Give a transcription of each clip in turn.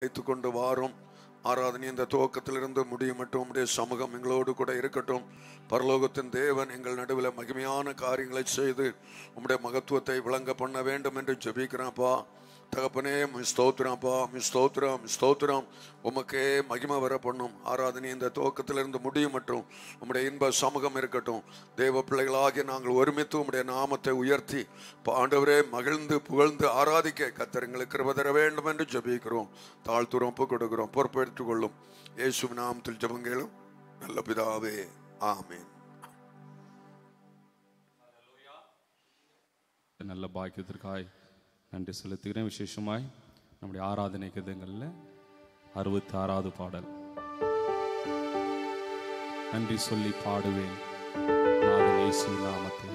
வைத்துக்கொண்டு வாரும். ஆராதனை இந்த துவக்கத்திலிருந்து முடியும் மட்டும் உம்முடைய சமூகம் எங்களோடு கூட இருக்கட்டும். பரலோகத்தின் தேவன் எங்கள் நடுவில் மகிமையான காரியங்களை செய்து உம்முடைய மகத்துவத்தை விளங்க பண்ண வேண்டும் என்று ஜெபிக்கிறேன்ப்பா. தகப்பனே, ஸ்தோத்திரம்ப்பா, ஸ்தோத்திரம் ஸ்தோத்திரம். உமக்கே மகிமை வர பண்ணும். ஆராதனை இந்த துவக்கத்திலிருந்து முடியும் மட்டும் உம்முடைய இன்ப சமூகம் இருக்கட்டும். தேவ பிள்ளைகளாகிய நாங்கள் ஒருமித்து உம்முடைய நாமத்தை உயர்த்தி ஆண்டவரே மகிழ்ந்து புகழ்ந்து ஆராதிக்க கர்த்தர் எங்களுக்கு கிருபை தர வேண்டும் என்று ஜெபிக்கிறோம். தாழ்த்துறோம், ஒப்புக் கொடுக்கிறோம். பொறுப்பெடுத்துக் கொள்ளும். இயேசுவின் நாமத்தில் ஜெபங்களும் நல்ல பிதாவே, ஆமென். நல்ல பாக்கியத்திற்காய் நன்றி செலுத்துகிறேன். விசேஷமாய் நம்முடைய ஆராதனை கீதங்களில் 66வது பாடல், நன்றி சொல்லி பாடுவேன் நாதன் இயேசு நாமத்தை.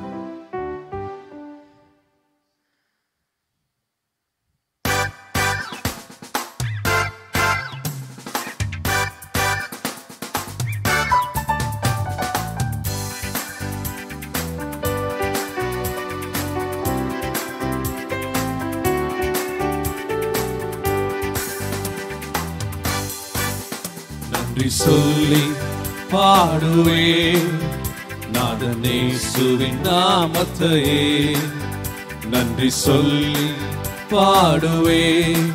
நன்றி சொல்லி பாடுவேன் நாதன் இயேசுவின் நாமத்தையே. நன்றி சொல்லி பாடுவேன்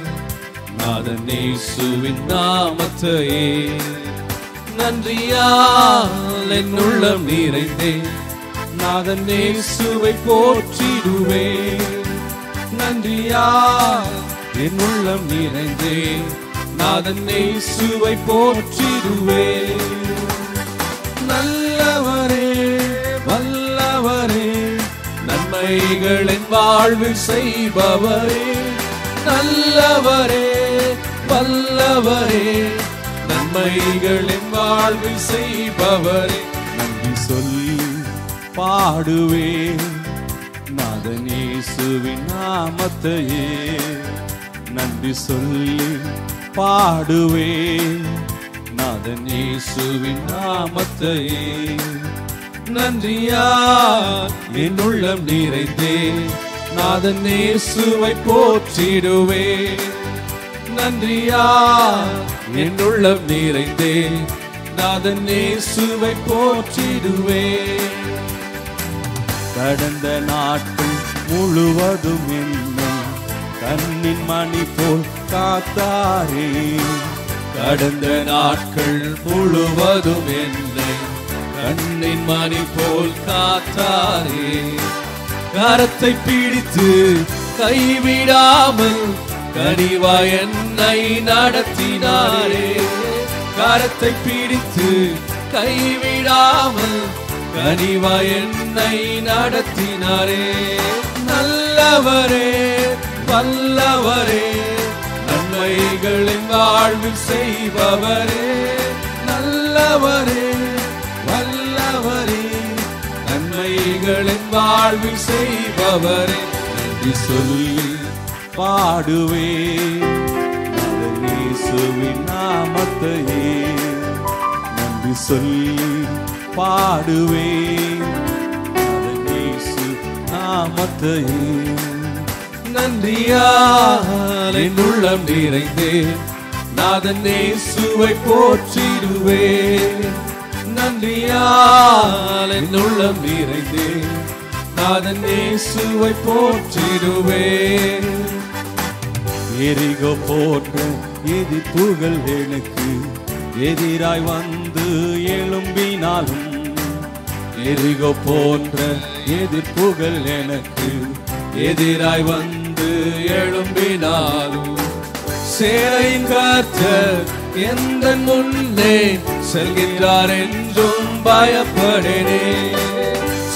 நாதன் இயேசுவின் நாமத்தையே. நன்றியால் என் உள்ளம் நிறைந்தேன் நாதன் இயேசுவை போற்றிடுவேன். நன்றியால் என் உள்ளம் நிறைந்தேன் நாதன் இயேசுவை போற்றிடுவேன். நல்லவரே வல்லவரே நன்மைகள் என் வாழ்வில் செய்பவரே. நல்லவரே வல்லவரே நன்மைகள் என் வாழ்வில் செய்பவரே. நன்றி சொல்லி பாடுவேன் நாதன் இயேசுவின் நாமத்தையே. நன்றி சொல்லி பாடுவேன் நாதன் இயேசுவின் நாமத்தையே. நன்றியால் என் உள்ளம் நிறைந்தேன் நாதன் இயேசுவை போற்றிடுவேன். நன்றியால் என் உள்ளம் நிறைந்தேன் நாதன் இயேசுவை போற்றிடுவேன். கடந்த நாட்கள் முழுவதும் என்னை கண்ணின் மணி போல் காத்தாரே. கடந்த நாட்கள் முழுவதும் என்னை கண்ணின் மணி போல் காத்தாரே. கரத்தை பிடித்து கைவிடாமல் கனிவாய் என்னை நடத்தினாரே. கரத்தை பிடித்து கைவிடாமல் கனிவாய் என்னை நடத்தினாரே. நல்லவரே வல்லவரே நன்மைகளின் வாழ்வில் செய்பவரே. நல்லவரே வல்லவரே நன்மைகளின் வாழ்வில் செய்பவரே. நன்றி சொல்லி பாடுவேன் நாதன் இயேசுவின் நாமத்தையே. நன்றி சொல்லி பாடுவேன் நாதன் இயேசு நாமத்தையே. நன்றியால் என் உள்ளம் நிறைந்தேன் நாதன் இயேசுவை போற்றிடுவேன். நன்றியால் என் உள்ளம் நிறைந்தேன் நாதன் இயேசுவை போற்றிடுவேன். எரிகோ போன்ற எதிர்ப்புகள் எனக்கு எதிராய் வந்து எழும்பினாலும், எரிகோ போன்ற எதிர்ப்புகள் எனக்கு எதிராய் வந்து எழும்பினாலும், சேனையின் கர்த்தர் எந்த முன்னே செல்கின்றார் என்றும் பயப்படேனே.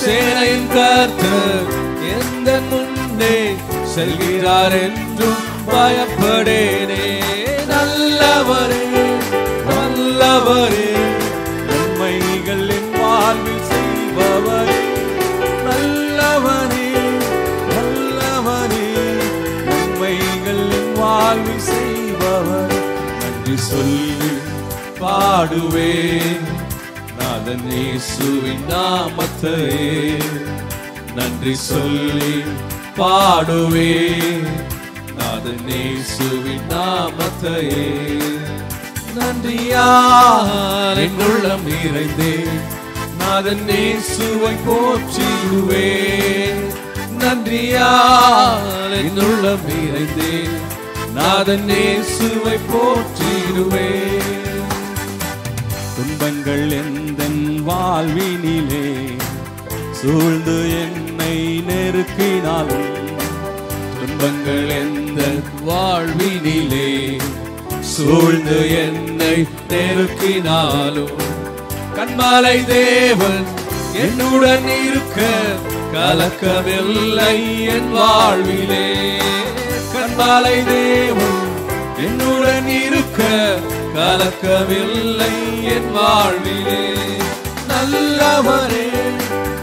சேனையின் கர்த்தர் எந்த முன்னே செல்கிறார் என்றும் பயப்படேனே. நல்லவரே வல்லவரே நன்மைகள் என் வாழ்வில் செய்பவரே. நல்லவரே வல்லவரே நன்மைகள் என் வாழ்வில் செய்பவரே. நன்றி சொல்லி பாடுவேன் நாதன் இயேசுவின் நாமத்தையே. நன்றி சொல்லி பாடுவேன் நாதன் இயேசுவின் நாமத்தையே நன்றியால் என் உள்ளம் நிறைந்தேன். நாதன் இயேசுவை போற்றிடுவேன். நன்றியால் என் உள்ளம் நிறைந்தேன். நாதன் இயேசுவை போற்றிடுவேன். துன்பங்கள் எந்தன் வாழ்வினிலே சூழ்ந்து என்னை நெருக்கினாலும், துன்பங்கள் எந்தன் வாழ்வினிலே சூழ்ந்து என்னை நெருக்கினாலும், கண்மலை தேவன் என்னுடன் இருக்க கலக்கமில்லை என் வாழ்விலே. கண்மலை தேவன் என்னுடன் இருக்க கலக்கமில்லை என் வாழ்விலே. நல்லவரே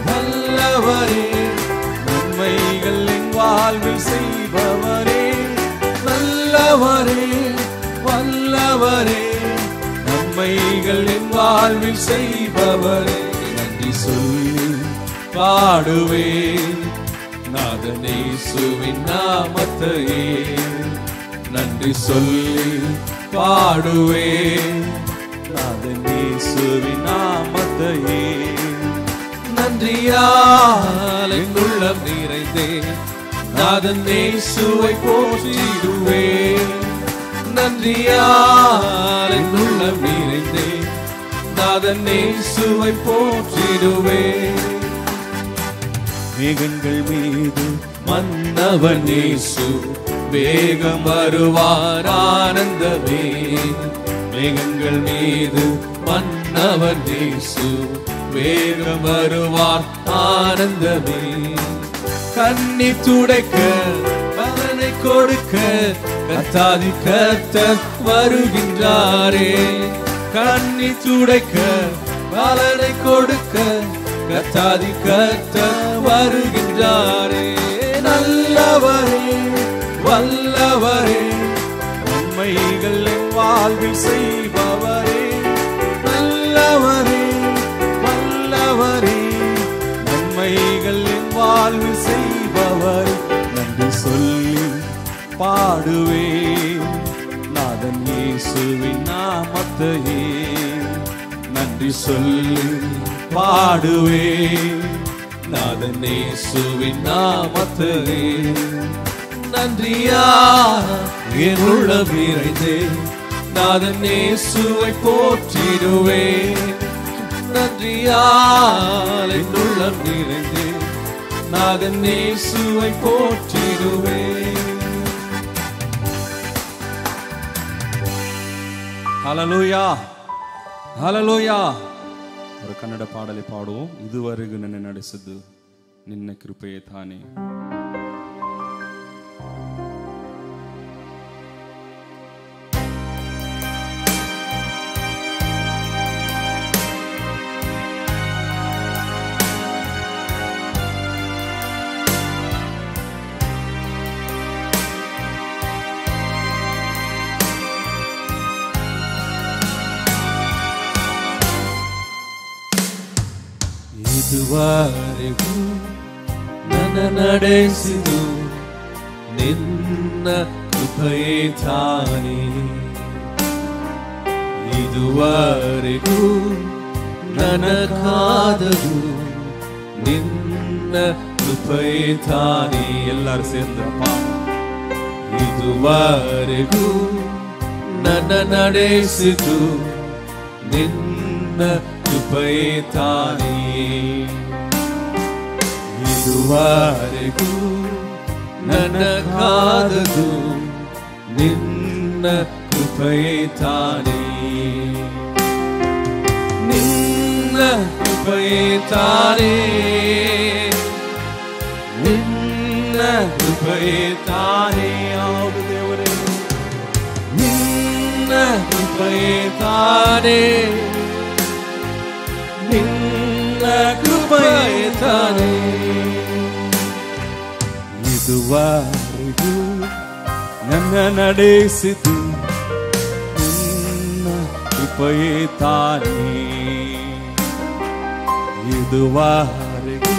நல்லவரே நன்மைகள் என் வாழ்வில் செய்பவரே. நல்லவரே வல்லவரே நன்மைகள் என் வாழ்வில் செய்பவரே. நன்றி சொல்லி பாடுவேன் நாதன் இயேசுவின் நாமத்தையே. நன்றி சொல்லி பாடுவேன் நாதன் இயேசுவின் நாமத்தையே. நன்றியால் என் உள்ளம் நிறைந்தேன். நாதன் இயேசுவை போற்றிடுவேன். நன்றியால் என் உள்ளம் நிறைந்தேன். நாதன் இயேசுவை போற்றிடுவேன். மேகங்கள் மீது மன்னவன் இயேசு வேகம் வருவார் ஆனந்தமே. மேகங்கள் மீது மன்னவன் இயேசு வேகம் வருவார் ஆனந்தமே. கண்ணி துடைக்க பலனை கொடுக்க கர்த்தாதி கர்த்தர் வருகின்றாரே. கண்ணி துடைக்க பலனை கொடுக்க கர்த்தாதி கர்த்தர் வருகின்றாரே. நல்லவரே வல்லவரே நன்மைகள் என் வாழ்வில் செய்பவரே. நல்லவரே வல்லவரே நன்மைகள் என் வாழ்வில் செய்பவர். நன்றி சொல்லி பாடுவேன் நாதன் இயேசுவின் நாமத்தையே. நன்றி சொல்லி பாடுவேன் நாதன் இயேசுவின் நாமத்தையே. நன்றியா என் உள்ளம் நிறைந்தேன். நாதன் இயேசுவை போற்றிடுவேன். நன்றியால் என் உள்ளம் நிறைந்தேன். நாதன் இயேசுவை போற்றிடுவேன். ஹல்லேலூயா ஹல்லேலூயா. ஒரு ಕನ್ನಡ ಪಾಡಲಿ ಪಾಡುவோம். ಇದುವರೆಗೂ ನನ್ನ ನಡೆಸಿದ್ದು ನಿನ್ನ ಕೃಪೆಯೇ ತಾನೇ. ಇದುವರೆಗೂ ನನ್ನ ನಡೆಸಿದು ನಿನ್ನ ಕೃಪೆಯೇ ತಾನೇ. ಇದುವರೆಗೂ ನನ್ನ ಕಾದದು ನಿನ್ನ ಕೃಪೆಯೇ ತಾನೇ. ಎಲ್ಲರೂ ಸೇರಿದಪ್ಪ. ಇದುವರೆಗೂ ನನ್ನ ನಡೆಸಿದು ನಿನ್ನ ಕೃಪೆಯೇ ತಾನೇ. ಇದುವರೆಗೂ ನನ್ನ ಕಾದದು ನಿನ್ನ ಕೃಪೆಯೇ ತಾನೇ. ನಿನ್ನ ಕೃಪೆಯೇ ತಾನೇ. ನಿನ್ನ ಕೃಪೆಯೇ ತಾನೇ. ಹೌದು ದೇವರೇ, ನಿನ್ನ ಕೃಪೆಯೇ ತಾನೇ. ನಿನ್ನ ಕೃಪೆಯೇ ತಾನೇ. ಇದುವರೆಗೂ ನನ್ನ ನಡೆಸಿತು ನಿನ್ನ ಕೃಪೆಯೇ ತಾನೇ. ಇದುವರೆಗೂ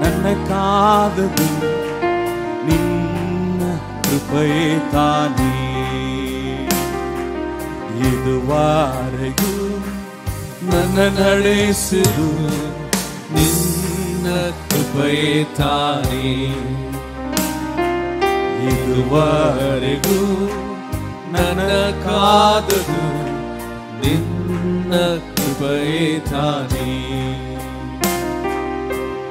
ನನ್ನ ಕಾದದು ನಿನ್ನ ಕೃಪೆಯೇ ತಾನೇ. ಇದುವರೆಗೂ ನನ್ನ ನಡೆಸಿದು ನಿನ್ನ ಕೃಪೆಯೇ ತಾನೇ. ಇದುವರೆಗೂ ನನ್ನ ಕಾದದು ನಿನ್ನ ಕೃಪೆಯೇ ತಾನೇ.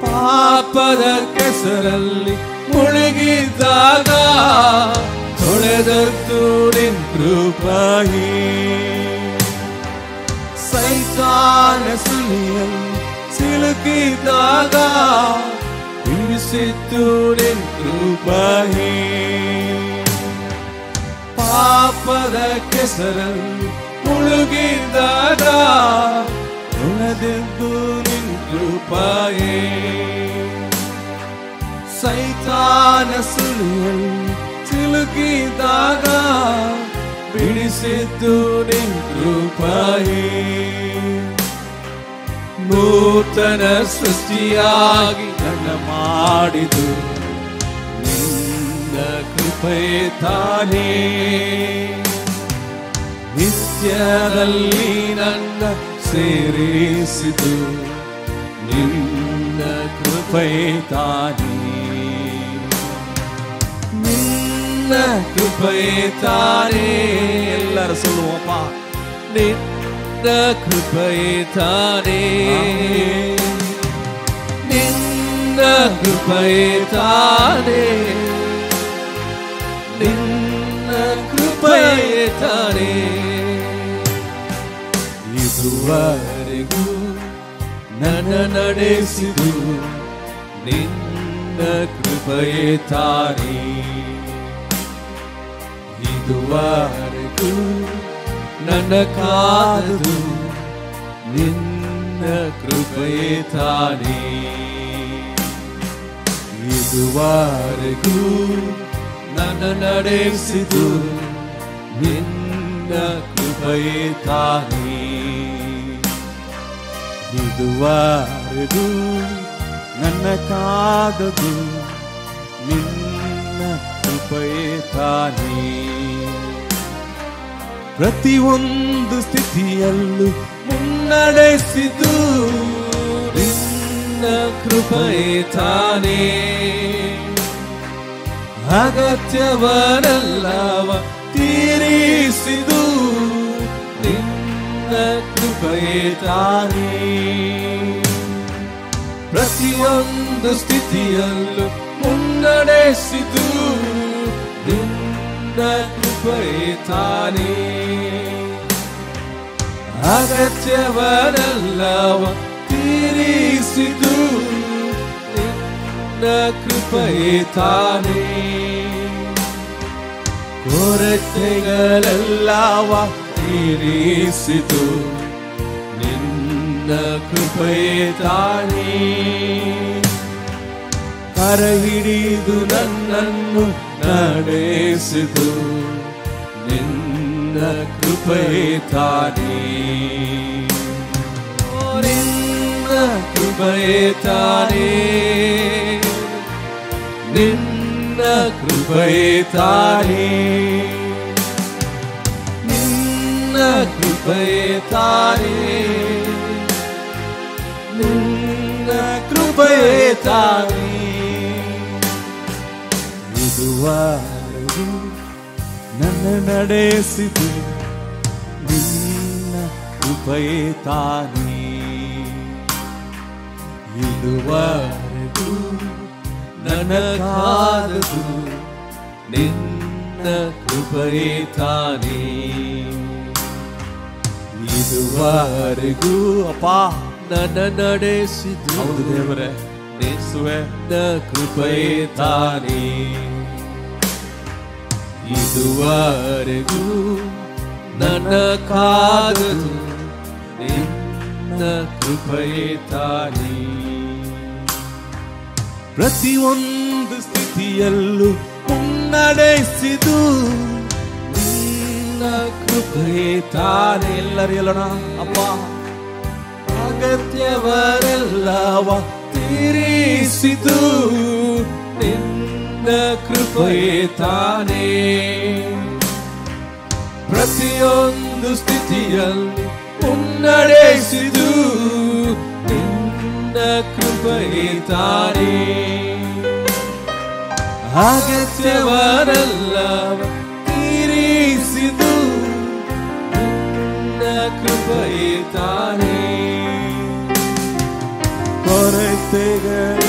ಪಾಪದ ಕೆಸರಲ್ಲಿ ಮುಳುಗಿದಾಗ ತೊಳೆದದ್ದು ನಿನ್ನ ಕೃಪೆಯೇ. ಸೈತಾನ ಸುಳಿಯಲ್ಲಿ ಸಿಲುಕಿದಾಗ ಬಿಡಿಸಿದ್ದು ನಿನ್ನ ಕೃಪೆಯೇ. ಪಾಪದ ಕೆಸರಲ್ಲಿ ಮುಳುಗಿದಾಗ ತೊಳೆದದ್ದು ನಿನ್ನ ಕೃಪೆಯೇ. ಸೈತಾನ ಸುಳಿಯಲ್ಲಿ ಸಿಲುಕಿದಾಗ ಬಿಡಿಸಿದ್ದು ನಿನ್ನ ಕೃಪೆಯೇ. ನೂತನ ಸೃಷ್ಟಿಯಾಗಿ ನನ್ನ ಮಾಡಿದು ನಿನ್ನ ಕೃಪೆಯೇ ತಾನೇ. ನಿತ್ಯದಲ್ಲಿ ನನ್ನ ಸೇರಿಸಿದು ನಿನ್ನ ಕೃಪೆಯೇ ತಾನೇ. ನಿನ್ನ ಕೃಪೆಯೇ ತಾನೇ. ಎಲ್ಲರೂ சொல்லுவோம் ನಿನ್ನ ಕೃಪೆಯೇ ತಾನೇ. ನಿನ್ನ ಕೃಪೆಯೇ ತಾನೇ. ನಿನ್ನ ಕೃಪೆಯೇ ತಾನೇ. ಇದುವರೆಗೂ ನನ್ನ ನಡೆಸಿದು ನಿನ್ನ ಕೃಪೆಯೇ ತಾನೇ. ಇದುವರೆಗೂ ನನ್ನ ಕಾದು ನಿನ್ನ ಕೃಪೆಯೇ ತಾನೇ. ಇದುವರೆಗೂ ನನ್ನ ನಡೆಸಿದು ನಿನ್ನ ಕೃಪೆಯೇ ತಾನೇ. ಇದುವರೆಗೂ ನನ್ನ ಕಾದದು ನಿನ್ನ ಕೃಪೆಯೇ ತಾನೇ. ಪ್ರತಿಯೊಂದು ಸ್ಥಿತಿಯಲ್ಲೂ ಮುನ್ನಡೆಸಿದು ನಿನ್ನ ಕೃಪೆಯೇ ತಾನೇ. ಅಗತ್ಯವನ್ನೆಲ್ಲವ ತೀರಿಸಿದು ನಿನ್ನ ಕೃಪೆಯೇ ತಾನೇ. ಪ್ರತಿಯೊಂದು ಸ್ಥಿತಿಯಲ್ಲೂ ಮುನ್ನಡೆಸಿದು ನಿನ್ನ ಕೃಪೆಯೇ ತಾನೇ. ಅಗತ್ಯವನ್ನೆಲ್ಲವ ತೀರಿಸಿದು ನಿನ್ನ ಕೃಪೆಯೇ ತಾನೇ. ಕೊರತೆಗಳೆಲ್ಲವ ತೀರಿಸಿದು ನಿನ್ನ ಕೃಪೆಯೇ ತಾನೇ. ಕರ ಹಿಡಿದು ನನ್ನನ್ನು ನಡೆಸಿದು ನಿನ್ನ ಕೃಪೆಯೇ ತಾನೇ. ನಿನ್ನ ಕೃಪೆಯೇ ತಾನೇ. ನಿನ್ನ ಕೃಪೆಯೇ ತಾನೇ. ನಿನ್ನ ಕೃಪೆಯೇ ತಾನೇ. ನಿನ್ನ ಕೃಪೆಯೇ ತಾನೇ. ಇದುವರೆಗೂ ನನ್ನ ನಡೆಸಿದು ನಿನ್ನ ಕೃಪೆಯೇ ತಾನೇ. ಇದುವರೆಗೂ ನನ್ನ ಕಾದದು ನಿನ್ನ ಕೃಪೆಯೇ ತಾನೇ. ಇದುವರೆಗೂ ಅಪ್ಪ ನನ್ನ ನಡೆಸಿದು ಹೌದು ದೇವರೇ ನಿನ್ನ ಕೃಪೆಯೇ ತಾನೇ. ಇದುವರೆಗೂ ನನ್ನ ಕಾದದು ನಿನ್ನ ಕೃಪೆಯೇ ತಾನೇ. ಪ್ರತಿಯೊಂದು ಸ್ಥಿತಿಯಲ್ಲೂ ಮುನ್ನಡೆಸಿದು ನಿನ್ನ ಕೃಪೆಯೇ ತಾನೇ. ಎಲ್ಲರೂ ಹೇಳೋಣ ಅಪ್ಪ. ಅಗತ್ಯವರೆಲ್ಲವ ತೀರಿಸಿದು ನಿನ್ನ ನಿನ್ನ ಕೃಪೆಯೇ ತಾನೇ ಪ್ರತಿಯೊಂದು ಸ್ಥಿತಿಯಲ್ಲಿ ಮುನ್ನಡೆಸಿದು ನಿನ್ನ ಕೃಪೆಯೇ ತಾನೇ ಅಗತ್ಯವರೆಲ್ಲವ ತೀರಿಸಿದು ನಿನ್ನ ಕೃಪೆಯೇ ತಾನೇ ಕೊರತೆಗಳೆಲ್ಲವ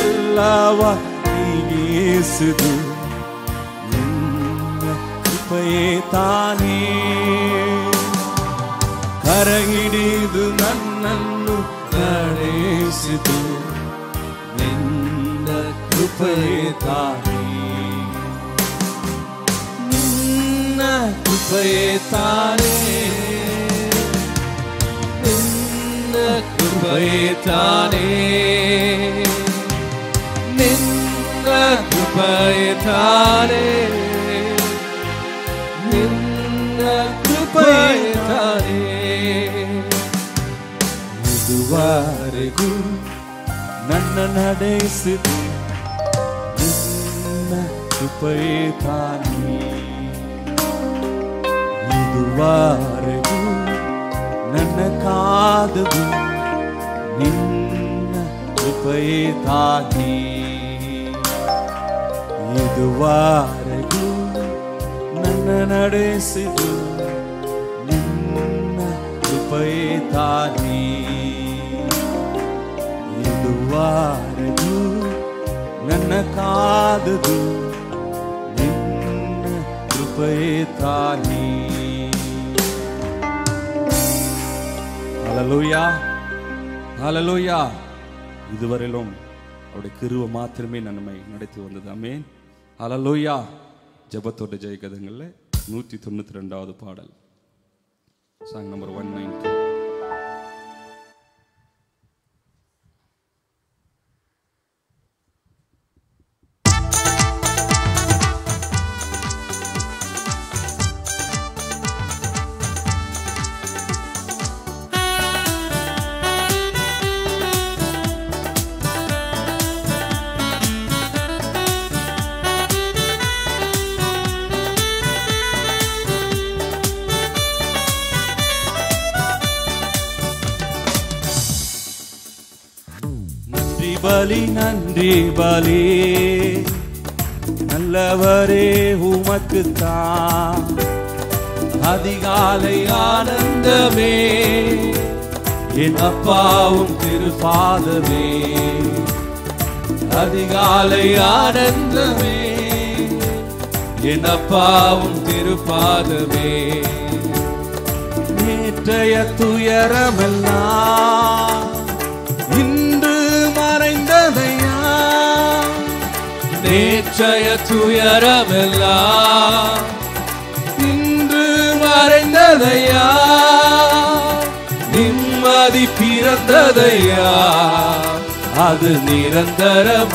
ನೀಗಿಸಿದು ನಿನ್ನ ಕೃಪೆಯೇ ತಾನೇ ಕರ ಹಿಡಿದು ನನ್ನನ್ನು ನಡೆಸಿದು ನಿನ್ನ ಕೃಪೆಯೇ ತಾನೇ ನಿನ್ನ ಕೃಪೆಯೇ ತಾನೇ ನಿನ್ನ ಕೃಪೆಯೇ ತಾನೇ ನಿನ್ನ ಕೃಪೆಯೇ ತಾನೇ ನಿನ್ನ ಕೃಪೆಯೇ ತಾನೇ ಇದುವರೆಗೂ ನನ್ನ ನಡೆಸಿದು ನಿನ್ನ ಕೃಪೆಯೇ ತಾನೇ ಇದುವರೆಗೂ ನನ್ನ ಕಾದದು ನಿನ್ನ ಕೃಪೆಯೇ ತಾನೇ ಇದುವರೆಗೂ ನನ್ನ ನಡೆಸಿದು ನಿನ್ನ ಕೃಪೆಯೇ ತಾನೇ ಇದುವರೆಗೂ ನನ್ನ ಕಾದದು ನಿನ್ನ ಕೃಪೆಯೇ ತಾನೇ ஹல்லேலூயா ஹல்லேலூயா இதுவரையிலும் அவருடைய கிருபை மாத்திரமே நம்மை நடத்தி வந்தது ஆமென் ஹல்லேலூயா ஜெபத்தோட ஜெயகதங்கள்ல 192வது பாடல் சாங் நம்பர் 190 பலி நன்றி பலி நல்லவரே உமக்குத்தான் அதிகாலை ஆனந்தமே என் அப்பாவும் திருபாதமே அதிகாலை ஆனந்தமே என் அப்பாவும் திருபாதமே நேற்றைய துயரமெல்லாம் மறைந்ததையா நேற்றைய துயரமெல்லாம் இன்று மறைந்ததையா நிம்மதி பிறந்ததையா அது நிரந்தரமானதையா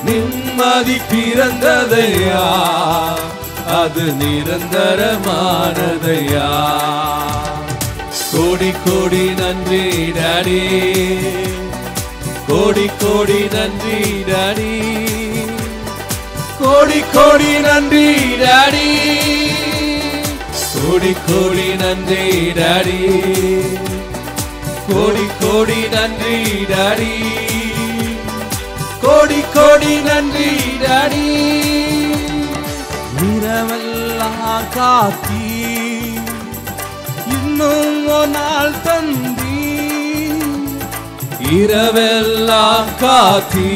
நிம்மதி பிறந்ததையா அது நிரந்தரமானதையா கோடி கோடி நன்றி டாடி கோடி கோடி நன்றி டாடி கோடி கோடி நன்றி டாடி கோடி கோடி நன்றி டாடி கோடி கோடி நன்றி டாடி கோடி கோடி நன்றி டாடி இரவெல்லாம் காத்தி இன்னும் ஒரு நாள் தந்தி இரவெல்லாம் காத்தி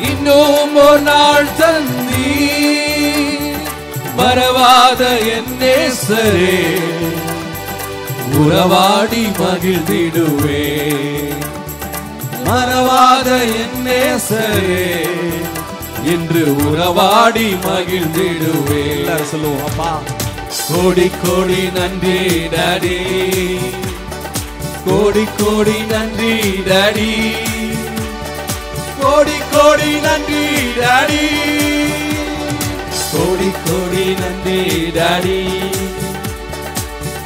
இன்னும் ஒரு நாள் தந்தி மறவாத என் நேசரே உறவாடி மகிழ்ந்திடுவே மறவாத என் நேசரே என்று உறவாடி மகிழ்ந்திடுவே எல்லாரும் சொல்லுவோம் அப்பா கோடி கோடி நன்றி டாடி கோடி கோடி நன்றி டாடி கோடி கோடி நன்றி டாடி கோடி கோடி நன்றி டாடி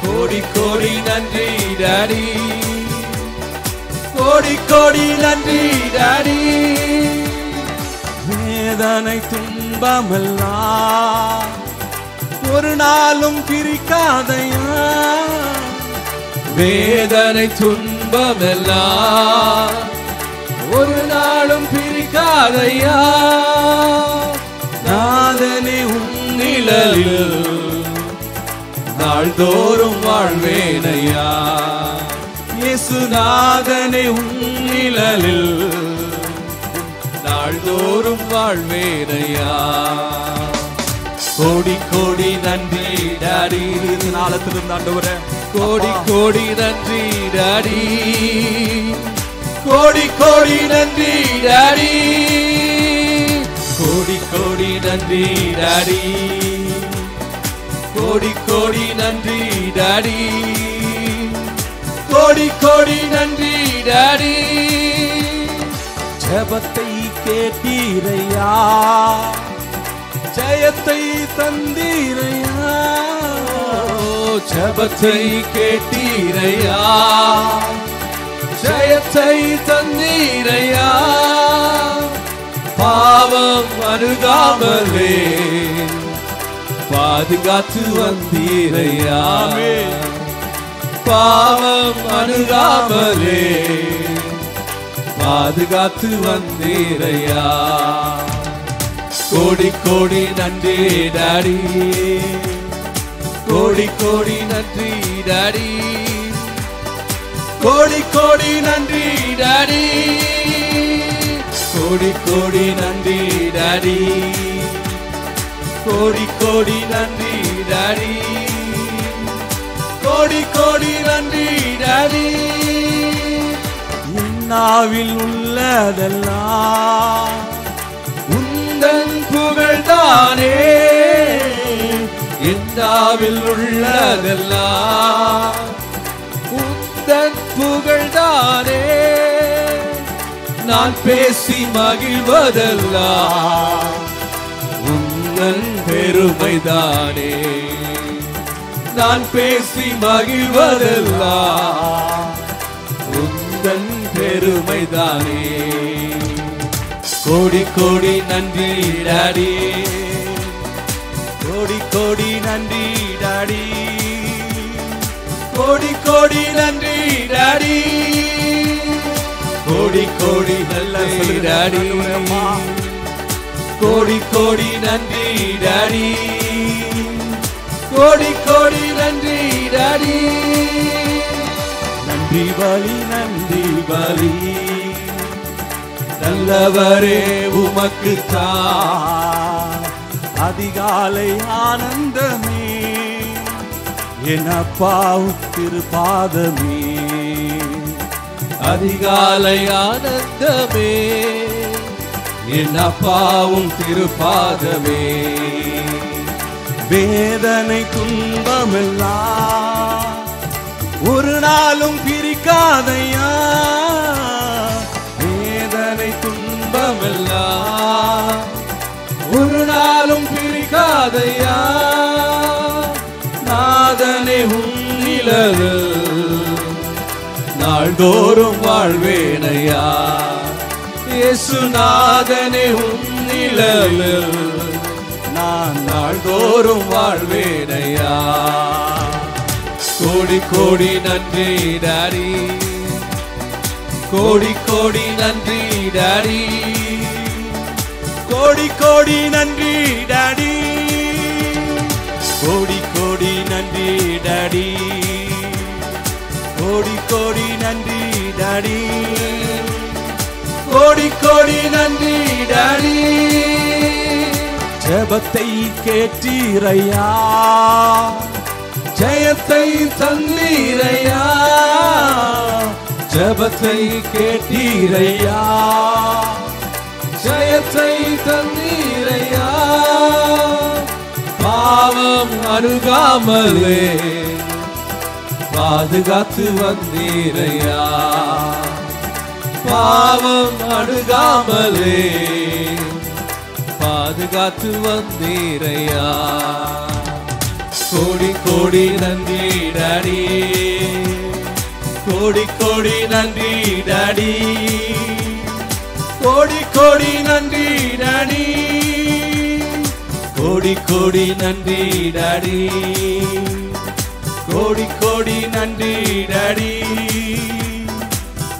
கோடி கோடி நன்றி டாடி கோடி கோடி நன்றி டாடி. வேதனை துன்பமெல்லாம் ஒரு நாளும் பிரிக்காதையா. வேதனை துன்பமெல்லாம் ஒரு நாளும் பிரிக்காதையா. நாதனே உன் நிழலில் நாள்தோறும் வாழ்வேனையா. இயேசுநாதனே உன் நிழலில் நாள்தோறும் வாழ்வேனையா. கோடி கோடி நன்றி டாடி. நாளத்திலிருந்து ஆண்டவரே கோடி கோடி நன்றி டாடி. கோடி கோடி நன்றி டாடி. கோடி கோடி நன்றி டாடி. கோடி கோடி நன்றி டாடி. கோடி கோடி நன்றி டாடி. ஜெபத்தை கேட்டீரையா, ஜெயத்தை தந்தீரையா. ஜெபத்தை கேட்டீரையா, ஜெயத்தை தந்தீரையா. பாவம் அணுகாமலே பாதுகாத்து வந்தீரையா. பாவம் அணுகாமலே பாதுகாத்து வந்தீரையா. கோடி கோடி நன்றி டாடி. கோடி கோடி நன்றி டாடி. கோடி கோடி நன்றி டாடி. கோடி கோடி நன்றி டாடி. கோடி கோடி நன்றி டாடி. கோடி கோடி நன்றி டாடி. என்னாவில் உள்ளதெல்லாம் உந்தன் புகழ்தானே. என்னாவில் உள்ளதெல்லாம் உந்தன் புகழ்தானே. நான் பேசி மகிழ்வதெல்லாம் உந்தன் பெருமைதானே. நான் பேசி மகிழ்வதெல்லாம் உந்தன் பெருமைதானே. கோடி கோடி நன்றி டாடி. கோடி கோடி நன்றி டாடி. கோடி கோடி நன்றி டாடி. கோடி கோடி நன்றி டாடி. கோடி கோடி நன்றி டாடி. கோடி கோடி நன்றி டாடி. நன்றி பலி நன்றி பலி நல்லவரே உமக்குத்தான். அதிகாலை ஆனந்தமே என் அப்பாவும் திருப்பாதமே. அதிகாலை ஆனந்தமே என் அப்பாவும் திருப்பாதமே. வேதனை துன்பமெல்லாம் ஒரு நாளும் பிரிக்காதையா. வேதனை துன்பமெல்லாம் ஒரு நாளும் பிரிக்காதையா. நாதனே உன் நிழலில் நாள்தோறும் வாழ்வேனையா. இயேசுநாதனே உன் நிழலில் நான் நாள்தோறும் வாழ்வேனையா. கோடி கோடி நன்றி டாடி. கோடி கோடி நன்றி டாடி. கோடி கோடி நன்றி டாடி. கோடி கோடி நன்றி டாடி. கோடி கோடி நன்றி டாடி. கோடி கோடி நன்றி டாடி. ஜெபத்தை கேட்டீரையா, ஜெயத்தை தந்தீரையா. ஜெபத்தை கேட்டீரையா, ஜெயத்தை தந்தீரையா. பாவம் அணுகாமலே பாதுகாத்து வந்தீரையா. பாவம் அணுகாமலே பாதுகாத்து வந்தீரையா. கோடி கோடி நன்றி டாடி. கோடி கோடி நன்றி டாடி. கோடி நன்றி டாடி, கோடி கோடி நன்றி டாடி, கோடி கோடி நன்றி டாடி,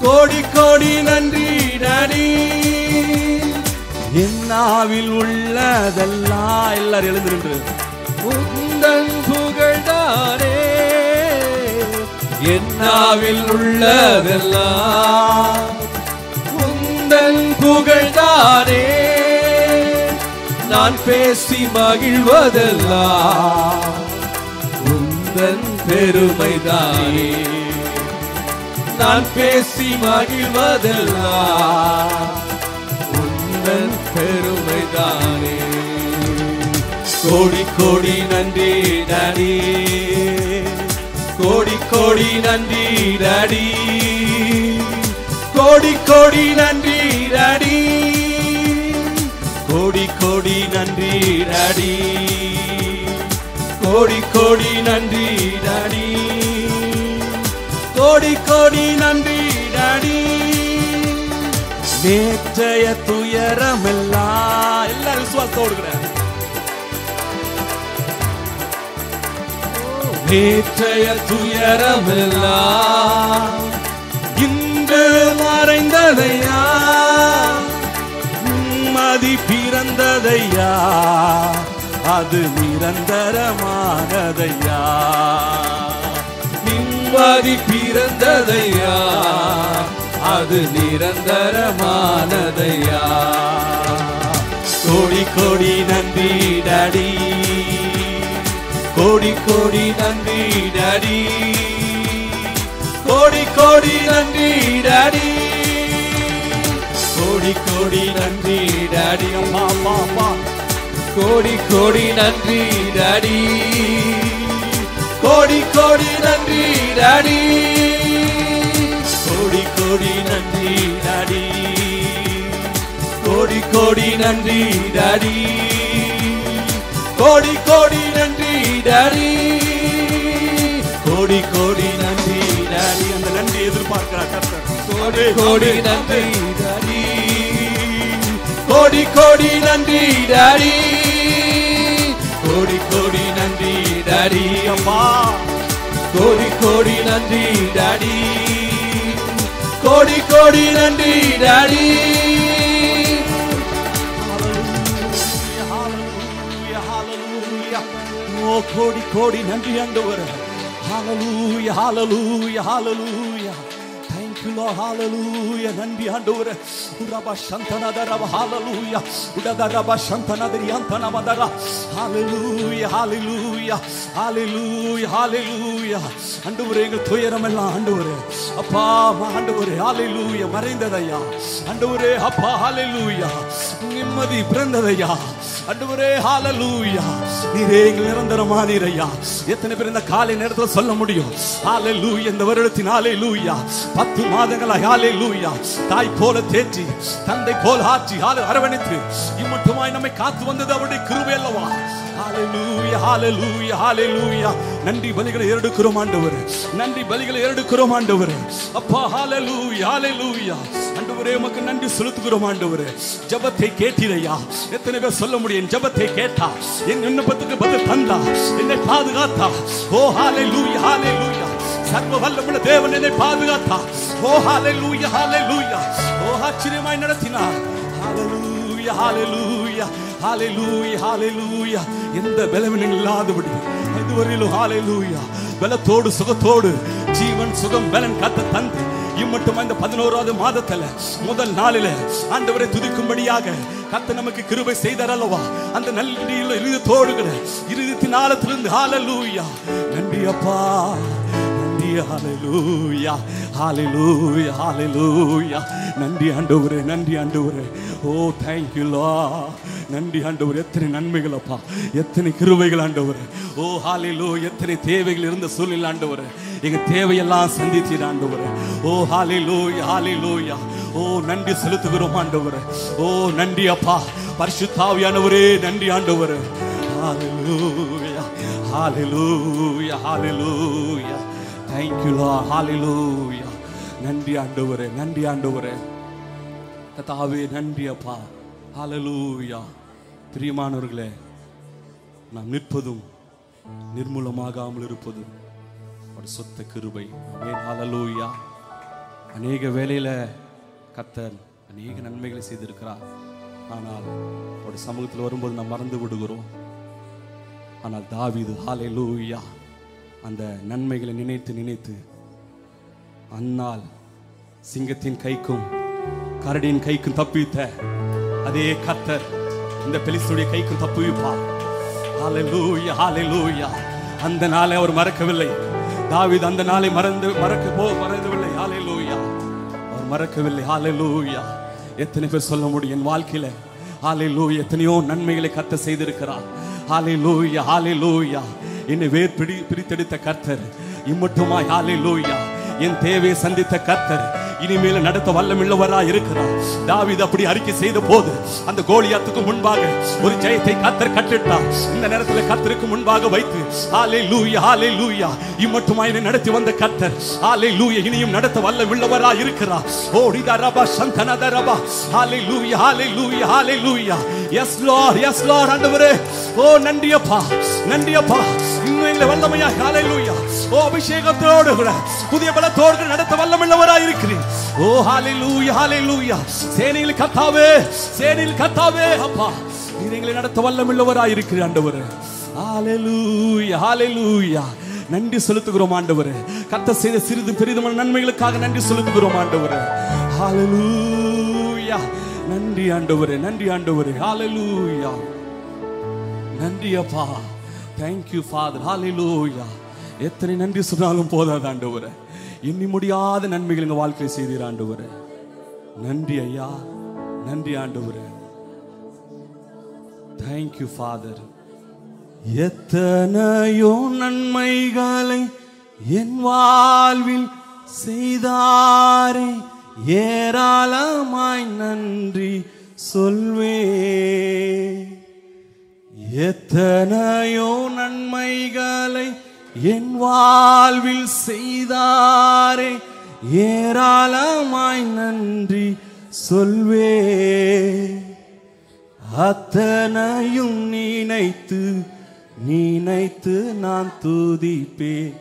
கோடி கோடி நன்றி டாடி. என்னாவில் உள்ளதெல்லாம் எல்லாரும் எழுந்து நின்று உந்தன் புகழ்தானே, என்னாவில் உள்ளதெல்லாம் உந்தன் புகழ்தானே, நான் பேசி மகிழ்வதெல்லாம் உந்தன் பெருமைதானே, நான் பேசி மகிழ்வதெல்லாம் உந்தன் பெருமைதானே. கோடி கோடி நன்றி டாடி, கோடி கோடி நன்றி டாடி, கோடி கோடி நன்றி டாடி, கோடி கோடி நன்றி டாடி, கோடி கோடி நன்றி டாடி, கோடி கோடி நன்றி டாடி. நேற்றைய துயரமெல்லாம் எல்லாரும் விசுவாசத்தோடு நேற்றைய துயரமெல்லாம் இன்று மறைந்ததையா, நிம்மதி பிறந்ததையா, அது நிரந்தரமானதையா, நிம்மதி பிறந்ததையா, அது நிரந்தரமானதையா. கோடி கோடி நன்றி டாடி, கோடி கோடி நன்றி டாடி, கோடி கோடி நன்றி டாடி, கோடி கோடி நன்றி டாடி. அம்மா அம்மா அம்மா, கோடி கோடி நன்றி டாடி, கோடி கோடி நன்றி டாடி, கோடி கோடி நன்றி டாடி, கோடி கோடி நன்றி டாடி, கோடி கோடி நன்றி டாடி, கோடி கோடி நன்றி டாடி. அந்த நன்றி எதிர்பார்க்கிறார் கர்த்தர். கோடி கோடி நன்றி டாடி, கோடி கோடி நன்றி டாடி, கோடி கோடி நன்றி டாடி. அம்மா கோடி கோடி நன்றி டாடி, கோடி கோடி நன்றி டாடி. ஓ கோடி கோடி நன்றி ஆண்டவரே. ஹalleluya hallelujah hallelujah. Thank you Lord hallelujah. நன்றி ஆண்டவரே. உரபா சந்தனதரப hallelujah. உடதரப சந்தனதரியந்தனமதர hallelujah hallelujah hallelujah hallelujah. ஆண்டவரே எங்கள் துயரம் எல்லாம் ஆண்டவரே அப்பா ஆண்டவரே hallelujah மறைந்ததையா ஆண்டவரே அப்பா hallelujah நிம்மதி பிறந்ததையா ஆண்டவரே ஹalleluya. நீரே எங்கள் நிரந்தரமானீரையா. எத்தனை பேர் இந்த காலை நேரத்தில் சொல்ல முடியும் ஹalleluya. இந்த வருடத்தின் ஹalleluya 10 மாதங்களாய் ஹalleluya தாய் போல தேற்றி தந்தை போல ஆற்றி அரவணைத்து இம்மட்டுமாய் நம்மை காத்து வந்தது அவருடைய கிருபை அல்லவா. ஹalleluya hallelujah hallelujah. நன்றி பலிகளை ஏறெடுக்கிறோம் ஆண்டவரே, நன்றி பலிகளை ஏறெடுக்கிறோம் ஆண்டவரே அப்பா hallelujah hallelujah. ஆண்டவரே உமக்கு நன்றி செலுத்துகிறோம் ஆண்டவரே. ஜெபத்தை கேட்டீரையா. எத்தனை பேர் சொல்ல முடியும் ஜெபத்தை கேட்டா என் விண்ணப்பத்துக்கு பதில் தந்தா என்னை பாதுகாத்தா. ஓ hallelujah hallelujah. சர்வ வல்லமையுள்ள தேவன் என்னை பாதுகாத்தா. ஓ hallelujah hallelujah. ஓ ஆச்சரியமாய் நடத்தினார். hallelujah hallelujah hallelujah hallelujah. எந்த பலவீனம் இல்லாதபடி இதுவரையிலும் hallelujah பலத்தோடு சுகத்தோடு ஜீவன் சுகம் பலன் காத்து தந்து இம்மட்டும் இந்த 11வது மாதத்துல முதல் நாளில ஆண்டவரை துதிக்கும்படியாக கர்த்தர் நமக்கு கிருபை செய்தார் அல்லவா. அந்த நல்ல இருதயத்தோடு இருதயத்தின் ஆழத்திலிருந்து ஹalleluya நன்றி அப்பா நன்றி ஹalleluya ஹalleluya ஹalleluya. நன்றி ஆண்டவரே நன்றி ஆண்டவரே. ஓ thank you Lord. நன்றி ஆண்டவரே. எத்தனை நன்மைகள் அப்பா, எத்தனை கிருபைகள் ஆண்டவரே. ஓ ஹalleluya. எத்தனை தேவைகள் இருந்த சூழ்நிலை ஆண்டவரே எங்க தேவையெல்லாம் சந்தித்தீர் ஆண்டவரே. ஓ ஹalleluya ஹalleluya. ஓ நன்றி செலுத்துகிறோம் ஆண்டவரே. ஓ நன்றி அப்பா. பரிசுத்த ஆவியானவரே நன்றி ஆண்டவரே. ஹalleluya ஹalleluya ஹalleluya. Thank you Lord hallelujah. நன்றி ஆண்டவரே நன்றி ஆண்டவரே. கர்த்தாவே நன்றி அப்பா. ஹல்லேலூயா. பிரியமானவர்களே, நாம் நிற்பதும் நிர்மூலமாகாமல் இருப்பதும் ஒரு சொத்த கிருபை. ஆமென். ஹல்லேலூயா. அநேக வேளையில கர்த்தர் அநேக நன்மைகளை செய்திருக்கிறார். ஆனால் ஒரு சமூகத்தில் வரும்போது நாம் மறந்து விடுகிறோம். ஆனால் தாவீது ஹல்லேலூயா அந்த நன்மைகளை நினைத்து நினைத்து அந்நாள் சிங்கத்தின் கைக்கும் கரடியின் கைக்கும் தப்பித்த அதே கர்த்தர் இந்த பெலிஸ்தருடைய கைக்கும் தப்புவிப்பார். ஹல்லேலூயா, ஹல்லேலூயா. அந்த நாளை அவர் மறக்கவில்லை. தாவீது அந்த நாளை மறந்தவில்லை. ஹல்லேலூயா, அவர் மறக்கவில்லை. ஹல்லேலூயா. எத்தனை பேர் சொல்ல முடியும் என் வாழ்க்கையில ஹல்லேலூயா எத்தனையோ நன்மைகளை கர்த்தர் செய்திருக்கிறார். ஹல்லேலூயா, ஹல்லேலூயா. என்னை வேர் பிரித்தெடுத்த கர்த்தர் இம்மட்டுமாய் ஹல்லேலூயா என் தேவையை சந்தித்த கர்த்தர் இனிமேல நடத்த வல்லமில்லவராய் இருக்கிறார். தாவீது அப்படி அறிக்கை செய்த போது அந்த கோலியாத்துக்கு முன்பாக ஒரு ஜெயத்தை கர்த்தர் கட்டிட்டார். இந்த நேரத்தில் கர்த்தருக்கு முன்பாக வைத்து ஹல்லேலூயா, ஹல்லேலூயா இம்மட்டுமாய் என்னை நடத்தி வந்த கர்த்தர் ஹல்லேலூயா இனியும் நடத்த வல்லமில்லவராய் இருக்கிறார். ஓடிதா ரபா சந்தனத ரபா. Hallelujah, hallelujah, hallelujah. Yes lord, yes lord. ஆண்டவரே, ஓ நன்றியப்பா, நன்றியப்பா. இன்னும் எங்களை வல்லமையா ஹல்லேலூயா ஓ அபிஷேகத்தோடு புதிய பலத்தோடு நடத்த வல்லமில்லவராய் இருக்கிறீர். ஓ ஹல்லேலூயா, ஹல்லேலூயா. சேனையில் கர்த்தாவே, சேனையில் கர்த்தாவே அப்பா நீர் எங்களை நடத்த வல்லமில்லவராய் இருக்கிறீர் ஆண்டவரே. ஹல்லேலூயா, ஹல்லேலூயா. நன்றி செலுத்துகிறோம் ஆண்டவரே. கர்த்தர் செய்த சிறிது பெரிதுமான நன்மைகளுக்காக நன்றி செலுத்துகிறோம் ஆண்டவரே. ஹல்லேலூயா. நன்றி ஆண்டவரே, நன்றி ஆண்டவரே. ஹல்லேலூயா. நன்றி அப்பா. Thank you Father. Hallelujah. எத்தனை நன்றி சொன்னாலும் போதாது ஆண்டவரே. எண்ணி முடியாத நன்மைகள் எங்க வாழ்க்கையில் செய்தீர் ஆண்டவரே. நன்றி ஐயா, நன்றி ஆண்டவரே. Thank you Father. எத்தனையோ நன்மைகளை என் வாழ்வில் செய்தாரே, ஏராளமாய் நன்றி சொல்வே. எத்தனையோ நன்மைகளை என் வாழ்வில் செய்தாரே, ஏராளமாய் நன்றி சொல்வே. அத்தனையும் நினைத்து நினைத்து நான் துதிப்பேன்,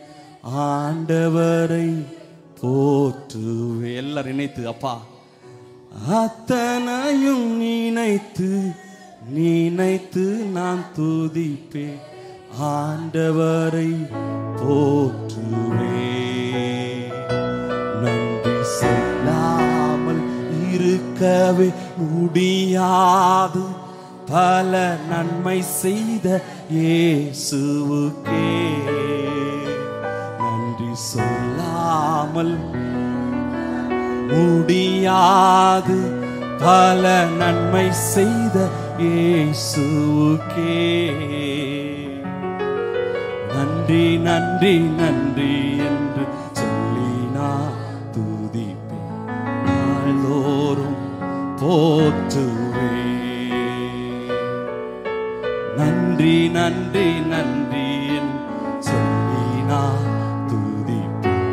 ஆண்டவரை போற்றுவே. எல்லாரும் நினைத்து அப்பா. அத்தனையும் நினைத்து நினைத்து நான் துதிப்பேன், ஆண்டவரை போற்றுவே. நன்றி சொல்லாமல் இருக்கவே முடியாது, பல நன்மை செய்த இயேசுவுக்கே. நன்றி சொல்லாமல் முடியாது, பல நன்மை செய்த இயேசுவுக்கே. நன்றி நன்றி நன்றி என்று சொல்லி நான் துதிப்பேன், நாள்தோறும் போற்றுவே. நன்றி நன்றி நன்றி என்று சொல்லி நான் துதிப்பேன்,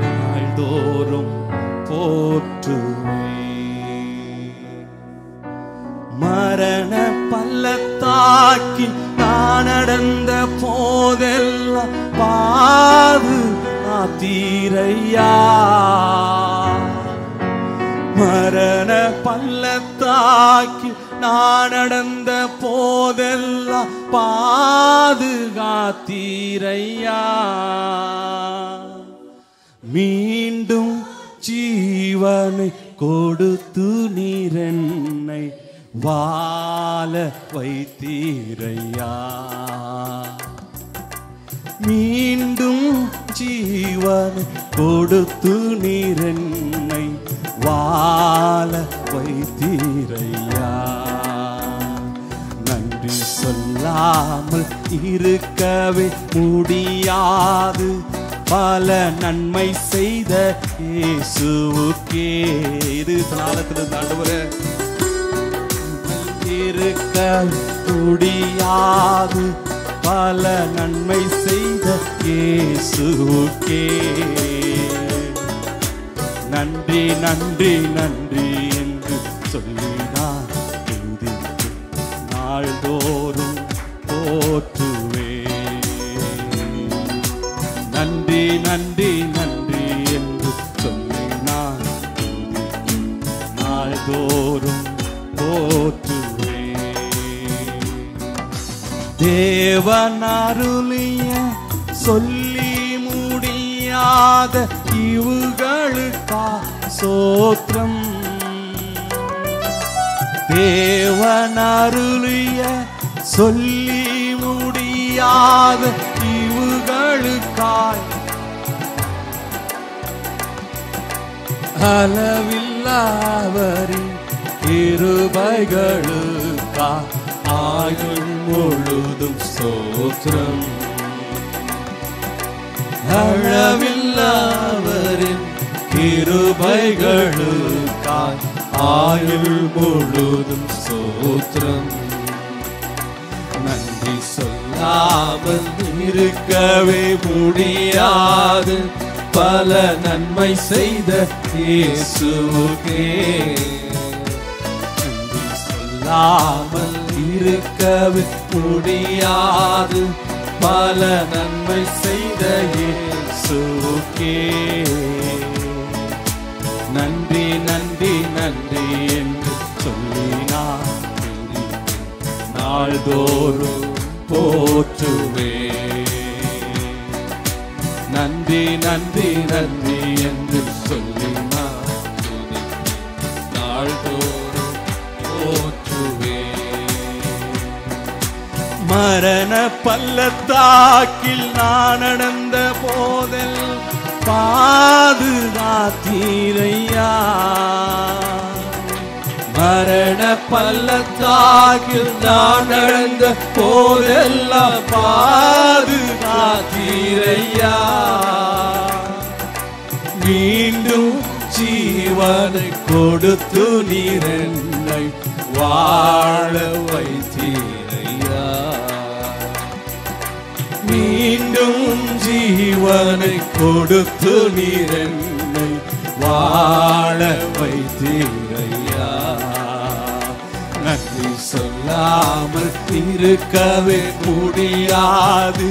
நாள்தோறும் போற்றுவே. மரண பள்ளத்தாக்கில் நான் நடந்த போதெல்லாம் பாதுகாத்தீரையா. மரண பள்ளத்தாக்கில் நான் நடந்த போதெல்லாம் பாதுகாத்தீரையா. மீண்டும் ஜீவனை கொடுத்து நீர் என்னை வாழ வைத்தீரையா. மீண்டும் ஜீவனை கொடுத்து நீர் என்னை வாழ வைத்தீரையா. நன்றி சொல்லாமல் இருக்கவே முடியாது, பல நன்மை செய்த இயேசுவுக்கே. இது நாளத்தில் ஆண்டவரே இருக்க முடியாது, பல நன்மை செய்த இயேசுவுக்கே. நன்றி நன்றி நன்றி என்று சொல்லி நான் துதித்து நாள்தோறும் போற்றுவே. நன்றி நன்றி நன்றி என்று சொல்லி நான் துதித்து நாள்தோறும் போற்றுவே. தேவன் அருளிய சொல்லி முடியாத இவுகளுக்கா சோத்திரம். தேவன் அருளிய சொல்லி முடியாத இவுகளுக்காய் அளவில்லாவரின் கிருபைகளுக்காய் ஆயுள் முழுதும் ஸ்தோத்திரம். அளவில்லாவரின் கிருபைகளுக்காய் ஆயுள் முழுதும் ஸ்தோத்திரம். நன்றி சொல்லாமல் இருக்கவே முடியாது பல நன்மை செய்த இயேசுவுக்கே. நன்றி சொல்லாமல் இருக்கவே முடியாது பல நன்மை செய்த இயேசுவுக்கே. நன்றி நன்றி நன்றி என்று சொல்லி நான் நாள்தோறும் போற்றுவே. நன்றி நன்றி நன்றி என்று சொல்லி நான் நாள்தோறும் போற்றுவே. மரண பள்ளத்தாக்கில் நான் நடந்த போதில் பாதுகாத்தீரையா. மரண பள்ளத்தாக்கில் நான் நடந்த போதெல்லாம் பாதுகாத்தீரையா. மீண்டும் ஜீவனை கொடுத்து நீர் என்னை வாழ வைத்தீரையா. மீண்டும் ஜீவனை கொடுத்து நீர் என்னை வாழ வைத்தீரையா. நன்றி சொல்லாமல் இருக்கவே முடியாது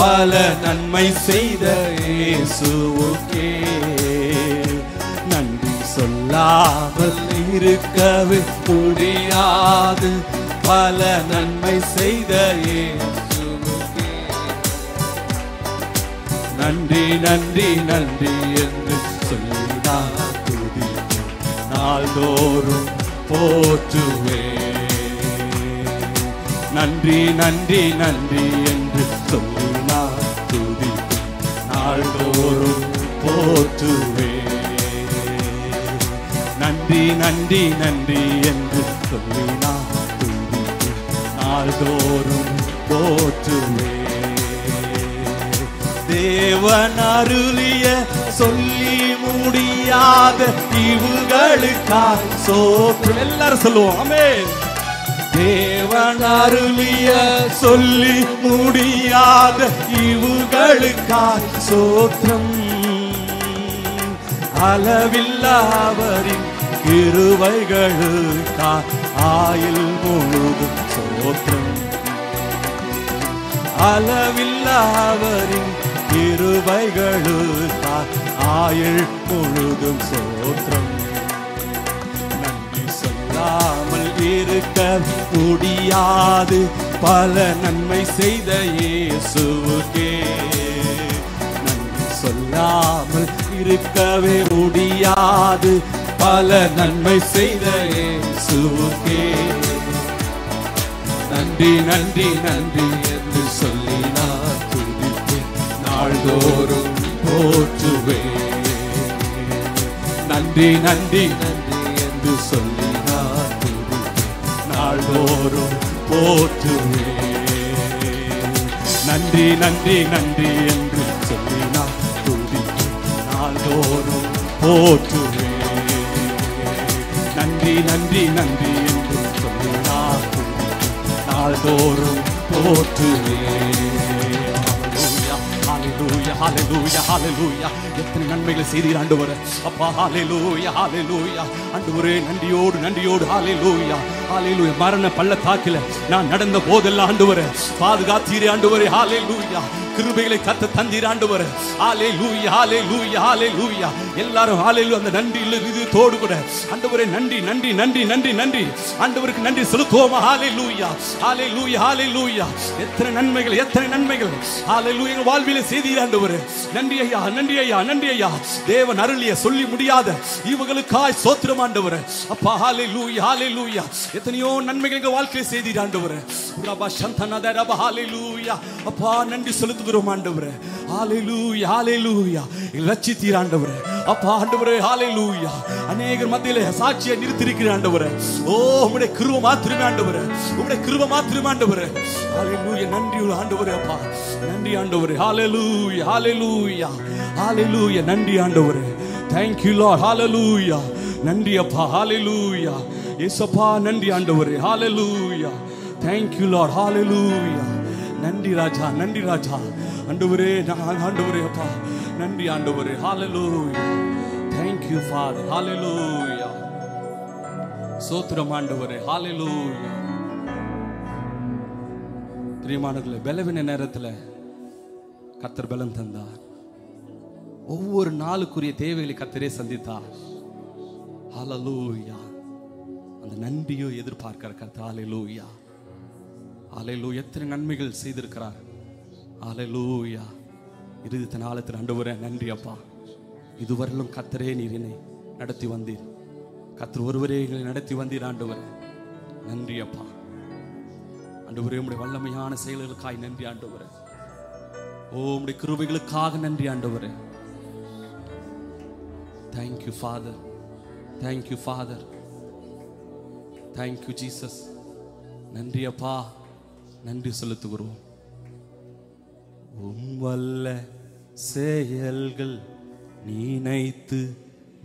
பல நன்மை செய்த இயேசுவுக்கே. நன்றி சொல்லாமல் இருக்கவே முடியாது பல நன்மை செய்த இயேசுவுக்கே. நன்றி நன்றி நன்றி என்று சொல்லி நான் துதித்து நாள்தோறும் போற்றுவே. நன்றி நன்றி நன்றி என்று சொல்லி நான் துதித்து நாள்தோறும் போற்றுவே. நன்றி நன்றி நன்றி என்று சொல்லி நான் துதித்து நாள்தோறும் போற்றுவே. தேவன் அருளிய சொல்லி முடியாத இவுகளுக்காய் சோத்திரம். எல்லாரும் சொல்லுவோம் ஆமென். தேவன் அருளிய சொல்லி முடியாத இவுகளுக்காய் சோத்திரம். அளவில்லாவரின் கிருபைகளுக்காய் ஆயுள் முழுதும் சோத்திரம். அளவில்லாவரின் கிருபைகளுக்காய் ஆயுள் முழுதும் சோத்திரம். நன்றி சொல்லாமல் இருக்க முடியாது பல நன்மை செய்த இயேசுவுக்கே. நன்றி சொல்லாமல் இருக்கவே முடியாது பல நன்மை செய்த இயேசுவுக்கே. நன்றி நன்றி நன்றி என்று சொல்லி நான் துதித்து நாள்தோறும் போற்றுவே. நன்றி நன்றி நன்றி என்று சொல்லி நான் துதித்து நாள்தோறும் போற்றுவே. நன்றி நன்றி நன்றி என்று சொல்லி நான் துதித்து நாள்தோறும் போற்றுவே. நன்றி நன்றி நன்றி என்று சொல்லி நான் துதித்து நாள்தோறும் போற்றுவே. Hallelujah, hallelujah, ஹalleluya ஹalleluya. எத்தனை நன்மைகளை செய்தீர் ஆண்டவரே. அப்பா ஹalleluya ஹalleluya. ஆண்டவரே நன்றியோடு நன்றியோடு ஹalleluya ஹalleluya. மரண பள்ளத்தாக்கில நான் நடந்த போதெல்லாம் ஆண்டவரே பாதுகாத்தீரே ஆண்டவரே. ஹalleluya. கிருபைகளை கத்த தந்தீர் ஆண்டவரே. ஹalleluya ஹalleluya ஹalleluya. எல்லாரும் ஹalleluya அந்த நன்றியில இதோடு கூட ஆண்டவரே நன்றி நன்றி நன்றி நன்றி நன்றி ஆண்டவருக்கு நன்றி செலுத்துவோம். ஹalleluya ஹalleluya ஹalleluya. எத்தனை நன்மைகள் எத்தனை நன்மைகள் ஹalleluya எங்கள் வாழ்விலே செய்தீர் ஆண்டவரே. நன்றி ஐயா நன்றி ஐயா நன்றி ஐயா. தேவன் அருளிய சொல்லி முடியாத இவங்களுக்காய் ஸ்தோத்திரம் ஆண்டவரே. அப்பா ஹalleluya ஹalleluya. எத்தனையோ நன்மைகள் எங்கள் வாழ்க்கையிலே செய்தீர் ஆண்டவரே. ரபா சந்தனத ரபா ஹalleluya. அப்பா நன்றி செலுத்துகிறோம் ஆண்டவரே. ஹalleluya ஹalleluya. இரட்சித்தீர் ஆண்டவரே. அப்பா ஆண்டவரே ஹalleluya. அநேகர் மத்தியிலே சாட்சியை நிறுத்தியிருக்கிறீர் ஆண்டவரே. ஓ உம்முடைய கிருபை மாத்திரமே ஆண்டவரே. உம்முடைய கிருபை மாத்திரமே ஆண்டவரே. ஹalleluya நன்றி ஆண்டவரே. அப்பா நன்றி ஆண்டவரே. ஹalleluya ஹalleluya ஹalleluya. நன்றி ஆண்டவரே. Thank you Lord. ஹalleluya. நன்றி அப்பா. ஹalleluya. இயேசுப்பா நன்றி ஆண்டவரே. ஹalleluya. Thank you Lord. ஹalleluya. நன்றி ராஜா நன்றி ராஜா. ஆண்டவரே ஆண்டவரே அப்பா நன்றி ஆண்டவரே. ஹalleluya. Thank you Father. ஹalleluya. ஸ்தோத்திரம் ஆண்டவரே. ஹalleluya. பிரியமானவர்களே பலவீன நேரத்தில் கர்த்தர் பலம் தந்தார். ஒவ்வொரு நாளுக்குரிய தேவைகளை கர்த்தரே சந்தித்தார். ஹalleluya. அந்த நன்றியோ எதிர்பார்க்கிற கர்த்தர். ஹalleluya ஹalleluya. எத்தனை நன்மைகள் செய்திருக்கிறார். ஹalleluya. இறுதி நாளத்தில் ஆண்டவரே நன்றி அப்பா. இதுவரையிலும் கர்த்தரே நீர் என்னை நடத்தி வந்தீர். கர்த்தர் ஒருவரே எங்களை நடத்தி வந்தீர் ஆண்டவரே. நன்றி அப்பா. ஆண்டவரே உம்முடைய வல்லமையான செயல்களுக்காய் நன்றி ஆண்டவரே. ஓ உம்முடைய கிருபைகளுக்காக நன்றி ஆண்டவரே. Thank you Father. Thank you Father. Thank you Jesus. நன்றி அப்பா. நன்றி செலுத்துகிறோம். உம் வல்ல செயல்கள் நினைத்து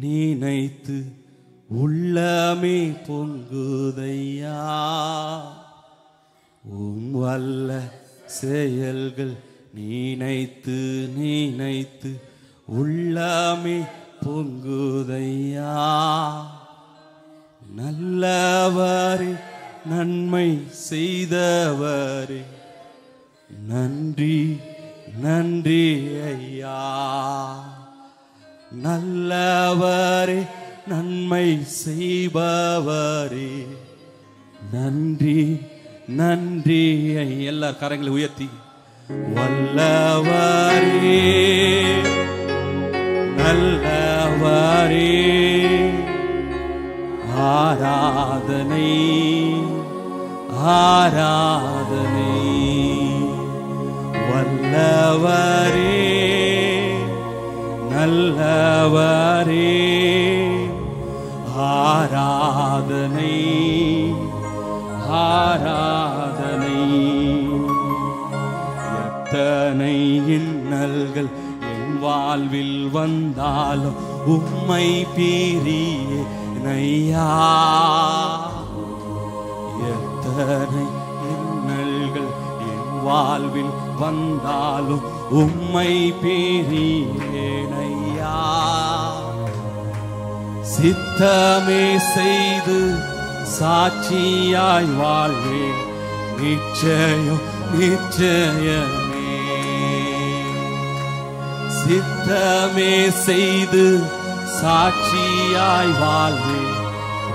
நினைத்து உள்ளமே பொங்குதையா. உம் வல்ல செயல்கள் நினைத்து நினைத்து உள்ளமே பொங்குதையா. நல்லவரே நன்மை செய்தவரே நன்றி நன்றி ஐயா. நல்லவரே நன்மை செய்பவரே நன்றி நன்றி. எல்லா கரங்களை உயர்த்தி வல்லவரே நல்லவரே ஆராதனை ஆராதனை. வல்லவரே நல்லவரே ஆராதனை ஆராதனை. எத்தனை இன்னல்கள் என் வாழ்வில் வந்தாலும் உம்மை பிரியேனையா. எத்தனை இன்னல்கள் என் வாழ்வில் வந்தாலும் உம்மை பிரியேனையா. சித்தமே செய்து சாட்சியாய் வாழ்வேன் நிச்சயம் நிச்சயமே. சித்தமே செய்து சாட்சியாய் வாழ்வேன்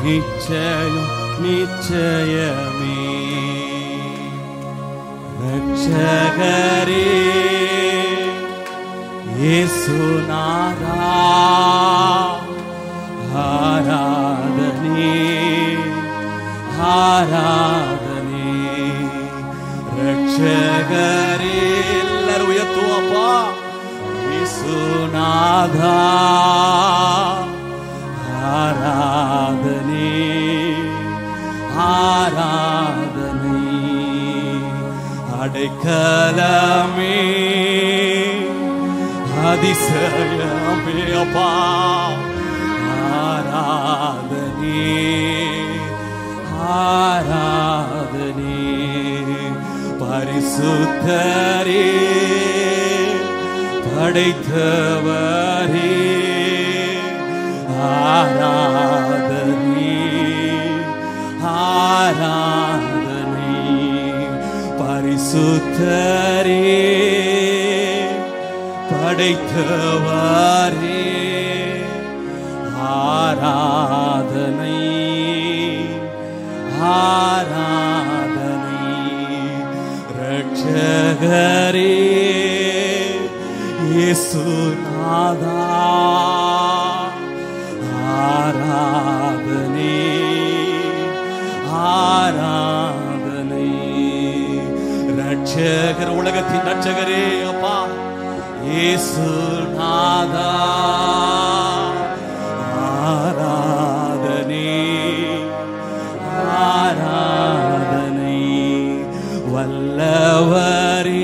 நிச்சயம் நிச்சயமே. ரட்சகரே இயேசுநாதா ஆராதனே ஆராதனே. ரட்சகரே எல்லாரும் உயர்த்துவோப்பா. இயேசுநாதா ஆராதனே ஆராதனே. அடைக்கலமே அதிசயமே அப்பா ஆராதனே ஆராதனே. பரிசுத்தரே படைத்தவரே ஆராதனை ஆராதனை பரிசுத்தரே படைத்தவரே ஆராதனை ஆராதனை ரட்சகரே இயேசுநாதா ஆராதனை ஆராதனை ரட்சகர் உலகத்தின் ரட்சகரே அப்பா இயேசுநாதா ஆராதனை ஆராதனை வல்லவரே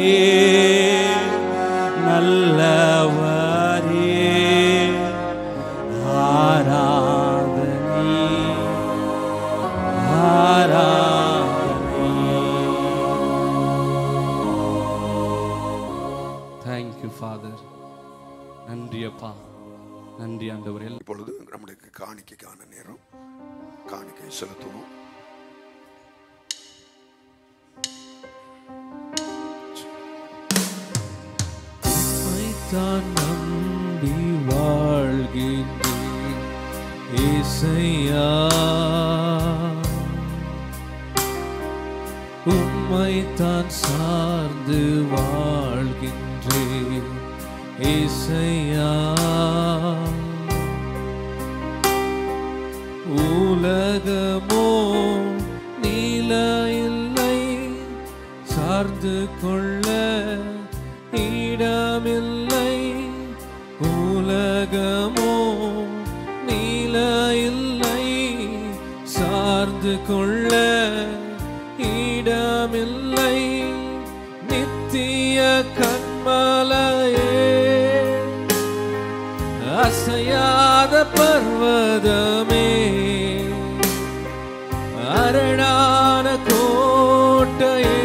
நல்லவரே ஆராதனை ஆராதனை. Thank you, Father. நன்றி அப்பா, நன்றி ஆண்டவரே. இப்பொழுது நம்முடைய காணிக்கைக்கான நேரம். காணிக்கை செலுத்துவோம். தான் நம்பி வாழ்கின்றேன் இயேசையா, உம்மை தான் சார்ந்து வாழ்கின்றேன் இயேசையா. உலகமோ நிலையில்லை, சார்ந்து கொள்ள இடமில்லை. உலகமோ நிலையில்லை, சார்ந்து கொள்ள இடமில்லை. நித்திய கண்மலையே, அசையாத பர்வதமே, அரணான கோட்டையே,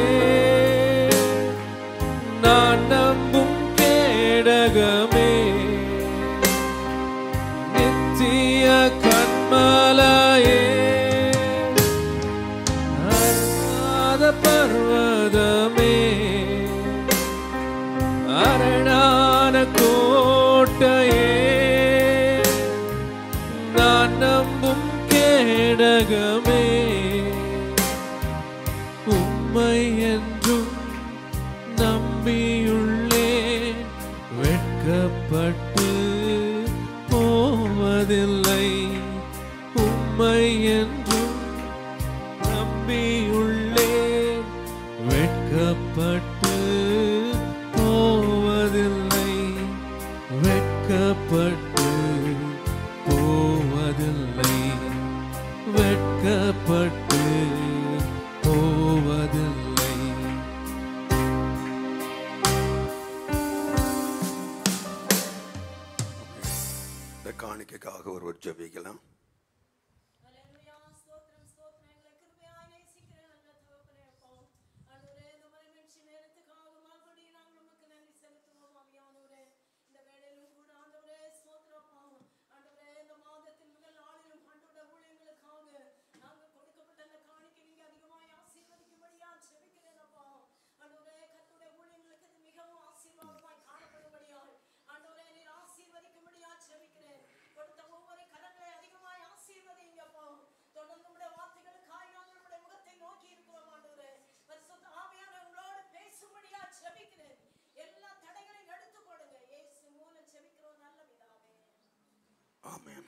நான் நம்பும் கேடகமே. நித்திய கண்மலையே, அரணாத பர்வதமே, அரணான கோட்டையே, நான் நம்பும் கேடகமே. உம்மை என்றும் நம்பியுள்ளேன், வெட்கப்பட்டு போவதில்லை. உம்மை என்றும் நம்பியுள்ளேன், வெட்கப்பட்டு போவதில்லை. வெட்கப்பட்டு போவதில்லை, வெட்கப்பட்டு போவதில்லை. இந்த காணிக்கைக்காக ஒருவர் ஜெபிக்கலாம். ஆமென்.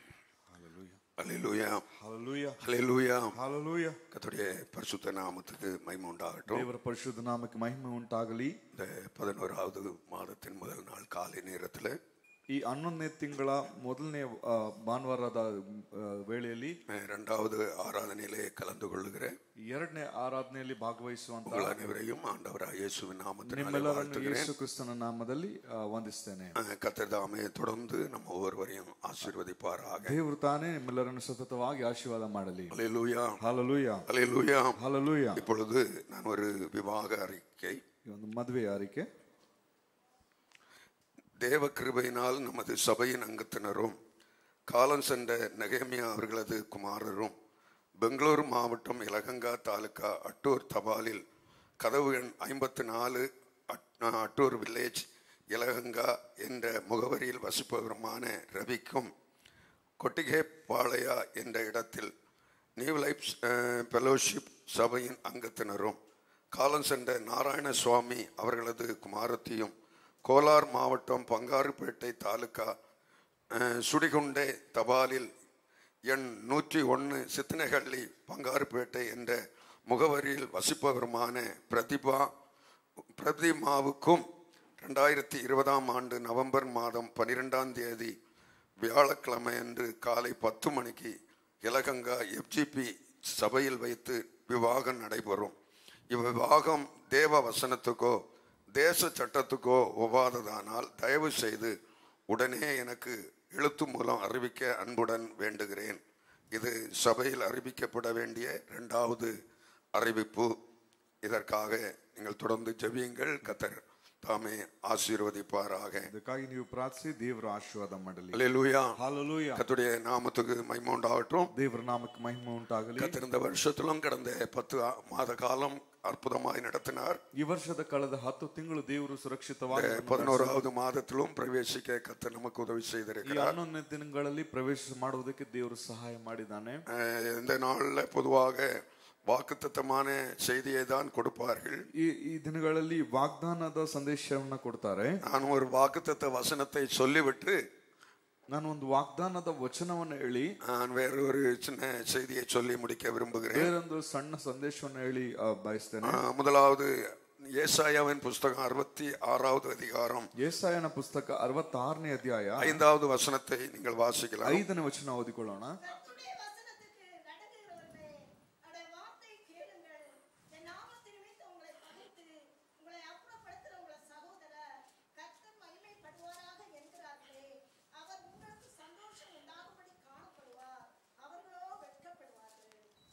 ஹல்லேலூயா. Hallelujah. ஹல்லேலூயா. Hallelujah. கர்த்தருடைய பரிசுத்த நாமத்துக்கு மகிமை உண்டாகட்டும். ದೇವರ ಪರಿಶುದ್ಧ ನಾಮಕ್ಕೆ ಮಹಿಮೆ ಉಂಟಾಗಲಿ. இந்த 11வது மாதத்தின் முதல் நாள் காலை நேரத்தில் ಈ 11ನೇ ತಿಂಗಳ ಮೊದಲನೇ ಭಾನುವಾರದ ವೇಳೆಯಲ್ಲಿ இரண்டாவது ஆராதனையிலே கலந்து கொள்ளுகிற ಎರಡನೇ ಆರಾಧನೆಯಲ್ಲಿ ಭಾಗವಹಿಸುವಂತ உங்கள் அனைவரையும் ஆண்டவராகிய இயேசுவின் நாமத்தினாலே ನಿಮ್ಮೆಲ್ಲರನ್ನು வாழ்த்துகிறேன். ಯೇಸು ಕ್ರಿಸ್ತನ ನಾಮದಲ್ಲಿ ವಂದಿಸ್ತೇನೆ. கர்த்தர் தாமே தொடர்ந்து நம்ம ஒவ்வொருவரையும் ஆசீர்வதிப்பாராக. ದೇವರು ತಾನೇ ನಿಮ್ಮೆಲ್ಲರನ್ನು ಸತತವಾಗಿ ಆಶೀರ್ವಾದ ಮಾಡಲಿ. ஹல்லேலூயா. Hallelujah. ஹல்லேலூயா. Hallelujah. இப்பொழுது நான் ஒரு விவாக அறிக்கை, ಈ ಒಂದು ಮದುವೆ ಯಾರಿಕೆ தேவ கிருபையினால் நமது சபையின் அங்கத்தினரும் காலம் சென்ற நெகேமியா அவர்களது குமாரரும் பெங்களூரு மாவட்டம் இலகங்கா தாலுகா அட்டூர் தபாலில் கதவு எண் 54 அட்டூர் வில்லேஜ் இலகங்கா என்ற முகவரியில் வசிப்பவருமான ரவிக்கும் கொட்டிகேபாளையா என்ற இடத்தில் நியூ லைஃப் ஃபெலோஷிப் சபையின் அங்கத்தினரும் காலம் சென்ற நாராயண சுவாமி அவர்களது குமாரத்தியும் கோலார் மாவட்டம் பங்காருப்பேட்டை தாலுகா சுடிகுண்டே தபாலில் எண் 101 சித்தனஹள்ளி பங்காருப்பேட்டை என்ற முகவரியில் வசிப்பவருமான பிரதிமாவுக்கும் 2020 ஆண்டு நவம்பர் மாதம் 12 வியாழக்கிழமை அன்று காலை 10 மணிக்கு இலகங்கா FGP சபையில் வைத்து விவாகம் நடைபெறும். இவ்விவாகம் தேவ வசனத்துக்கோ தேச சட்டத்துக்கோ ஒவ்வாததானால் தயவு செய்து உடனே எனக்கு எழுத்து மூலம் அறிவிக்க அன்புடன் வேண்டுகிறேன். இது சபையில் அறிவிக்கப்பட வேண்டிய 2வது அறிவிப்பு. இதற்காக நீங்கள் தொடர்ந்து ஜெபியுங்கள். கர்த்தர் தாமே ஆசீர்வதிப்பாராக. ಇದಕ್ಕಾಗಿ ನೀವು ಪ್ರಾರ್ಥಿಸಿ, ದೇವರ ಆಶೀರ್ವಾದ ಮಾಡಲಿ. அல்லேலூயா. ஹalleluya. கர்த்தருடைய நாமத்துக்கு மகிமை உண்டாகட்டும். ದೇವರ ನಾಮಕ್ಕೆ ಮಹಿಮೆ ಉಂಟಾಗಲಿ. கர்த்தர் இந்த வருஷத்திலும் கடந்த 10 மாத காலம் அற்புதமாய் நடத்தினார். ಈ ವರ್ಷದ ಕಳೆದ 10 ತಿಂಗಳು ದೇವರು ಸುರಕ್ಷಿತವಾಗಿ 11வது மாதத்திலும் பிரவேசிக்க கர்த்தர் நமக்கு உதவி ಈ செய்திருக்கிறார். 11ನೇ ದಿನಗಳಲ್ಲಿ ಪ್ರವೇಶ ಮಾಡುವುದಕ್ಕೆ ದೇವರು ಸಹಾಯ ಮಾಡಿದ್ದಾನೆ. இந்த நாள்ல பொதுவாக வாக்குத்தத்தமான செய்தியை தான் கொடுப்பார்கள். ಈ ದಿನಗಳಲ್ಲಿ ವಾಗ್ದಾನದ ಸಂದೇಶವನ್ನ ಕೊಡ್ತಾರೆ. நான் ஒரு வாக்குத்தத்த வசனத்தை சொல்லிவிட்டு ನಾನು ಒಂದು ವಾಗ್ದಾನದ ವಚನವನ್ನು ಹೇಳಿ நான் வேறொரு சின்ன செய்தியை சொல்லி முடிக்க விரும்புகிறேன். ಬೇರೊಂದು ಸಣ್ಣ ಸಂದೇಶವನ್ನು ಹೇಳಿ ಬಯಸ್ತೇನೆ. முதலாவது ஏசாயாவின் புஸ்தகம் 66வது அதிகாரம் ಯೆಶಾಯನ ಪುಸ್ತಕ 66ನೇ ಅಧ್ಯಾಯ 5வது வசனத்தை நீங்கள் வாசிக்கலாம். 5ನೇ ವಚನ ಓದಿಕೊಳ್ಳೋಣ.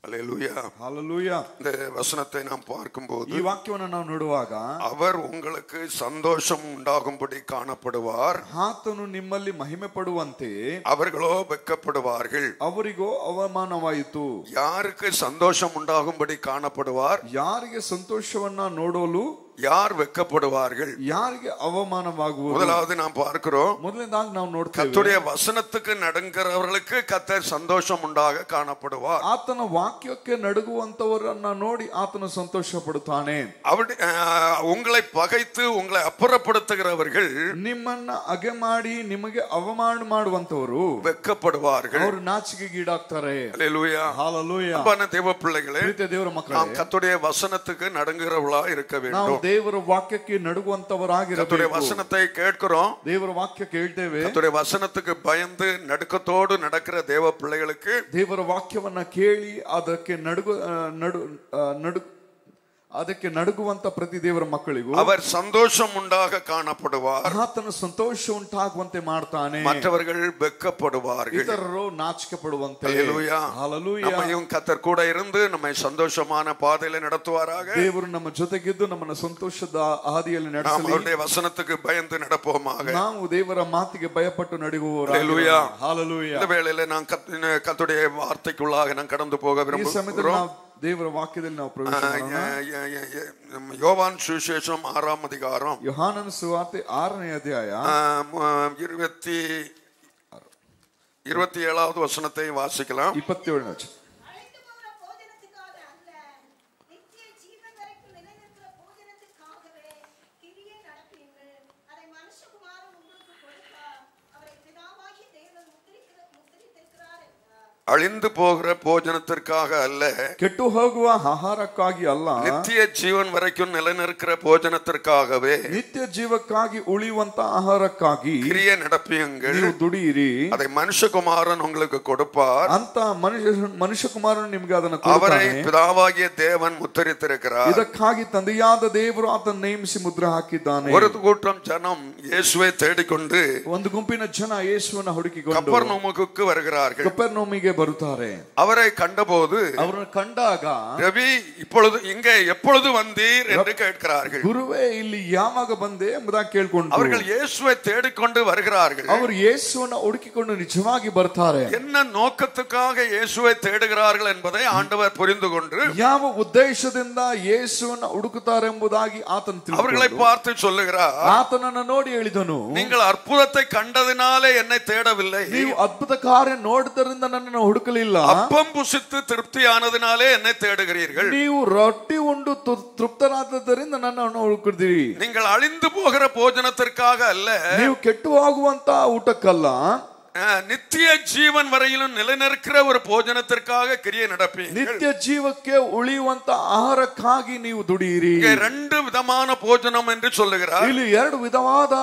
அல்லேலூயா. ஹalleluya. இந்த வசனத்தை நாம் பார்க்கும்போது ಈ ವಾಕ್ಯವನ್ನು ನಾವು ನೋಡುವಾಗ அவர் உங்களுக்கு சந்தோஷம் உண்டாகும்படி காணப்படுவார், ಆತನು ನಿಮ್ಮಲ್ಲಿ ಮಹಿಮೆ ಪಡುವಂತೆ அவர்களோ வெட்கப்படுவார்கள். ಅವರಿಗೋ ಅವಮಾನವಾಯಿತು. யாருக்கு சந்தோஷம் உண்டாகும்படி காணப்படுவார்? ಯಾರಿಗೆ ಸಂತೋಷವನ್ನ ನೋಡಲು யார் வெட்கப்படுவார்கள்? ಯಾರಿಗೆ ಅವಮಾನವಾಗುವುದು? முதலாவது நாம் பார்க்கிறோம், ಮೊದಲನೇದಾಗಿ ನಾವು ನೋಡ್ತೇವೆ, கர்த்தருடைய வசனத்துக்கு நடுங்கிறவர்களுக்கு கர்த்தர் சந்தோஷம் உண்டாக காணப்படுவார். ಆತನ ವಾಕ್ಯಕ್ಕೆ ನಡುಗುವಂತವರನ್ನ ನೋಡಿ ಆತನು ಸಂತೋಷ ಪಡುತ್ತಾನೆ. உங்களை பகைத்து உங்களை அப்புறப்படுத்துகிறவர்கள் ನಿಮ್ಮನ್ನ ಅಗೆ ಮಾಡಿ ನಿಮಗೆ ಅವಮಾನ ಮಾಡುವಂತವರು வெட்கப்படுவார்கள், ಅವರು ನಾಚಿಕೆಗೀಡಾಗ್ತಾರೆ. அல்லேலூயா. ஹalleluya. அன்பான தேவ பிள்ளைகளே, ಪ್ರೀತಿಯ ದೇವರ ಮಕ್ಕಳೇ, நாம் கர்த்தருடைய வசனத்துக்கு நடுங்குகிறவர்களா இருக்க ನಾವು வேண்டும். ದೇವರ ವಾಕ್ಯಕ್ಕೆ ನಡುಗುವಂತವರಾಗಿರಬೇಕು. கர்த்தருடைய வசனத்தை கேட்கிறோம், ದೇವರ ವಾಕ್ಯ ಕೇಳ್ತೇವೆ. கர்த்தருடைய வசனத்துக்கு பயந்து நடுக்கத்தோடு நடக்கிற தேவ பிள்ளைகளுக்கு ದೇವರ ವಾಕ್ಯವನ್ನ ಕೇಳಿ ಅದಕ್ಕೆ ನಡುಗುವಂತ ಪ್ರತಿ ದೇವರ ಮಕ್ಕಳಿಗೂ அவர் சந்தோஷம் உண்டாக காணப்படுவார், ಆತನ ಸಂತೋಷ ಉಂಟಾಗುವಂತೆ ಮಾಡ್ತಾನೆ. மற்றவர்கள் வெட்கப்படுவார்கள், ಇತರರು ನಾಚಿಕೆ ಪಡುವಂತೆ. அல்லேலூயா. ஹalleluya. நம்மையும் கர்த்தர் கூட இருந்து நம்மை சந்தோஷமான பாதையில நடத்துவாராக. ದೇವರು ನಮ್ಮ ಜೊತೆಗಿದ್ದು ನಮ್ಮನ್ನು ಸಂತೋಷದ ಹಾದಿಯಲ್ಲಿ நாம் ನಡೆಸಲಿ. அவருடைய வசனத்துக்கு பயந்து நடப்போமாக. ನಾವು ದೇವರ ಮಾತಿಗೆ ಭಯಪಟ್ಟು ನಡೆಯುವವರಾಗಿರೋಣ. அல்லேலூயா. ஹalleluya. இந்த வேளையில நான் கர்த்தருடைய வார்த்தைக்குள்ளாக நான் கடந்து போக ಈ ಸಮಯದಲ್ಲಿ விரும்புகிறோம். ನಾವು ದೇವರ ವಾಕ್ಯದಲ್ಲಿ ನಾವು ಪ್ರವೇಶ ಮಾಡೋಣ. யோவான் சுவிசேஷம் 6ஆம் அதிகாரம் ಯೋಹಾನನ ಸುವಾರ್ತೆ 6ನೇ ಅಧ್ಯಾಯ 27வது வசனத்தை வாசிக்கலாம். 27ನೇ ವಚನ. அழிந்து போகிற போஜனத்திற்காக அல்ல, ಕೆಟ್ಟು ಹೋಗುವ ಆಹಾರಕ್ಕಾಗಿ ಅಲ್ಲ, நித்திய ஜீவன் வரைக்கும் நிலைநிற்கிற போஜனத்திற்காகவே ನಿತ್ಯ ಜೀವಕ್ಕಾಗಿ ಉಳಿಯುವಂತ ಆಹಾರಕ್ಕಾಗಿ கிரியை நடப்பியுங்கள், ನೀವು ದುಡಿಯಿರಿ. அதை மனுஷகுமாரன் உங்களுக்கு கொடுப்பார், ಅಂತ ಮನುಷ್ಯಕುಮಾರನು ನಿಮಗೆ ಅದನ್ನು அவரை ಕೊಡುತ್ತಾನೆ. பிதாவாகிய தேவன் முத்திரித்திருக்கிறார். ಇದಕ್ಕಾಗಿ ತಂದೆಯಾದ ದೇವರು ಆತನ ನೇಮಿಸಿ ಮುದ್ರೆ ಹಾಕಿದ್ದಾನೆ. ஒரு கூட்டம் ஜனம் இயேசுவை தேடிக்கொண்டு ಒಂದು ಗುಂಪಿನ ಜನ ಯೇಸುವನ್ನ ಹುಡುಕಿಕೊಂಡು கப்பர்நகூமுக்கு வருகிறார்கள். ಕಪೆರ್ನೌಮಿಗೆ ಬಳಿಗೆ ಬರುತ್ತಾರೆ. அவரை கண்டபோது ಅವರನ್ನು ಕಂಡಾಗ ரவி இப்பொழுது இங்கே எப்பொழுது வந்தீர் என்று கேட்கிறார்கள். ಗುರುವೇ ಇಲ್ಲಿ ಯಾವಾಗ ಬಂದೆ ಎಂಬುದಾಗಿ ಕೇಳಿಕೊಂಡು அவர்கள் இயேசுவை தேடிக்கொண்டு வருகிறார்கள். ಅವರು ಯೇಸುವನ್ನು ಹುಡುಕಿಕೊಂಡು ನಿಜವಾಗಿ ಬರ್ತಾರೆ. என்ன நோக்கத்துக்காக இயேசுவை தேடுகிறார்கள் என்பதை ஆண்டவர் புரிந்து கொண்டு ಯಾವ ಉದ್ದೇಶದಿಂದ ಯೇಸುವನ್ನು ಹುಡುಕುತ್ತಾರೆ ಎಂಬುದಾಗಿ ಆತನು அவர்களை பார்த்து சொல்லுகிறார், ಆತನನ್ನು ನೋಡಿ ಹೇಳಿದನು, நீங்கள் அற்புதத்தை கண்டதினாலே என்னை தேடவில்லை, ನೀವು ಅದ್ಭುತ ಕಾರ್ಯ ನೋಡಿದ್ದರಿಂದ ನನ್ನನ್ನು ಹುಡುಕಲಿಲ್ಲ, அப்பம் புசித்து திருப்தியானதினாலே என்னை தேடுகிறீர்கள், ನೀವು ರೊಟ್ಟಿ ಉಂಡು ತೃಪ್ತರಾದದ್ದರಿಂದ ನನ್ನನ್ನು ಹುಡುಕಿದ್ದೀರಿ, நீங்கள் அழிந்து போகிற போஜனத்திற்காக அல்ல, ನೀವು ಕೆಟ್ಟು ಹೋಗುವಂತ ಊಟಕ್ಕಲ್ಲ, நித்திய ஜீவன் வரையிலும் நிலைநிற்கிற ஒரு போஜனத்திற்காக கிரியை நடப்பீர்கள். ನಿತ್ಯ ಜೀವಕ್ಕೆ ಉಳಿಯುವಂತ ಆಹಾರಕ್ಕಾಗಿ ನೀವು ದುಡಿಯಿರಿ. ரெண்டு விதமான போஜனம் என்று சொல்லுகிறார். ಇಲ್ಲಿ ಎರಡು ವಿಧವಾದ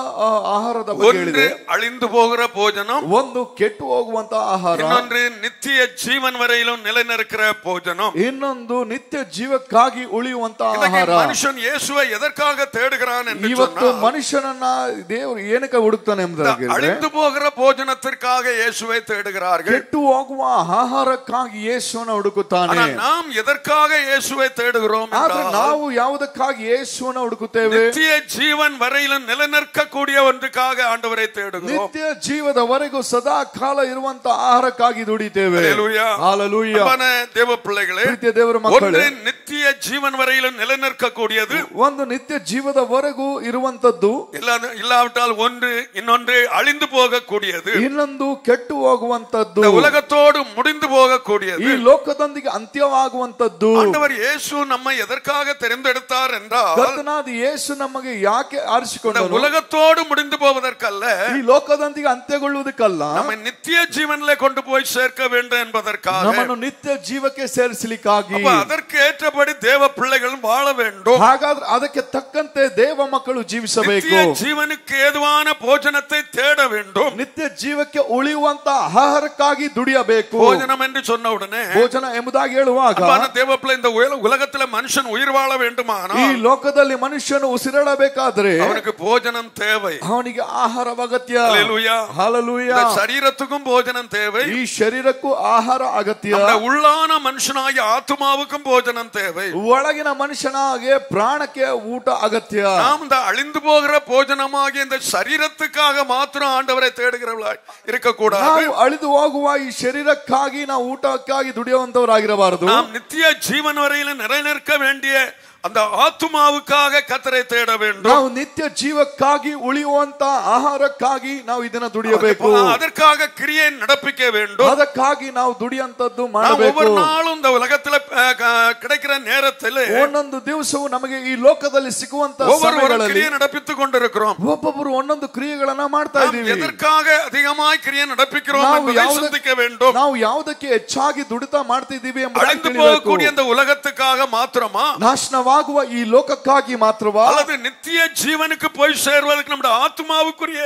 ಆಹಾರದ ಬಗ್ಗೆ ಹೇಳಿದೆ. அழிந்து போகிற போஜனம், ಒಂದು ಕೆಟ್ಟು ಹೋಗುವಂತ ಆಹಾರ, இன்னொன்று நித்திய ஜீவன் வரையிலும் நிலைநிற்கிற போஜனம், ಇನ್ನೊಂದು ನಿತ್ಯ ಜೀವಕ್ಕಾಗಿ ಉಳಿಯುವಂತ ಆಹಾರ. மனுஷன் இயேசுவை எதற்காக தேடுகிறான் என்று ಇವತ್ತು ಮನುಷ್ಯನನ್ನ ದೇವರು ಏನಕ್ಕೆ ಹುಡುಕ್ತಾನೆ ಎಂಬುದಾಗಿ அழிந்து போகிற போஜனத்திற்கு இயேசுவை தேடுகிறார்கள். ಕೆಟ್ಟು ಹೋಗುವ ಆಹಾರಕ್ಕಾಗಿ ಯೇಸುವನ್ನು ಹುಡುಕುತ್ತಾನೆ. நாம் எதற்காக இயேசுவை தேடுகிறோம்? ಆದ್ರೆ ನಾವು ಯಾವುದಕ್ಕಾಗಿ ಯೇಸುವನ್ನು ಹುಡುಕುತ್ತೇವೆ? நித்திய ஜீவன் வரையிலும் நிலைநிற்கக்கூடிய ஒன்றுக்காக ஆண்டவரை தேடுகிறோம். ನಿತ್ಯ ಜೀವದವರೆಗೂ ಸದಾ ಕಾಲ ಇರುವಂತ ಆಹಾರಕ್ಕಾಗಿ ದುಡಿತೇವೆ. ஹல்லேலூயா. தேவ பிள்ளைகளே, ಪ್ರೀತಿಯ ದೇವರ ಮಕ್ಕಳೇ, நித்திய ஜீவன் வரையிலும் நிலைநிற்கக்கூடியது, ಒಂದು ನಿತ್ಯ ಜೀವದವರೆಗೂ ಇರುವಂತದ್ದು, இல்லாவிட்டால் இன்னொன்று அழிந்து போகக்கூடியது, ಇನ್ನೊಂದು ಕೆಟ್ಟು ಹೋಗುವಂತದ್ದು, உலகத்தோடு முடிந்து போகக்கூடியது, ಈ ಲೋಕದೊಂದಿಗೆ ಅಂತ್ಯವಾಗುವಂತದ್ದು. ஆண்டவர் இயேசு நம்மை எதற்காக தெரிந்தெடுத்தார் என்றால், ಕರ್ತನಾದ ಯೇಸು ನಮಗೆ ಯಾಕೆ ಆರಿಸಿಕೊಂಡನು? உலகத்தோடு முடிந்து போவதற்கல்ல, ಈ ಲೋಕದೊಂದಿಗೆ ಅಂತ್ಯಗೊಳ್ಳುವುದಕ್ಕಲ್ಲ, நம்மை நித்திய ஜீவனிலே கொண்டு போய் சேர்க்க வேண்டும் என்பதற்காக, ನಮ್ಮನ್ನು ನಿತ್ಯ ಜೀವಕ್ಕೆ ಸೇರಿಸಲಿಕ್ಕಾಗಿ. அதற்கு ஏற்றபடி தேவ பிள்ளைகள் வாழ வேண்டும். ಹಾಗಾದ್ರೆ ಅದಕ್ಕೆ ತಕ್ಕಂತೆ ದೇವ ಮಕ್ಕಳು ಜೀವಿಸಬೇಕು. நித்திய ஜீவனுக்கு ஏதுவான போஜனத்தை தேட வேண்டும். ನಿತ್ಯ ಜೀವಕ್ಕೆ ಉಳಿಯುವಂತ ಆಹಾರಕ್ಕಾಗಿ ದುಡಿಯಬೇಕು. போஜனம் என்று சொன்ன உடனே, ಭೋಜನ ಎಂಬುದಾಗಿ ಹೇಳುವಾಗ, தேவ பிள்ளை, இந்த உலகத்துல மனுஷன் உயிர் வாழ வேண்டுமானால், ಈ ಲೋಕದಲ್ಲಿ ಮನುಷ್ಯನು ಉಸಿರಾಡಬೇಕಾದ್ರೆ அவனுக்கு போஜனம் தேவை, ಅವನಿಗೆ ಆಹಾರ ಅಗತ್ಯ. ஹல்லேலூயா. ಹಲ್ಲೆಲೂಯಾ. சரீரத்துக்கும் போஜனம் தேவை, ಈ ಶರೀರಕ್ಕೂ ಆಹಾರ ಅಗತ್ಯ. உள்ளான மனுஷனாகிய ஆத்துமாவுக்கும் போஜனம் தேவை. ಒಳಗಿನ ಮನುಷ್ಯನಾಗೆ ಪ್ರಾಣಕ್ಕೆ ಊಟ ಅಗತ್ಯ. நாம் இந்த அழிந்து போகிற போஜனமாகிய இந்த சரீரத்துக்காக மாத்திரம் ஆண்டவரை தேடுகிறவர்களாய் இருக்கக்கூடாது. ನಾವು ಅಳಿದು ಹೋಗುವ ಈ ಶರೀರಕ್ಕಾಗಿ ನಾವು ಊಟಕ್ಕಾಗಿ ದುಡಿಯುವಂತವರಾಗಿರಬಾರದು. நாம் நித்திய ஜீவன் வரையில் நிலைநிற்க வேண்டிய அந்த ஆத்துமாவுக்காக கர்த்தரை தேட வேண்டும். ನಾವು ನಿತ್ಯ ಜೀವಕ್ಕಾಗಿ ಉಳಿಯುವಂತ ಆಹಾರಕ್ಕಾಗಿ ನಾವು ಇದನ್ನ ದುಡಿಯಬೇಕು. அதற்காக கிரியை நடப்பிக்க வேண்டும். ಅದಕ್ಕಾಗಿ ನಾವು ದುಡಿಯಂತದ್ದು நாம் ಮಾಡಬೇಕು. ஒவ்வொரு நாளும் இந்த உலகத்துல கிடைக்கிற நேரத்தில் ಒಂದೊಂದು ದಿವಸವು ನಮಗೆ ಈ ಲೋಕದಲ್ಲಿ ಸಿಗುವಂತ ஒவ்வொரு கிரியை நடப்பித்துக் கொண்டிருக்கிறோம். ಒಬ್ಬೊಬ್ಬರು ಒಂದೊಂದು ಕ್ರಿಯೆಗಳನ್ನ ಮಾಡ್ತಾ ಇದ್ದೀವಿ. எதற்காக அதிகமாய் கிரியை நடப்பிக்கிறோம் என்பதை சிந்திக்க வேண்டும். ನಾವು ಯಾವುದಕ್ಕೆ ಹೆಚ್ಚಾಗಿ ದುಡಿತಾ ಮಾಡ್ತಿದ್ದೀವಿ அழிந்து போகக்கூடிய அந்த உலகத்துக்காக மாத்திரமா, ನಾಶನವಾಗುವ ಈ ಲೋಕಕ್ಕಾಗಿ ಮಾತ್ರವಾ, அல்லது நித்திய ஜீவனுக்கு போய் சேர்வதற்கு நம்முடைய ஆத்மாவுக்குரிய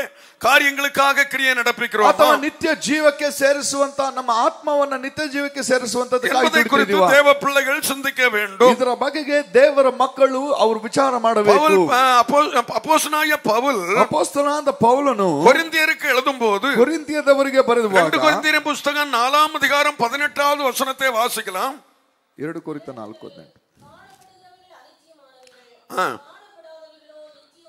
ಕಾರ್ಯங்களுக்காக ಕ್ರಿಯೆ நடப்பிக்கிறோம்? ಅಥವಾ ನಿತ್ಯ ಜೀವಕ್ಕೆ ಸೇರಿಸುವಂತ ನಮ್ಮ ಆತ್ಮವನ್ನ ನಿತ್ಯ ಜೀವಕ್ಕೆ ಸೇರಿಸುವಂತದಕ್ಕಾಗಿ ದುಡಿತಿದ್ದೀವಾ? ದೇವ பிள்ளைகள் சிந்திக்க வேண்டும். ಇದರ ಬಗೆಗೆ ದೇವರ ಮಕ್ಕಳು ಅವರು ವಿಚಾರ ಮಾಡಬೇಕು. ಅಪೊಸ್ತಲನಾದ ಪೌಲ್, ಅಪೊಸ್ತಲನಾದ ಪೌಲನು ಕೊರಿಂಥಿಯருக்கு எழுதும்போது, ಕೊರಿಂಥಿಯದವರಿಗೆ ಬರೆಯುವಾಗ, 2 கொரிந்தியர் புத்தகம் 4ஆம் அதிகாரம் 18வது வசனத்தை வாசிக்கலாம். 2 ಕೊರಿಂಥ 4:18.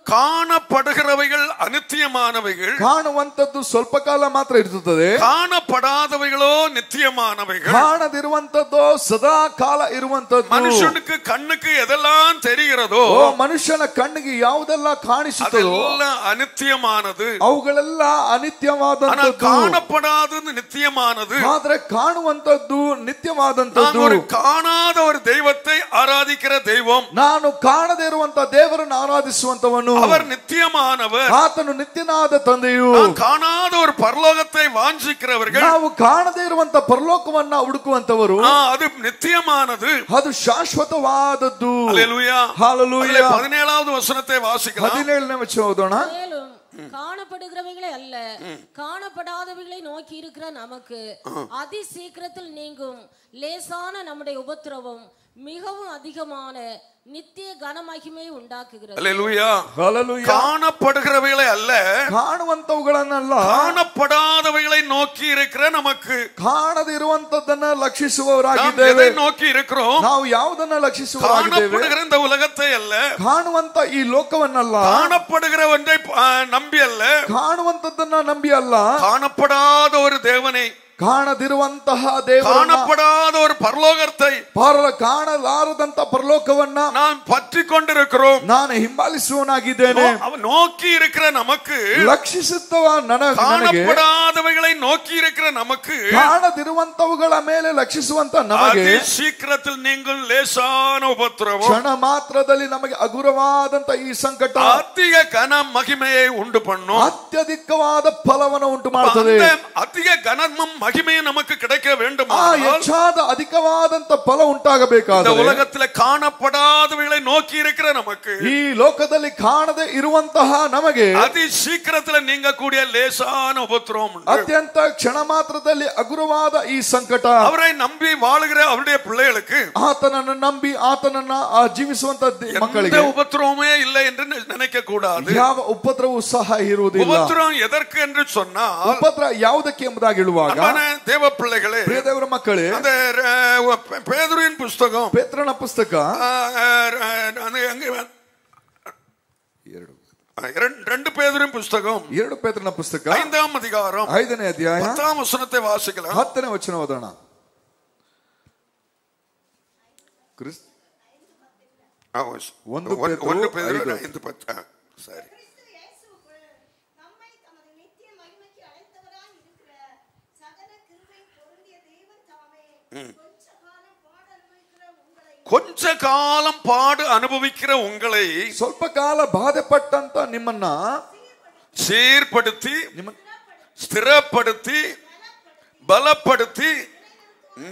காணப்படுகிறவைகள் அநித்தியமானவைகள், ಕಾಣುವಂತದ್ದು ಸ್ವಲ್ಪ ಕಾಲ ಮಾತ್ರ ಇರುತ್ತದೆ, காணப்படாதவைகளோ நித்தியமானவைகள். ಕಾಣದಿರುವಂತದ್ದು ಸದಾ ಕಾಲ ಇರುವಂತದ್ದು. மனுஷனுக்கு கண்ணுக்கு எதெல்லாம் தெரிகிறதோ, ಮನುಷ್ಯನ ಕಣ್ಣಿಗೆ ಯಾವುದೆಲ್ಲ ಕಾಣಿಸುತ್ತದೋ அதெல்லாம் அநித்தியமானது, ಅವುಗಳೆಲ್ಲ ಅನಿತ್ಯವಾದಂತದ್ದು. காணப்படாதது நித்தியமானது. ಆದ್ರೆ ಕಾಣುವಂತದ್ದು ನಿತ್ಯವಾದಂತದ್ದು. ஒரு காணாத ஒரு தெய்வத்தை ஆராதிக்கிற தெய்வம், ನಾನು ಕಾಣದೇ ಇರುವಂತ ದೇವರನ್ನು ಆರಾಧಿಸುವಂತವನು, அவர் நித்தியமானவர். ಆತನು ನಿತ್ಯನಾದ ತಂದೆಯು. காணாத ஒரு பரலோகத்தை வாஞ்சிக்கிறவர்கள், ನಾವು ಕಾಣದೇ ಇರುವಂತ ಪರಲೋಕವನ್ನ ಹುಡುಕುವಂತವರು, அது நித்தியமானது, ಅದು ಶಾಶ್ವತವಾದದ್ದು. ஹல்லேலூயா. ஹல்லேலூயா. 17வது வசனத்தை வாசிக்கலாம். 17ನೇ ವಚನ ಓದೋಣ. காணப்படுகிறவைகளை அல்ல, காணப்படாதவைகளை நோக்கி இருக்கிற நமக்கு அதி சீக்கிரத்தில் நீங்கும் லேசான நம்முடைய உபத்திரவம் மிகவும் அதிகமான நித்திய கனமகிமை உண்டாக்குகிறது. அல்லேலூயா. Hallelujah. காணப்படுகிறவைகளை அல்ல, ಕಾಣುವಂತವುಗಳನ್ನಲ್ಲ, காணப்படாதவைகளை நோக்கி இருக்கிற நமக்கு. ಕಾಣದಿರುವಂತದ್ದನ್ನ ಲಕ್ಷಿಸುವವರಾಗಿದ್ದೇವೆ. எதை நோக்கி இருக்கிறோம்? ನಾವು ಯಾವುದನ್ನ ಲಕ್ಷಿಸುವವರಾಗಿದ್ದೇವೆ? காணப்படுகிற இந்த உலகத்தை அல்ல, ಕಾಣುವಂತ ಈ ಲೋಕವನ್ನಲ್ಲ, காணப்படுகிற ஒன்றை நம்பி அல்ல, ಕಾಣುವಂತದ್ದನ್ನ ನಂಬಿ ಅಲ್ಲ, காணப்படாத ஒரு தேவனை, ಕಾಣದಿರುವಂತಹ ದೇವರನ್ನ, காணப்படாத ஒரு பரலோகத்தை ಕಾಣಲಾರದಂತ ಪರಲೋಕವನ್ನ நாம் பற்றி கொண்டிருக்கிறோம். ನಾನು ಹಿಂಬಾಲಿಸುವನಾಗಿದ್ದೇನೆ. நோக்கி இருக்கிற நமக்கு, ಲಕ್ಷಿಸುತ್ತವ ನನಗೆ, காணப்படாதவைகளை நோக்கி இருக்கிற நமக்கு, ಕಾಣದಿರುವಂತವುಗಳ ಮೇಲೆ ಲಕ್ಷಿಸುವಂತ ನಮಗೆ அதி சீக்கிரத்தில் நீங்கள் லேசான உபத்திரவம், ಕ್ಷಣ ಮಾತ್ರದಲ್ಲಿ ನಮಗೆ ಹಗುರವಾದಂತ ಈ ಸಂಕಟ அதிக கன மகிமையை உண்டு பண்ணும். ಅತ್ಯಧಿಕವಾದ ಫಲವನ್ನು ಉಂಟು ಮಾಡುತ್ತದೆ. அதிக கனமும் மகிமையும் நமக்கு கிடைக்க வேண்டும். ಹೆಚ್ಚಾದ ಅಧಿಕವಾದಂತ ಫಲ ಉಂಟಾಗಬೇಕಾದ உலகத்தில் காணப்படாதவைகளை நோக்கி இருக்கிற நமக்கு, ಈ ಲೋಕದಲ್ಲಿ ಕಾಣದೆ ಇರುವಂತಹ ನಮಗೆ அதி சீக்கிரத்தில் நீங்க கூடிய லேசான உபத்திரவம், ಅತ್ಯಂತ ಕ್ಷಣ ಮಾತ್ರದಲ್ಲಿ ಹಗುರವಾದ ಈ ಸಂಕಟ, அவரை நம்பி வாழுகிற அவருடைய பிள்ளைகளுக்கு ಆತನನ್ನು ನಂಬಿ ಆತನನ್ನ ಜೀವಿಸುವಂತ ಮಕ್ಕಳಿಗೆ உபத்திரவமே இல்லை என்று நினைக்க கூடாது. ಯಾವ ಉಪದ್ರವೂ ಸಹ ಇರುವುದಿಲ್ಲ. உபத்திரவம் எதற்கு என்று சொன்னால், ಉಪದ್ರ ಯಾವುದಕ್ಕೆ ಎಂಬುದಾಗಿ ಹೇಳುವಾಗ, தேவ பிள்ளைகளே, ಪ್ರಿಯ ದೇವರ ಮಕ್ಕಳೇ, அந்த பேதுருவின் புஸ்தகம், ಪೇತ್ರನ ಪುಸ್ತಕ ரெண்டு பேதுருவின் புஸ்தகம் 2 ಪೇತ್ರನ ಪುಸ್ತಕ 5ஆம் அதிகாரம் 5ನೇ ಅಧ್ಯಾಯ 10ஆம் வசனத்தை வாசிக்கலாம். 10ನೇ ವಚನ ಓದೋಣ. ಒಂದು ಪೇತ್ರ 5:10. ಸರಿ. கொஞ்ச காலம் பாடு அனுபவிக்கிற உங்களை, ಸ್ವಲ್ಪ ಕಾಲ ಬಾಧೆ ಪಟ್ಟಂತ ನಿಮ್ಮನ್ನ சீர்படுத்தி, ஸ்திரப்படுத்தி, பலப்படுத்தி,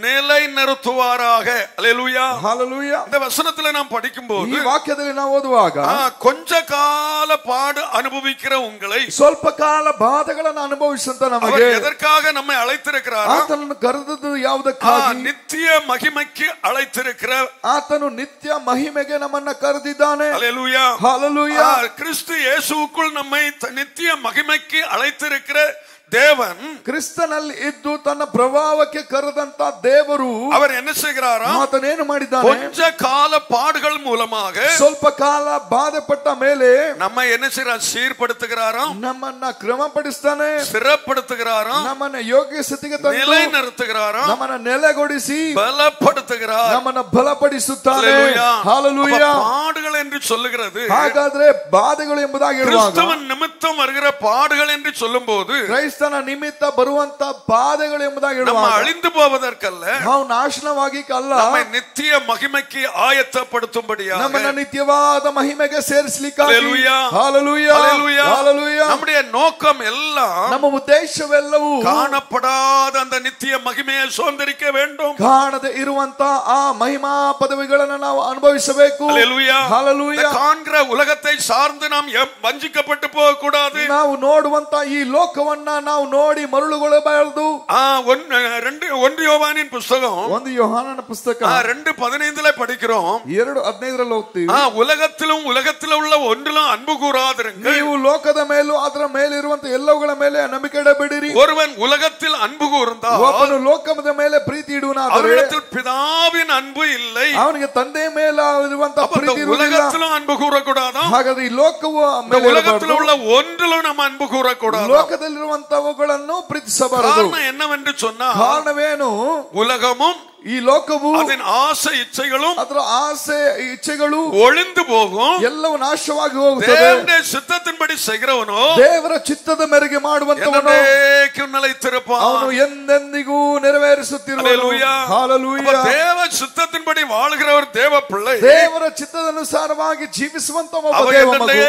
நிலை நிறுத்துவாராக. அல்லேலூயா. ஹalleluya. இந்த வசனத்துல நாம் படிக்கும்போது, ಈ ವಾಕ್ಯದಲ್ಲಿ ನಾವು ಓದುವಾಗ, கொஞ்ச கால பாடு அனுபவிக்கிற உங்களை, ಸ್ವಲ್ಪ ಕಾಲ ಬಾಧೆಗಳನ್ನು ಅನುಭವಿಸಂತ ನಮಗೆ எதற்காக நம்மை அழைத்திருக்கிறார்? ಆತನನ್ನು ಕರೆದದ್ದು ಯಾವುದಕ್ಕಾಗಿ? நித்திய மகிமைக்கு அழைத்திருக்கிற, ಆತನು ನಿತ್ಯ ಮಹಿಮೆಗೆ ನಮ್ಮನ್ನ ಕರೆದಿದ್ದಾನೆ. அல்லேலூயா. ஹalleluya. கிறிஸ்து இயேசுவுக்குள் நம்மை நித்திய மகிமைக்கு அழைத்திருக்கிற தேவன், ಕ್ರಿಸ್ತನಲ್ಲಿ ಇದ್ದು ತನ್ನ ಪ್ರಭಾವಕ್ಕೆ ಕರೆದಂತ ದೇವರು, அவர் என்ன செய்கிறாரா? ಆತನೇನು ಮಾಡಿದ್ದಾನೆ? கொஞ்ச கால பாடுகள் மூலமாக ಸ್ವಲ್ಪ ಕಾಲ ಬಾಧೆ ಪಟ್ಟ ಮೇಲೆ நம்மை என்ன செய்கிறார்? சீர்படுத்துகிறாராம், ನಮ್ಮನ್ನ ಕ್ರಮಪಡಿಸ್ತಾನೆ, ಸ್ಥಿರப்படுத்துகிறாராம், ನಮ್ಮನ್ನ ಯೋಗ್ಯ ಸ್ಥಿತಿಗೆ ತಂದು நிலை நிறுத்துகிறாராம், ನಮ್ಮನ್ನ ನೆಲೆಗೊಳಿಸಿ பலப்படுத்துகிறார். ನಮ್ಮನ್ನ ಬಲಪಡಿಸುತ್ತಾನೆ. அல்லேலூயா. ஹalleluya. பாடுகள் என்று சொல்லுகிறது, ಹಾಗಾದ್ರೆ ಬಾಧೆಗಳು ಎಂಬುದಾಗಿ ಹೇಳುವಾಗ, கிறிஸ்துவின் நிமித்தம் வருகிற பாடுகள் என்று சொல்லும்போது, ಕ್ರೈಸ್ತನ ನಿಮಿತ್ತ ಬರುವಂತ ಬಾಧೆಗಳು ಎಂಬುದಾಗಿ நம்ம ಹೇಳುವಾಗ, அழிந்து போவதற்கல்ல, ನಾವು ನಾಶನವಾಗಿ ಅಲ್ಲ, நம்மை நித்திய மகிமைக்கு ஆயத்தப்படுத்தும்படியாக, ನಮ್ಮನ್ನ ನಿತ್ಯವಾದ ಮಹಿಮೆಗೆ ಸೇರಿಸಲಿಕ್ಕಾಗಿ. அல்லேலூயா. ஹalleluya. அல்லேலூயா. ஹalleluya. நம்முடைய நோக்கம் எல்லாம் ನಮ್ಮ ಉದ್ದೇಶವೆಲ್ಲವೂ காணப்படாத அந்த நித்திய மகிமையை சுதந்திரிக்க வேண்டும். ಕಾಣದೆ ಇರುವಂತ ಆ ಮಹಿಮಾ ಪದವಿಗಳನ್ನು ನಾವು ಅನುಭವಿಸಬೇಕು. அல்லேலூயா. ஹalleluya. காண்கிற உலகத்தை சார்ந்து நாம் வஞ்சிக்கப்பட்டு போக கூடாது. ನಾವು ನೋಡುವಂತ ಈ ಲೋಕವನ್ನ ನಾವು ನೋಡಿ ಮರಳುಗೊಳ್ಳಬಾರದು. 1 யோவானின் புஸ்தகம் 1 ಯೋಹಾನನ ಪುಸ್ತಕ 2:15 படிக்கிறோம். 2:15 ಓದ್ತೀವಿ. உலகத்தில் உள்ள ஒன்றிலும் அன்பு கூறாதிருங்கள். ನೀವು ಲೋಕದ ಮೇಲೂ ಅದರ ಮೇಲೆ ಇರುವಂತ ಎಲ್ಲವುಗಳ ಮೇಲೆ ನಂಬಿಕೆ ಇಡಬೇಡಿರಿ. ஒருவன் உலகத்தில் அன்பு கூர்ந்தால் ಒಬ್ಬನು ಲೋಕದ ಮೇಲೆ ಪ್ರೀತಿ ಇಡುವನಾದರೆ அவரிடத்தில் பிதாவின் அன்பு இல்லை. ಅವನಿಗೆ ತಂದೆ ಮೇಲೆ ಇರುವಂತ ಪ್ರೀತಿ ಇರುವುದಿಲ್ಲ. உலகத்திலும் அன்பு கூறக்கூடாதா? ಹಾಗಾದ್ರೆ ಈ ಲೋಕವು உலகத்தில் உள்ள ஒன்றிலும் நம்ம அன்பு கூறக்கூடாது. ಲೋಕದಲ್ಲಿರುವಂತವುಗಳನ್ನು ಪ್ರೀತಿಸಬಾರದು. காரணம் என்னவென்று சொன்னால், ಕಾರಣವೇನು? உலகமும் ಈ ಲೋಕವು அதன் ஆசை இச்சைகளும் ಅದರ ಆಸೆ ಇಚ್ಛೆಗಳು ஒளிந்து போகும். ಎಲ್ಲವೂ ನಾಶವಾಗಿ ಹೋಗುತ್ತದೆ. தேவனுடைய சித்தத்தின்படி செய்கிறவனோ ದೇವರ ಚಿತ್ತದ ಮೇರೆಗೆ ಮಾಡುವಂತವನು நிலைத்திருப்பான். ಅವನು ಎಂದೆಂದಿಗೂ ನೆರವೇರಿಸುತ್ತಿರುವನು. ஹalleluya. தேவ சித்தத்தின்படி வாழுகிறவர் தேவ பிள்ளை. ದೇವರ ಚಿತ್ತದನುಸಾರವಾಗಿ ಜೀವಿಸುವಂತವ அவர் ದೇವ ಮಗು.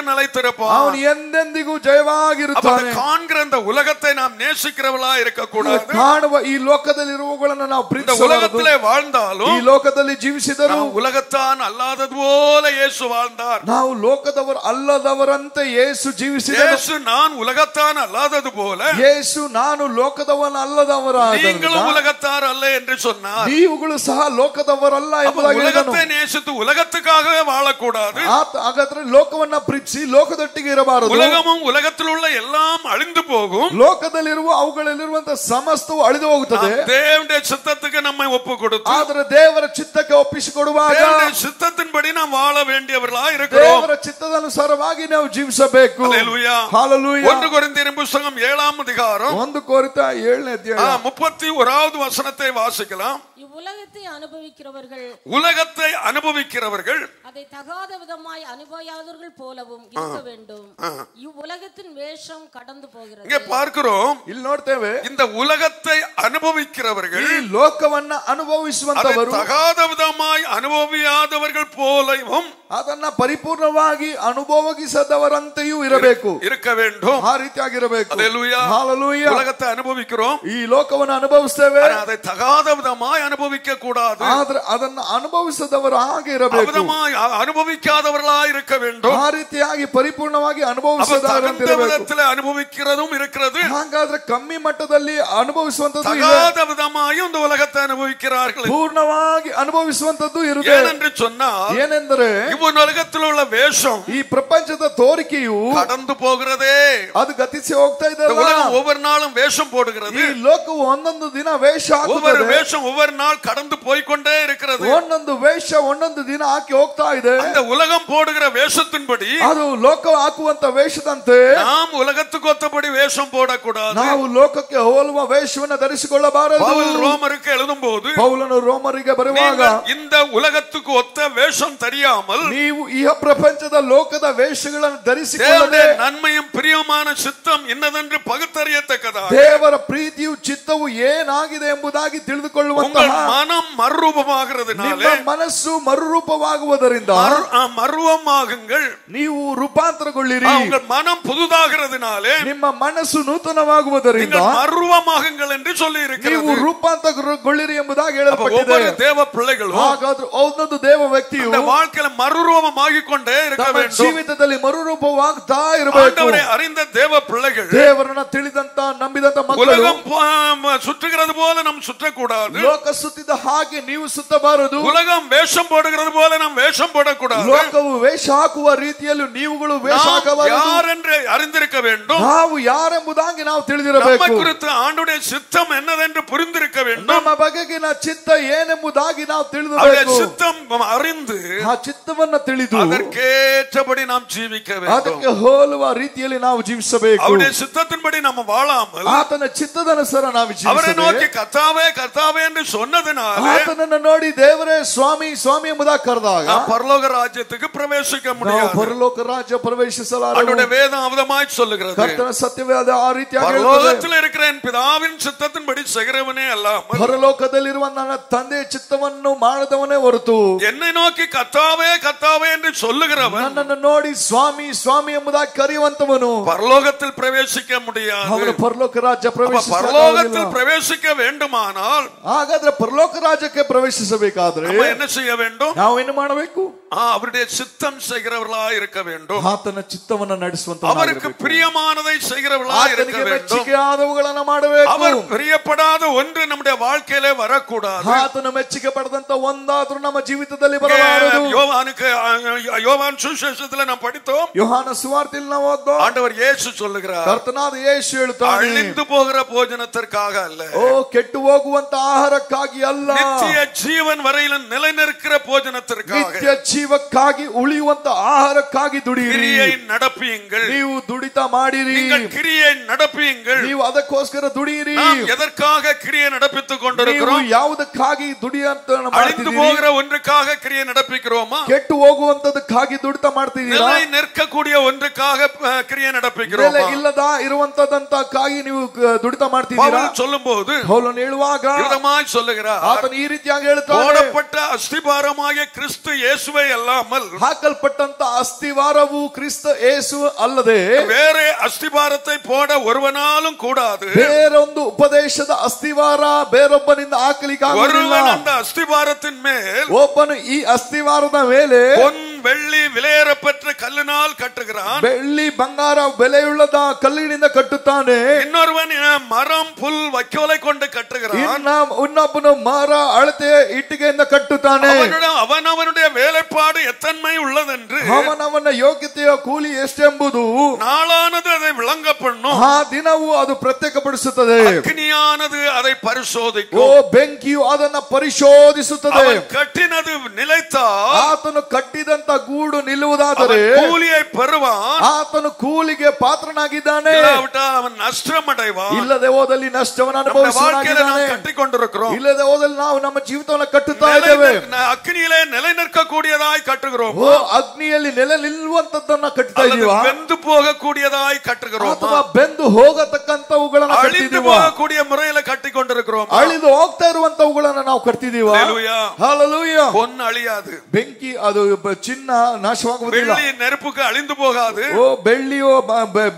நிலைத்திருப்பான். ಅವನು ಎಂದೆಂದಿಗೂ ಜಯವಾಗಿರುತ್ತಾನೆ. காண்கிற அந்த உலகத்தை நாம் நேசிக்கிறவளா இருக்க கூடாது. ಕಾಣುವ ಈ ಲೋಕದಲ್ಲಿರುವವುಗಳನ್ನು ನಾವು ಪ್ರೀತಿಸುವ உலகத்திலே வாழ்ந்தாலும் ಈ ಲೋಕದಲ್ಲಿ ಜೀವಿಸಿದರು நாம் உலகத்தான் அல்லாதது போல இயேசு வாழ்ந்தார். ನಾವು ಲೋಕದವರು ಅಲ್ಲದವರಂತೆ ಯೇಸು ಜೀವಿಸಿದರು. இயேசு நான் உலகத்தான் அல்லாதது போல ಯೇಸು ನಾನು ಲೋಕದವನ ಅಲ್ಲದವರಾದನು, நீங்களும் உலகத்தார் அல்ல என்று சொன்னார். ನೀವುಗಳು ಸಹ ಲೋಕದವರಲ್ಲ ಎಂಬುದಾಗಿ ಹೇಳಿದನು. உலகத்தை நேசித்து உலகத்துக்காகவே வாழக்கூடாது. ಹಾಗಾದ್ರೆ ಲೋಕವನ್ನ ಪ್ರೀತಿಸಿ ಲೋಕದೊಟ್ಟಿಗೆ ಇರಬಾರದು. உலகமும் உலகத்தில் உள்ள எல்லாம் அழிந்து போகும். ಲೋಕದಲ್ಲಿರುವ ಅವುಗಳಲ್ಲಿರುವಂತಹ ಸಮಸ್ತವು ಅಳಿದು ಹೋಗುತ್ತದೆ. தேவனுடைய சித்தத்துக்கு நம்மை ஒப்பு கொடுத்து ಆದರೆ ದೇವರ ಚಿತ್ತಕ್ಕೆ ಒಪ್ಪಿಸಿಕೊಡುವಾಗ தேவனுடைய சித்தத்தின்படி நாம் வாழ வேண்டியவர்களாக இருக்கிறோம். ದೇವರ ಚಿತ್ತದನುಸಾರವಾಗಿ ನಾವು ಜೀವಿಸಬೇಕು. ஹல்லேலூயா. ஹல்லேலூயா. 1 கொரிந்தியர் புத்தகம் 7ஆம் அதிகாரம் 1 கொரிந்த 7ನೇ ಅಧ್ಯಾಯ 31வது வசனத்தை வாசிக்கலாம். இவ்வுலகத்தை அனுபவிக்கிறவர்கள் உலகத்தை அனுபவிக்கிறவர்கள் அதை தகாத விதமாய் அனுபவியாதவர்கள் போலவும் இருக்க வேண்டும். இவ்வுலகத்தின் வேஷம் கடந்து போகிறது. இங்கே பார்க்கிறோம், ಇಲ್ಲಿ ನೋಡ್ತೇವೆ, இந்த உலகத்தை அனுபவிக்கிறவர்கள் ಈ ಲೋಕವನ್ನ ಅನುಭವಿಸುವಂತವರು தகாத விதமாய் அனுபவியாதவர்கள் போலவும் ಅದನ್ನ ಪರಿಪೂರ್ಣವಾಗಿ ಅನುಭವಿಸದವರಂತೆಯೂ ಇರಬೇಕು, இருக்க வேண்டும். ಆ ರೀತಿಯಾಗಿರಬೇಕು. ஹல்லேலூயா. ஹல்லேலூயா. உலகத்தை அனுபவிக்கிறோம், ಈ ಲೋಕವನ್ನು ಅನುಭವಿಸ್ತೇವೆ, அதை தகாத விதமாய் அனுபவிக்க கூடாது. ಆದ್ರೆ ಅದನ್ನ ಅನುಭವಿಸದವರು ಹಾಗೆ ಇರಬೇಕು, அனுபவிக்காதவர்களாய் இருக்க வேண்டும். ಆ ರೀತಿಯಾಗಿ ಪರಿಪೂರ್ಣವಾಗಿ ಅನುಭವಿಸದವರಂತಿರಬೇಕು. அனுபவிக்கிறதும் இருக்கிறது. ಹಾಗಾದ್ರೆ ಕಮ್ಮಿ ಮಟ್ಟದಲ್ಲಿ ಅನುಭವಿಸುವಂತದ್ದು ಇದೆ, தகாத விதமாய் இந்த உலகத்தை அனுபவிக்கிறார்கள். ಪೂರ್ಣವಾಗಿ ಅನುಭವಿಸುವಂತದ್ದು ಇರುತ್ತೆ. ஏனென்று சொன்னால், ಏನೆಂದರೆ உலகத்தில் உள்ள வேஷம் ಈ ಪ್ರಪಂಚದ ತೋರಿಕೆಯು கடந்து போகிறதே. ಅದು ಗತಿಸಿ ಹೋಗ್ತಾ ಇದೆ. உலகம் ஒவ்வொரு நாளும் வேஷம் போடுகிறது. ಈ ಲೋಕವು ಒಂದೊಂದು ದಿನ ವೇಷ ஒவ்வொரு ಹಾಕುತ್ತದೆ, வேஷம் ஒவ்வொரு நாள் கடந்து போய்க்கொண்டே இருக்கிறது. ಒಂದೊಂದು ವೇಷ ಒಂದೊಂದು ದಿನ ಹಾಕಿ ಹೋಗ್ತಾ ಇದೆ. அந்த உலகம் போடுகிற வேஷத்தின்படி ಅದು ಲೋಕ ಹಾಕುವಂತ ವೇಷದಂತೆ நாம் உலகத்துக்கு ஒத்தபடி வேஷம் போடக்கூடாது. ನಾವು ಲೋಕಕ್ಕೆ ಹೋಲುವ ವೇಷವನ್ನು ಧರಿಸಿಕೊಳ್ಳಬಾರದು. பவுல் ரோமருக்கு எழுதும்போது, ಪೌಲನು ರೋಮರಿಗೆ ಬರುವಾಗ, இந்த உலகத்துக்கு ஒத்த வேஷம் தெரியாமல் ನೀವು ಈ ಪ್ರಪಂಚದ ಲೋಕದ ವೇಷಗಳನ್ನು ಧರಿಸಿಕೊಳ್ಳದೆ தேவனுடைய நன்மையும் பிரியமான சித்தம் இன்னதென்று பகுத்தறியத்தக்கதாக ದೇವರ ಪ್ರೀತಿಯು ಚಿತ್ತವು ಏನಾಗಿದೆ ಎಂಬುದಾಗಿ ತಿಳಿದುಕೊಳ್ಳುವಂತಹ உங்கள் மனம் மறுரூபமாகிறதுனால, ನಿಮ್ಮ ಮನಸ್ಸು ಮರುರೂಪವಾಗುವುದರಿಂದ மறுரூபமாகுங்கள். ನೀವು ರೂಪಾಂತರಗೊಳ್ಳಿರಿ. உங்கள் மனம் புதுதாகிறதுனாலே ನಿಮ್ಮ ಮನಸ್ಸು ನೂತನವಾಗುವುದರಿಂದ நீங்கள் மறுரூபமாகுங்கள் என்று சொல்லி ನೀವು இருக்கிறது. ರೂಪಾಂತರಗೊಳ್ಳಿರಿ ಎಂಬುದಾಗಿ ಹೇಳಲ್ಪಟ್ಟಿದೆ. ஒவ்வொரு தேவ பிள்ளைகளும் ಹಾಗಾದ್ರೆ ಒಂದೊಂದು ದೇವ ವ್ಯಕ್ತಿಯು இந்த வாழ்க்கையில மறுரூபமாகிக் கொண்டே இருக்க ತಮ್ಮ வேண்டும். ಜೀವಿತದಲ್ಲಿ ಮರುರೂಪವಾಗ್ತಾ ಇರಬೇಕು. ஆண்டவரை அறிந்த தேவ பிள்ளைகள் ದೇವರನ್ನ ತಿಳಿದಂತ ನಂಬಿದಂತ ಮಕ್ಕಳು உலகம் சுற்றுகிறது போல நாம் சுற்றக்கூடாது. ಲೋಕ ಸುತ್ತಿದ ಹಾಗೆ ನೀವು ಸುತ್ತಬಾರದು. உலகம் வேஷம் போடுகிறது போல நாம் வேஷம் போடக்கூடாது. ಲೋಕವು ವೇಷ ಹಾಕುವ ರೀತಿಯಲ್ಲಿ ನೀವುಗಳು ವೇಷ ಹಾಕಬಾರದು. யார் என்று அறிந்திருக்க வேண்டும். ನಾವು ಯಾರೆಂಬುದಾಗಿ ನಾವು நம்மை ತಿಳಿದಿರಬೇಕು. குறித்து ஆண்டவருடைய சித்தம் என்னதென்று புரிந்திருக்க வேண்டும். ನಮ್ಮ ಬಗೆಗಿನ ಚಿತ್ತ ಏನೆಂಬುದಾಗಿ ನಾವು அவருடைய ತಿಳಿದಿರಬೇಕು. சித்தம் அறிந்து ಆ ಚಿತ್ತವನ್ನ ತಿಳಿದು அதற்கேற்றபடி நாம் ஜீவிக்க வேண்டும். ಅದಕ್ಕೆ ಹೋಲುವ ರೀತಿಯಲ್ಲಿ ನಾವು ಜೀವಿಸಬೇಕು. அவருடைய சித்தத்தின்படி நம்ம வாழாமல் ಆತನ ಚಿತ್ತದನುಸಾರ ನಾವು அவரை ಜೀವಿಸಬೇಕು. நோக்கி கர்த்தாவே கர்த்தாவே என்று சொன்னதனால ಆತನನ್ನು ನೋಡಿ ದೇವರೇ ಸ್ವಾಮಿ ಸ್ವಾಮಿ ಎಂಬುದಾಗಿ ಕರೆದಾಗ நாம் பரலோக ராஜ்யத்துக்கு பிரவேசிக்க ನಾವು முடியாது. ಪರಲೋಕ ರಾಜ್ಯ ಪ್ರವೇಶಿಸಲಾರೆವು. அவருடைய வேதம் அவதமாய் சொல்லுகிறது, ಕರ್ತನ ಸತ್ಯವಾದ ಆ ರೀತಿಯಾಗಿ ಹೇಳುತ್ತದೆ. பரலோகத்தில் இருக்கிற என் பிதாவின் சித்தத்தின்படி செய்கிறவனே அல்லாமல் ಪರಲೋಕದಲ್ಲಿರುವ ನನ್ನ ತಂದೆಯ ಚಿತ್ತವನ್ನು ಮಾಡದವನೇ ಹೊರತು என்னை நோக்கி கர்த்தாவே கர்த்தாவே என்று சொல்லுகிறவன் ನನ್ನನ್ನು ನೋಡಿ ಸ್ವಾಮಿ ಸ್ವಾಮಿ ಎಂಬುದಾಗಿ ಕರೆಯುವಂತವನು பரலோகத்தில் பிரவேசிக்க முடியாது. ಅವನು ಪರಲೋಕ ರಾಜ್ಯ பரலோகத்தில் பிரவேசிக்க வேண்டுமானால் ಹಾಗಾದ್ರೆ ಪರಲೋಕ ರಾಜ್ಯಕ್ಕೆ ಪ್ರವೇಶಿಸಬೇಕಾದ್ರೆ நம்ம என்ன செய்ய வேண்டும்? ನಾವು ಏನು ಮಾಡಬೇಕು? அவருடைய சித்தம் செய்கிறவர்களாக இருக்க வேண்டும். ಆತನ ಚಿತ್ತವನ್ನು ನಡೆಸುವಂತ அவருக்கு பிரியமானதை செய்கிறவர்களாக இருக்க வேண்டும். ಮೆಚ್ಚುಗೆಯಾದವುಗಳನ್ನು ಮಾಡಬೇಕು. அவர் பிரியப்படாத ஒன்று நம்முடைய வாழ்க்கையிலே வரக்கூடாது. ಆತನ ಮೆಚ್ಚುಗೆ ಪಡೆದಂತ ಒಂದಾದ್ರೂ ನಮ್ಮ ಜೀವಿತದಲ್ಲಿ ಬರಬಾರದು. யோவான் சுவிசேஷத்துல நாம் படித்தோம், ಯೋಹಾನ ಸುವಾರ್ತೆಯಲ್ಲಿ ನಾವು ಓದ್ದோம், ஆண்டவர் இயேசு சொல்லுகிறார், ಕರ್ತನಾದ ಯೇಸು ಹೇಳ್ತಾನೆ, அழிந்து போகிற போஜனத்திற்காக அல்ல, ಕೆಟ್ಟು ಹೋಗುವಂತ ಆಹಾರಕ್ಕಾಗಿ ಅಲ್ಲ, நித்திய ஜீவன் வரையிலும் நிலைநிற்கிற போஜனத்திற்காக, ನಿತ್ಯ ಜೀವಕ್ಕಾಗಿ ಉಳಿಯುವಂತ ಆಹಾರಕ್ಕಾಗಿ ದುಡಿಯಿರಿ. கிரியை நடப்பியுங்கள், ನೀವು ದುಡಿತ ಮಾಡಿರಿ, நீங்கள் கிரியை நடப்பியுங்கள். ನೀವು ಅದಕ್ಕೋಸ್ಕರ ದುಡಿಯಿರಿ. நாம் எதற்காக கிரியை நடப்பித்துக் ನೀವು கொண்டிருக்கிறோம்? ಯಾವುದಕ್ಕಾಗಿ ದುಡಿಯಂತ அழிந்து போகிற ஒன்றுக்காக கிரியை நடப்பிக்கிறோமா? ಕೆಟ್ಟು ಹೋಗುವಂತದಕ್ಕಾಗಿ ದುಡಿತ ಮಾಡ್ತಿದ್ದೀರಾ? நிலை நிற்கக்கூடிய ஒன்றுக்காக கிரியை ಬೆಲೆ நடப்பிக்கிறோமா? ಇಲ್ಲದ ಇರುವಂತದಂತಕ್ಕಾಗಿ ನೀವು ದುಡಿತ ಮಾಡ್ತಿದ್ದೀರಾ? பவுல் சொல்லும்போது ಪೌಲನು ಹೇಳುವಾಗ விதமாய் சொல்லுகிறார், ಆತನು ಈ ರೀತಿಯಾಗಿ ಹೇಳ್ತಾನೆ, போடப்பட்ட அஸ்திபாரமாகிய கிறிஸ்து இயேசுவை அஸ்திபாரத்தை அல்லாமல் ಹಾಕಲ್ಪಟ್ಟಂತ ಅಸ್ತಿವಾರವು ಕ್ರಿಸ್ತ ಯೇಸು ಅಲ್ಲದೆ வேற அஸ்திபாரத்தை போட ஒருவனாலும் கூடாது. ಬೇರೊಂದು ಉಪದೇಶದ ಅಸ್ತಿವಾರ ಬೇರೊಬ್ಬನಿಂದ ಹಾಕಲಿಕ್ಕೆ ಆಗುವುದಿಲ್ಲ. ஒருவன் அந்த அஸ்திபாரத்தின் மேல் ಒಬ್ಬನು ಈ ಅಸ್ತಿವಾರದ ಮೇಲೆ பொன் வெள்ளி விலையேறப்பெற்ற கல்லினால் கட்டுகிறான். ಬೆಳ್ಳಿ ಬಂಗಾರ ಬೆಲೆಯುಳ್ಳದ ಕಲ್ಲಿನಿಂದ ಕಟ್ಟುತ್ತಾನೆ. இன்னொருவன் மரம் புல் வைக்கோலை கொண்டு கட்டுகிறான். ಇನ್ನೊಬ್ಬನು ಮರ ಅಳತೆ ಇಟ್ಟಿಗೆಯಿಂದ ಕಟ್ಟುತ್ತಾನೆ. ಅವನವனுடைய வேலைப்பாடு எத்தன்மை உள்ளதென்று ಅವನವನ ಯೋಗ್ಯತೆಯ ಕೂಲಿ ಎಷ್ಟೆಂಬುದು நாளானது அதை விளங்க பண்ணும். ಆ ದಿನವೂ ಅದು ಪ್ರತ್ಯೇಕಪಡಿಸುತ್ತದೆ. ಅಗ್ನಿಯಾனது அதை பரிசோதிக்கும். ಓ ಬೆಂಕಿಯು ಅದನ್ನ ಪರಿಶೋಧಿಸುತ್ತದೆ. அவன் கட்டினது நிலைத்தால் ಆತನು ಕಟ್ಟಿದಂತ ಗೂಡು ನಿಲ್ಲುವುದಾದರೆ ಕೂಲಿயை பெறுவான். ಆತನು ಕೂಲಿಗೆ ಪಾತ್ರನಾಗಿದ್ದಾನೆ. இல்லாவிட்டால் அவன் நஷ்டம் அடைவான். ಇಲ್ಲದೆ ಹೋದಲ್ಲಿ ನಷ್ಟವನ್ನು ಅನುಭವಿಸುವನಾಗಿದ್ದಾನೆ. கட்டிக்கொண்டிருக்கிறோம். ಇಲ್ಲದೆ ಹೋದಲ್ಲಿ ನಾವು ನಮ್ಮ ಜೀವಿತವನ್ನು ಕಟ್ಟುತ್ತಾ ಇದ್ದೇವೆ. ಅಗ್ನಿಯಲ್ಲೇ ನೆಲೆ நிற்கக்கூடியதாய் கட்டுகிறோம். ಓ ಅಗ್ನಿಯಲ್ಲಿ ನೆಲೆ ನಿಲ್ಲುವಂತದ್ದನ್ನ ಕಟ್ಟುತ್ತಾ ಇದ್ದೀವಾ? ಬೆಂದು போகக்கூடியதாய் கட்டுகிறோம். ಅಥವಾ ಬೆಂದು ಹೋಗತಕ್ಕಂತವುಗಳನ್ನು அழிந்து ಕಟ್ಟಿದ್ದೀವಾ? போகக்கூடிய முறையில கட்டிக்கொண்டிருக்கிறோம். ಅಳಿದು ಹೋಗ್ತಾ ಇರುವಂತವುಗಳನ್ನು ನಾವು ಕಟ್ತಿದ್ದೀವಾ? ஹalleluya. ஹalleluya. பொன் ಅಳಿயாது. ಬೆಂಕಿ ಅದು ಚಿನ್ನ ನಾಶವಾಗುವುದಿಲ್ಲ. வெள்ளி நெருப்புக்கு அழிந்து போகாது. ಓ ಬೆಳ್ಳಿಯೋ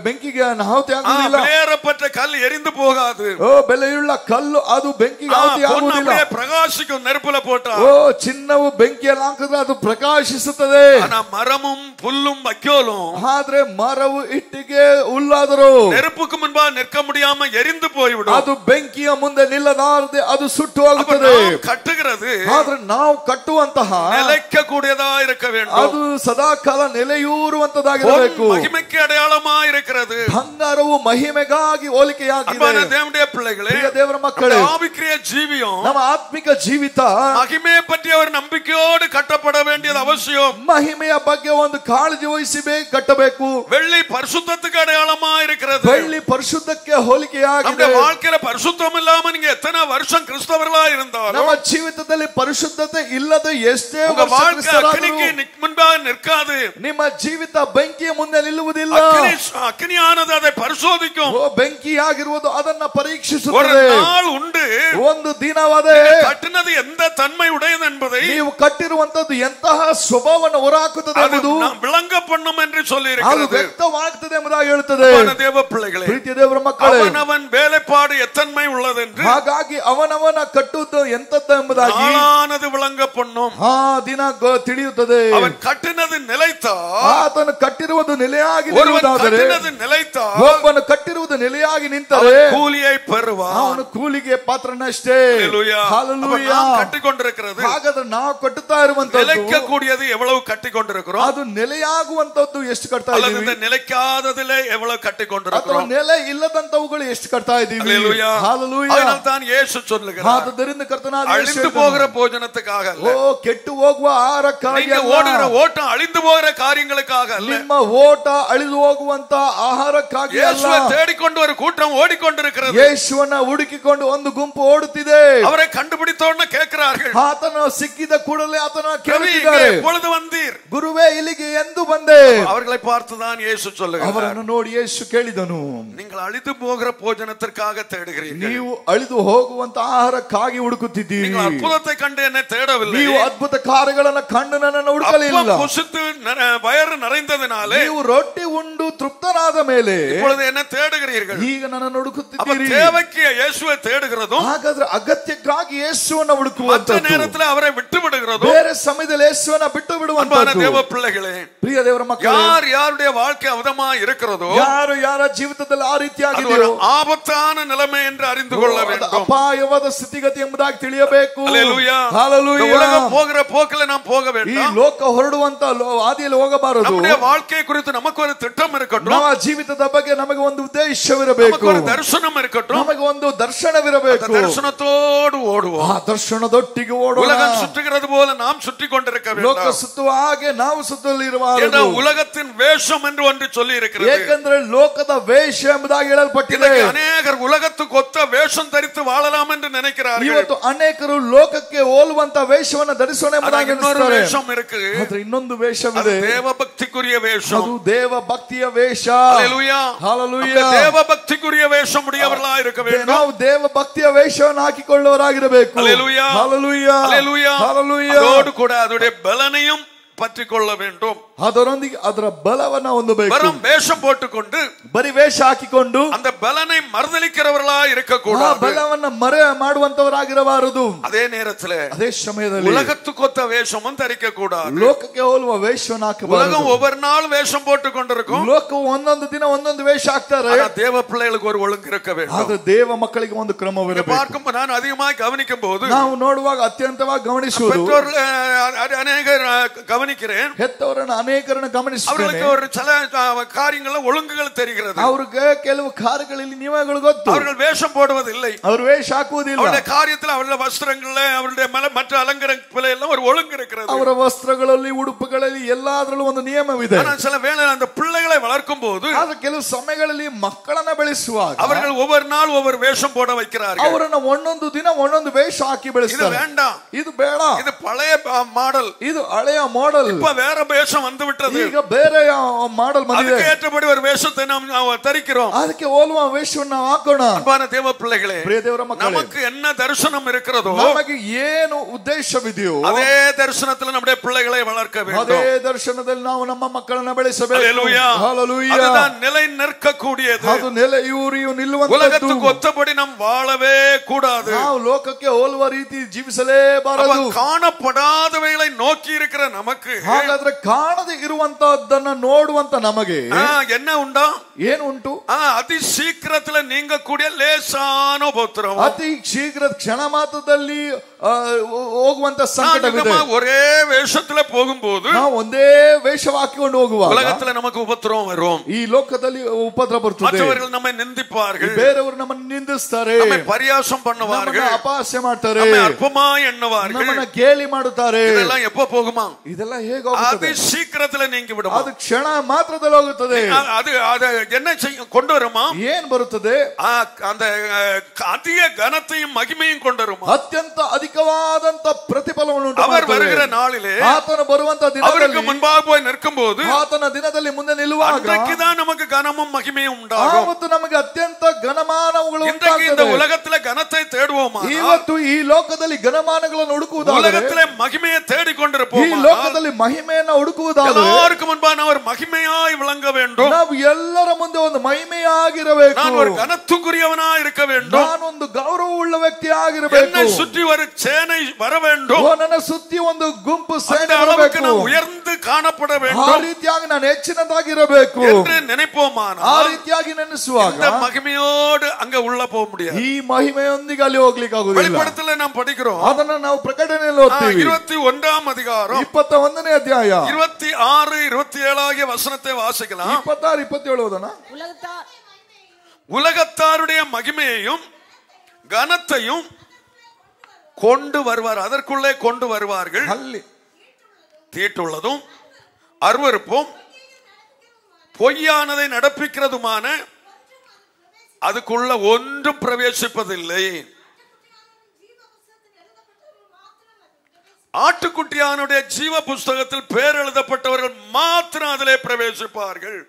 ಬೆಂಕಿಗೆ ಆಹುತಿ ಆಗುವುದಿಲ್ಲ. விலையேறப்பட்ட கல் எரிந்து போகாது. ಓ ಬೆಲೆಯುಳ್ಳ ಕಲ್ಲು ಅದು ಬೆಂಕಿಗೆ ಆಹುತಿ ಆಗುವುದಿಲ್ಲ. பிரகாசிக்கும் நெருப்புல போட்டா ಓ ಚಿನ್ನವು ಬೆಂಕಿಯಲ್ಲಿ ಹಾಕಿದ್ರೆ ಅದು ಪ್ರಕಾಶಿಸುತ್ತದೆ. மரமும் புல்லும் வைக்கோலும் ಆದ್ರೆ ಮರವು ಇಟ್ಟಿಗೆ ಹುಲ್ಲಾದರೂ நெருப்புக்கு முன்பாக நிற்க முடியாம எரிந்து போய்விடும். ಅದು ಬೆಂಕಿಯ ಮುಂದೆ ನಿಲ್ಲದಾರದೆ ಅದು ಸುಟ್ಟು ಹೋಗುತ್ತದೆ. கட்டுகிறது ಆದ್ರೆ ನಾವು ಕಟ್ಟುವಂತಹ நிலைக்க கூடியதா இருக்க வேண்டும். ಅದು ಸದಾಕಾಲ ನೆಲೆಯೂರುವಂತದಾಗಿರಬೇಕು. மகிமைக்கு அடையாளமா இருக்கிறது. ಬಂಗಾರವು ಮಹಿಮೆಗಾಗಿ ಹೋಲಿಕೆಯಾಗಿದೆ. தேவனுடைய பிள்ளைகளே, ದೇವರ ಮಕ್ಕಳೇ, ஆவிக்குரிய ஜீவியம் ನಮ್ಮ ಆತ್ಮಿಕ ಜೀವಿತ மகிமையை பற்றிய ஒரு நம்பிக்கையோடு கட்டப்பட வேண்டியது அவசியம். ಮಹಿಮೆಯ ಬಗ್ಗೆ ಒಂದು ಕಾಳಜಿ ವಹಿಸಿ ಕಟ್ಟಬೇಕು. வெள்ளி பரிசுத்தத்துக்கு அடையாளமா இருக்கிறது. ಬೆಳ್ಳಿ ಪರಿಶುದ್ಧಕ್ಕೆ ಹೋಲಿಕೆಯಾಗಿದೆ. நம்ம வாழ்க்கையில பரிசுத்தம் இல்லாம நீங்க எத்தனை வருஷம் கிறிஸ்தவர்களா இருந்தாலும் ನಮ್ಮ ಜೀವಿತದಲ್ಲಿ ಪರಿಶುದ್ಧತೆ ಇಲ್ಲದೆ ಎಷ್ಟೇ உங்க வாழ்க்கை அக்னிக்கு முன்பாக நிற்காது. ನಿಮ್ಮ ಜೀವಿತ ಬೆಂಕಿಯ ಮುಂದೆ ನಿಲ್ಲುವುದಿಲ್ಲ. அக்னியானது அதை பரிசோதிக்கும். ಬೆಂಕಿಯಾಗಿರುವುದು ಅದನ್ನ ஒரு ಪರೀಕ್ಷಿಸುತ್ತದೆ. நாள் உண்டு, ಒಂದು ದಿನವಾದೆ கட்டினது எந்த தன்மை உடையது என்பதை ನೀವು ಕಟ್ಟಿರುವಂತದ್ದು ಎಂತಹ ಸ್ವಭಾವವನ್ನು ಹೊರಹಾಕುತ್ತದೆ ಎಂಬುದು விளங்க பண்ணும் என்று சொல்லி ಅದು இருக்கிறது. ವ್ಯಕ್ತವಾಗುತ್ತದೆ ಎಂಬುದಾಗಿ ಹೇಳುತ್ತದೆ. தேவ பிள்ளைகளே, ಪ್ರೀತಿಯ ದೇವರ ಮಕ್ಕಳೇ, அவனவன் வேலைப்பாடு எத்தன்மை உள்ளது என்று ಹಾಗಾಗಿ ಅವನವನ ಕಟ್ಟುವುದು ಎಂತದ್ದು ಎಂಬುದಾಗಿ நாளானது விளங்க பண்ணும். ಆ ದಿನ ತಿಳಿಯುತ್ತದೆ. அவன் கட்டினது நிலைத்தா, ಆತನು ಕಟ್ಟಿರುವುದು ನೆಲೆಯಾಗಿ ஒருவன் ನಿಲ್ಲುವುದಾದರೆ, கட்டினது நிலைத்தா ಒಬ್ಬನು ಕಟ್ಟಿರುವುದು ನೆಲೆಯಾಗಿ ನಿಂತರೆ கூலியை பெறுவான். ಅವನು ಕೂಲಿಗೆ ಪಾತ್ರನಷ್ಟೇ. ஹalleluya. ಹalleluya. நாம் கட்டிக்கொண்டிருக்கிறது, ಹಾಗಾದ್ರೆ ನಾವು ಕಟ್ಟುತ್ತಾ ಇರುವಂತದ್ದು நிலைக்கக்கூடியது எவ்வளவு கட்டிக்கொண்டிருக்கிறோம், ಅದು ನೆಲೆಯಾಗುವಂತದ್ದು ಎಷ್ಟು ಕಟ್ತಾ அல்லது ಇದ್ದೀವಿ, நிலைக்காததிலே எவ்வளவு ಅಥವಾ கட்டிக்கொண்டிருக்கிறோம். ನೆಲೆ ಇಲ್ಲದಂತವುಗಳು ಎಷ್ಟು ಕಟ್ತಾ ಇದ್ದೀವಿ. ஹalleluya. ಹalleluya. அதனால் தான் இயேசு சொல்லுகிறார், ಆದ್ದರಿಂದ ಕರ್ತನಾದ ಯೇಸು அழிந்து ಹೇಳಿದನು, போகிற போஜனத்துக்காக அல்ல, ಓ ಕೆಟ್ಟು ಹೋಗುವ ಆಹಾರಕ್ಕಾಗಿ நீங்க ಅಲ್ಲ, ஓடுகிற ஓட்டம் அழிந்து போகிற காரியங்களுக்காக அல்ல. ನಿಮ್ಮ ಓಟ ಅಳಿದು ಹೋಗುವಂತ ಆಹಾರಕ್ಕಾಗಿ ಅಲ್ಲ. இயேசுவை தேடிக்கொண்டு ஒரு கூட்டம் ஓடிக்கொண்டிருக்கிறது. ಯೇಸುವನ್ನ ಹುಡುಕಿಕೊಂಡು ಒಂದು ಗುಂಪು ಓಡುತ್ತಿದೆ. அவரை கண்டுபிடித்தோன்னு கேட்கிறார்கள், ಆತನ ಸಿಕ್ಕಿದ ಕೂಡಲೇ ಆತನ கவி ಕೇಳುತ್ತಿದ್ದಾರೆ, எப்பொழுது வந்தீர்? ಗುರುವೇ ಇಲ್ಲಿಗೆ ಎಂದು ಬಂದೆ. அவர்களை பார்த்துதான் இயேசு சொல்லுகிறார், ಅವರನ್ನು ನೋಡಿ ಯೇಸು ಕೇಳಿದನು, நீங்கள் அழிந்து போகிற போஜனத்திற்காக தேடுகிறீர்கள், ನೀವು ಅಳಿದು ಹೋಗುವಂತ ಆಹಾರಕ್ಕಾಗಿ ಹುಡುಕುತ್ತಿದ್ದೀರಿ. நீங்கள் அற்புதத்தை கண்டு என்ன தேடவில்லை, ನೀವು ಅದ್ಭುತ ಕಾರ್ಯಗಳನ್ನು ಕಂಡು ನನ್ನನ್ನು ಹುಡುಕಲಿಲ್ಲ. அப்பம் புசித்து வயிறு நிறைந்ததினாலே ನೀವು ರೊಟ್ಟಿ ಉಂಡು ತೃಪ್ತರಾದ ಮೇಲೆ இப்பொழுது என்ன தேடுகிறீர்கள்? ಈಗ ನನ್ನನ್ನು அப்ப ಹುಡುಕುತ್ತಿದ್ದೀರಿ. தேவைக்கு இயேசுவை தேடுகிறதும், ಹಾಗಾದ್ರೆ ಅಗತ್ಯಕ್ಕಾಗಿ ಯೇಸುವನ್ನ மற்ற ಹುಡುಕುವಂತದ್ದು, நேரத்தில் அவரை விட்டு விடுகிறதும், ಬೇರೆ ಸಮಯದಲ್ಲಿ ಯೇಸುವನ್ನ ಬಿಟ್ಟು அன்பான ಬಿಡುವಂತದ್ದು. தேவ பிள்ளைகளே, ಪ್ರಿಯ ದೇವರ ಮಕ್ಕಳೇ, யார் யாருடைய வாழ்க்கை அவதமா இருக்கிறதோ ಯಾರು ಯಾರ ಜೀವಿತದಲ್ಲಿ ಆ அது ஒரு ರೀತಿಯಾಗಿದೆಯೋ ஆபத்தான நிலைமை என்று அறிந்து கொள்ள ಅದು வேண்டும். ಅಪಾಯವಾದ ಸ್ಥಿತಿಗತಿ ಎಂಬುದಾಗಿ ತಿಳಿಯಬೇಕು. ஹalleluya. ಹalleluya. இந்த உலகம் போகிற போக்கில நாம் போக ಈ வேண்டாம். ಲೋಕ ಹೊರಡುವಂತ ಹಾದಿಯಲ್ಲಿ ಹೋಗಬಾರದು. நம்முடைய வாழ்க்கை குறித்து நமக்கு ஒரு திட்டம் இருக்கட்டும், ನಮ್ಮ ಜೀವಿತದ ಬಗ್ಗೆ ನಮಗೆ ಒಂದು ಉದ್ದೇಶವಿರಬೇಕು, நமக்கு ஒரு தரிசனம் இருக்கட்டும். ನಮಗೆ ಒಂದು ದರ್ಶನವಿರಬೇಕು. அந்த தரிசனத்தோடு ஓடுவோம். ಆ ದರ್ಶನದೊಟ್ಟಿಗೆ ಓಡೋಣ. உலகம் சுற்றுகிறது போல நாம் சுற்றி கொண்டிருக்க ಲೋಕ வேண்டாம். ಸುತ್ತುವ ಹಾಗೆ ನಾವು ಸುತ್ತಲಿ ஏன்னா ಇರಬಾರದು. உலகத்தின் வேஷம் என்று ஒன்று சொல்லி இருக்கிறது. ಏಕೆಂದ್ರೆ ಲೋಕದ ವೇಷ ಎಂಬುದಾಗಿ ಹೇಳಲ್ಪಟ್ಟಿದೆ. இன்னைக்கு ಅನೇಕರು உலகத்துக்கு ஒத்த வேஷம் தரித்து வாழலாம் என்று நினைக்கிறார்கள். ಇವತ್ತು ಅನೇಕರು ಲೋಕಕ್ಕೆ ಹೋಲುವಂತ ವೇಷವನ್ನು ಧರಿಸೋಣ ಎಂಬುದಾಗಿ இன்னொரு ಎಣಿಸುತ್ತಾರೆ. வேஷம் இருக்கு, ಆದ್ರೆ ಇನ್ನೊಂದು அது ವೇಷವಿದೆ, தேவ பக்திக்குரிய வேஷம். ಅದು ದೇವ ಭಕ್ತಿಯ ವೇಷ. ஹalleluya. ಹalleluya. தேவ பக்திக்குரிய வேஷம் உடையவர்களா இருக்க வேண்டும். ನಾವು ದೇವ ಭಕ್ತಿಯ ವೇಷವನ್ನು ಹಾಕಿಕೊಳ್ಳುವವರಾಗಿರಬೇಕು. ஹalleluya. ಹalleluya. ஹalleluya. ಹalleluya. அதோடு கூட அதோட பலனையும் பற்றி கொள்ள வேண்டும். ಅದರೊಂದಿಗೆ ಅದರ ಬಲವನ್ನ ಹೊಂದಬೇಕು. வெறும் வேஷம் போட்டுக்கொண்டு ಬರಿ ವೇಷ ಹಾಕಿಕೊಂಡು அந்த பலனை மறுதலிக்கிறவர்களா இருக்கக்கூடாது. ಬಲವನ್ನ ಮರೆ ಮಾಡುವಂತವರಾಗಿರಬಾರದು. அதே நேரத்தில் ಅದೇ ಸಮಯದಲ್ಲಿ உலகத்துக்கொத்த வேஷமும் தரிக்க கூடாது. ಲೋಕಕ್ಕೆ ಹೋಲುವ ವೇಷವನ್ನು ಹಾಕಬಾರದು. உலகம் ஒவ்வொரு நாள் வேஷம் போட்டு கொண்டிருக்கும். ಲೋಕವು ಒಂದೊಂದು ದಿನ ಒಂದೊಂದು ವೇಷ ಹಾಕ್ತಾರೆ. தேவ பிள்ளைகளுக்கு ஒரு ஒழுங்கு இருக்க வேண்டும். ಆದ್ರೆ ದೇವ ಮಕ್ಕಳಿಗೆ ಒಂದು ಕ್ರಮವಿರಬೇಕು. பார்க்கும் நான் அதிகமாக கவனிக்கும் போது ನಾವು ನೋಡುವಾಗ ಅತ್ಯಂತವಾಗಿ ಗಮನಿಸುವುದು, பெற்றோர்கள் அநேகர் கவனிக்கிறேன், ಹೆತ್ತವರನ್ನು ಅನೇಕರನ್ನು ಗಮನಿಸುತ್ತೇನೆ. அவர்களுக்கு ஒரு சில காரியங்கள் ஒழுங்குகள் தெரிகிறது. ಅವರಿಗೆ ಕೆಲವು ಕಾರ್ಯಗಳಲ್ಲಿ ನಿಯಮಗಳು ಗೊತ್ತು. அவர்கள் வேஷம் போடுவதில்லை, ಅವರು ವೇಷ ಹಾಕುವುದಿಲ್ಲ. அவருடைய காரியத்தில் அவருடைய வஸ்திரங்கள்ல அவருடைய மற்ற அலங்கரிப்பில் எல்லாம் ஒரு ஒழுங்கு இருக்கிறது. ಅವರ ವಸ್ತ್ರಗಳಲ್ಲಿ ಉಡುಪುಗಳಲ್ಲಿ ಎಲ್ಲಾದ್ರಲ್ಲೂ ಒಂದು ನಿಯಮವಿದೆ. ஆனால் சில வேளை அந்த பிள்ளைகளை வளர்க்கும் போது ಆದ್ರೆ ಕೆಲವು ಸಮಯಗಳಲ್ಲಿ ಮಕ್ಕಳನ್ನ ಬೆಳೆಸುವಾಗ அவர்கள் ஒவ்வொரு நாள் ஒவ்வொரு வேஷம் போட வைக்கிறார்கள். ಅವರನ್ನ ಒಂದೊಂದು ದಿನ ಒಂದೊಂದು ವೇಷ ಹಾಕಿ இது ಬೆಳೆಸ್ತಾರೆ. வேண்டாம், ಇದು ಬೇಡ, இது பழைய மாடல், ಇದು ಹಳೆಯ ಮಾಡೆಲ್. இப்ப வேற வேஷம் வந்து விட்டது. ಈಗ ಬೇರೆ ಮಾಡೆಲ್ ಬಂದಿದೆ. அதுக்கு ஏற்றபடி ஒரு வேஷத்தை நாம் தரிக்கிறோம். ಅದಕ್ಕೆ ಹೋಲುವ ವೇಷವನ್ನು ನಾವು ಹಾಕೋಣ. அன்பான தேவ பிள்ளைகளே, ಪ್ರಿಯ ದೇವರ ಮಕ್ಕಳೇ, நமக்கு என்ன தரிசனம் இருக்கிறதோ ನಮಗೆ ಏನು ಉದ್ದೇಶವಿದೆಯೋ அதே தரிசனத்தில் நம்முடைய பிள்ளைகளை வளர்க்க ಅದೇ வேண்டும். ದರ್ಶನದಲ್ಲಿ ನಾವು ನಮ್ಮ ಮಕ್ಕಳನ್ನ ಬೆಳೆಸಬೇಕು. ஹல்லேலூயா. ಹಲ್ಲೆಲೂಯಾ. அதுதான் நிலை நிற்கக்கூடியது. ಅದು ನೆಲೆಯೂರಿಯು ನಿಲ್ಲುವಂತದ್ದು. உலகத்துக்கு ஒத்தபடி நாம் வாழவே கூடாது. ನಾವು ಲೋಕಕ್ಕೆ ಹೋಲುವ ರೀತಿ ಜೀವಿಸಲೇಬಾರದು. காணப்படாதவைகளை நோக்கி இருக்கிற நமக்கு ಹಾಗಾದ್ರೆ ಕಾಣದೆ ಇರುವಂತಹದ್ದನ್ನ ನೋಡುವಂತ ನಮಗೆ என்ன உண்டா? ಏನು ಉಂಟು? அதி சீக்கிரத்துல நீங்க கூடிய லேசான உபத்திரவம், ಅತಿ ಶೀಘ್ರ ಕ್ಷಣ ಮಾತ್ರದಲ್ಲಿ ಹೋಗುವಂತ ಸಂಕಟವಿದೆ. ஒரே வேஷத்துல போகும்போது ನಾವು ಒಂದೇ ವೇಷ ಹಾಕಿಕೊಂಡು ಹೋಗುವಾಗ உலகத்துல நமக்கு உபத்திரவம் வரும். ಈ ಲೋಕದಲ್ಲಿ ಉಪದ್ರ ಬರ್ತದೆ. மற்றவர்கள் நம்மை நிந்திப்பார்கள், ಬೇರೆಯವರು ನಮ್ಮನ್ನು ನಿಂದಿಸ್ತಾರೆ, நம்மை பரியாசம் பண்ணுவார்கள், ನಮ್ಮನ್ನು ಅಪಹಾಸ್ಯ ಮಾಡ್ತಾರೆ, நம்மை அற்பமாய் எண்ணுவார்கள். ನಮ್ಮನ್ನ ಗೇಲಿ ಮಾಡುತ್ತಾರೆ. இதெல்லாம் எப்ப போகுமா? ಇದೆಲ್ಲ ಹೇಗೆ ಹೋಗುತ್ತದೆ? அது சீக்கிரத்துல நீங்கி விடும். ಅದು ಕ್ಷಣ ಮಾತ್ರದಲ್ಲಿ ಹೋಗುತ್ತದೆ. அது என்ன கொண்டு வருமா? ಏನ್ ಬರುತ್ತದೆ? அந்த அதிக கனத்தையும் மகிமையும் கொண்டு வருமா? ಅತ್ಯಂತ ಅಧಿಕವಾದಂತ ಪ್ರತಿಫಲವನ್ನು ಉಂಟು அவர் ಮಾಡುತ್ತದೆ. வருகிற நாளிலே ಆತನ ಬರುವಂತ அவருக்கு ದಿನದಲ್ಲಿ முன்பாக போய் நிற்கும்போது ಆತನ ದಿನದಲ್ಲಿ ಮುಂದೆ ನಿಲ್ಲುವಾಗ அன்றைக்குதான் நமக்கு கனமும் மகிமையும் உண்டாகும். ಆವತ್ತು ನಮಗೆ ಅತ್ಯಂತ ಘನಮಾನಗಳು இன்றைக்கு இந்த ಉಂಟಾಗುತ್ತದೆ. உலகத்துல கனத்தை தேடுவோமா? ಇವತ್ತು ಈ ಲೋಕದಲ್ಲಿ ಘನಮಾನಗಳನ್ನು ಹುಡುಕುವುದಾದರೆ, உலகத்திலே மகிமையை தேடிக் ಈ கொண்டிருப்போம். ಲೋಕದಲ್ಲಿ ಮಹಿಮೆಯನ್ನು ಹುಡುಕುವುದಾದರೆ எல்லாருக்கு முன்பாக ஒரு மகிமையாய் விளங்க வேண்டும். ನಾವು ಎಲ್ಲರ ಮುಂದೆ ಒಂದು ಮಹಿಮೆಯಾಗಿರಬೇಕು. நான் ஒரு கனத்துக்குரியவனாய் இருக்க வேண்டும். ನಾನೊಂದು ಗೌರವವುಳ್ಳ ವ್ಯಕ್ತಿ ಆಗಿರಬೇಕು. என்னை சுற்றி ஒரு சேனை வர வேண்டும். ನನ್ನ ಸುತ್ತಿ ಒಂದು ಗುಂಪು அந்த ಸೇನೆ அளவுக்கு ಬರಬೇಕು. நான் உயர்ந்து காணப்பட ಆ வேண்டும் ರೀತಿಯಾಗಿ ನಾನು ಹೆಚ್ಚಿನದಾಗಿರಬೇಕು என்று ಆ நினைப்போமானால் ರೀತಿಯಾಗಿ ನೆನೆಸುವಾಗ இந்த மகிமையோடு அங்க உள்ள போக முடியாது. ಈ ಮಹಿಮೆಯೊಂದಿಗೆ ಅಲ್ಲಿ ಹೋಗ್ಲಿಕ್ಕೆ ಆಗುವುದಿಲ್ಲ. வெளிப்படுத்தல நாம் படிக்கிறோம். ಅದನ್ನ ನಾವು ಪ್ರಕಟಣೆಯಲ್ಲಿ ಓದ್ತೀವಿ. 21ஆம் அதிகாரம் 21ನೇ ಅಧ್ಯಾಯ 26 27 ஆகிய வசனத்தை வாசிக்கலாம். 26 27 ಓದೋಣ. உலகத்தாருடைய மகிமையையும் கனத்தையும் கொண்டு வருவார், அதற்குள்ளே கொண்டு வருவார்கள். ಅಲ್ಲಿ தீட்டுள்ளதும் அருவருப்பும் பொய்யானதை நடப்பிக்கிறதுமான அதுக்குள்ள ஒன்றும் பிரவேசிப்பதில்லை. ஆட்டுக்குட்டியானுடைய ஜீவ புஸ்தகத்தில் பேர் எழுதப்பட்டவர்கள் மாத்திரம் அதிலே பிரவேசிப்பார்கள்.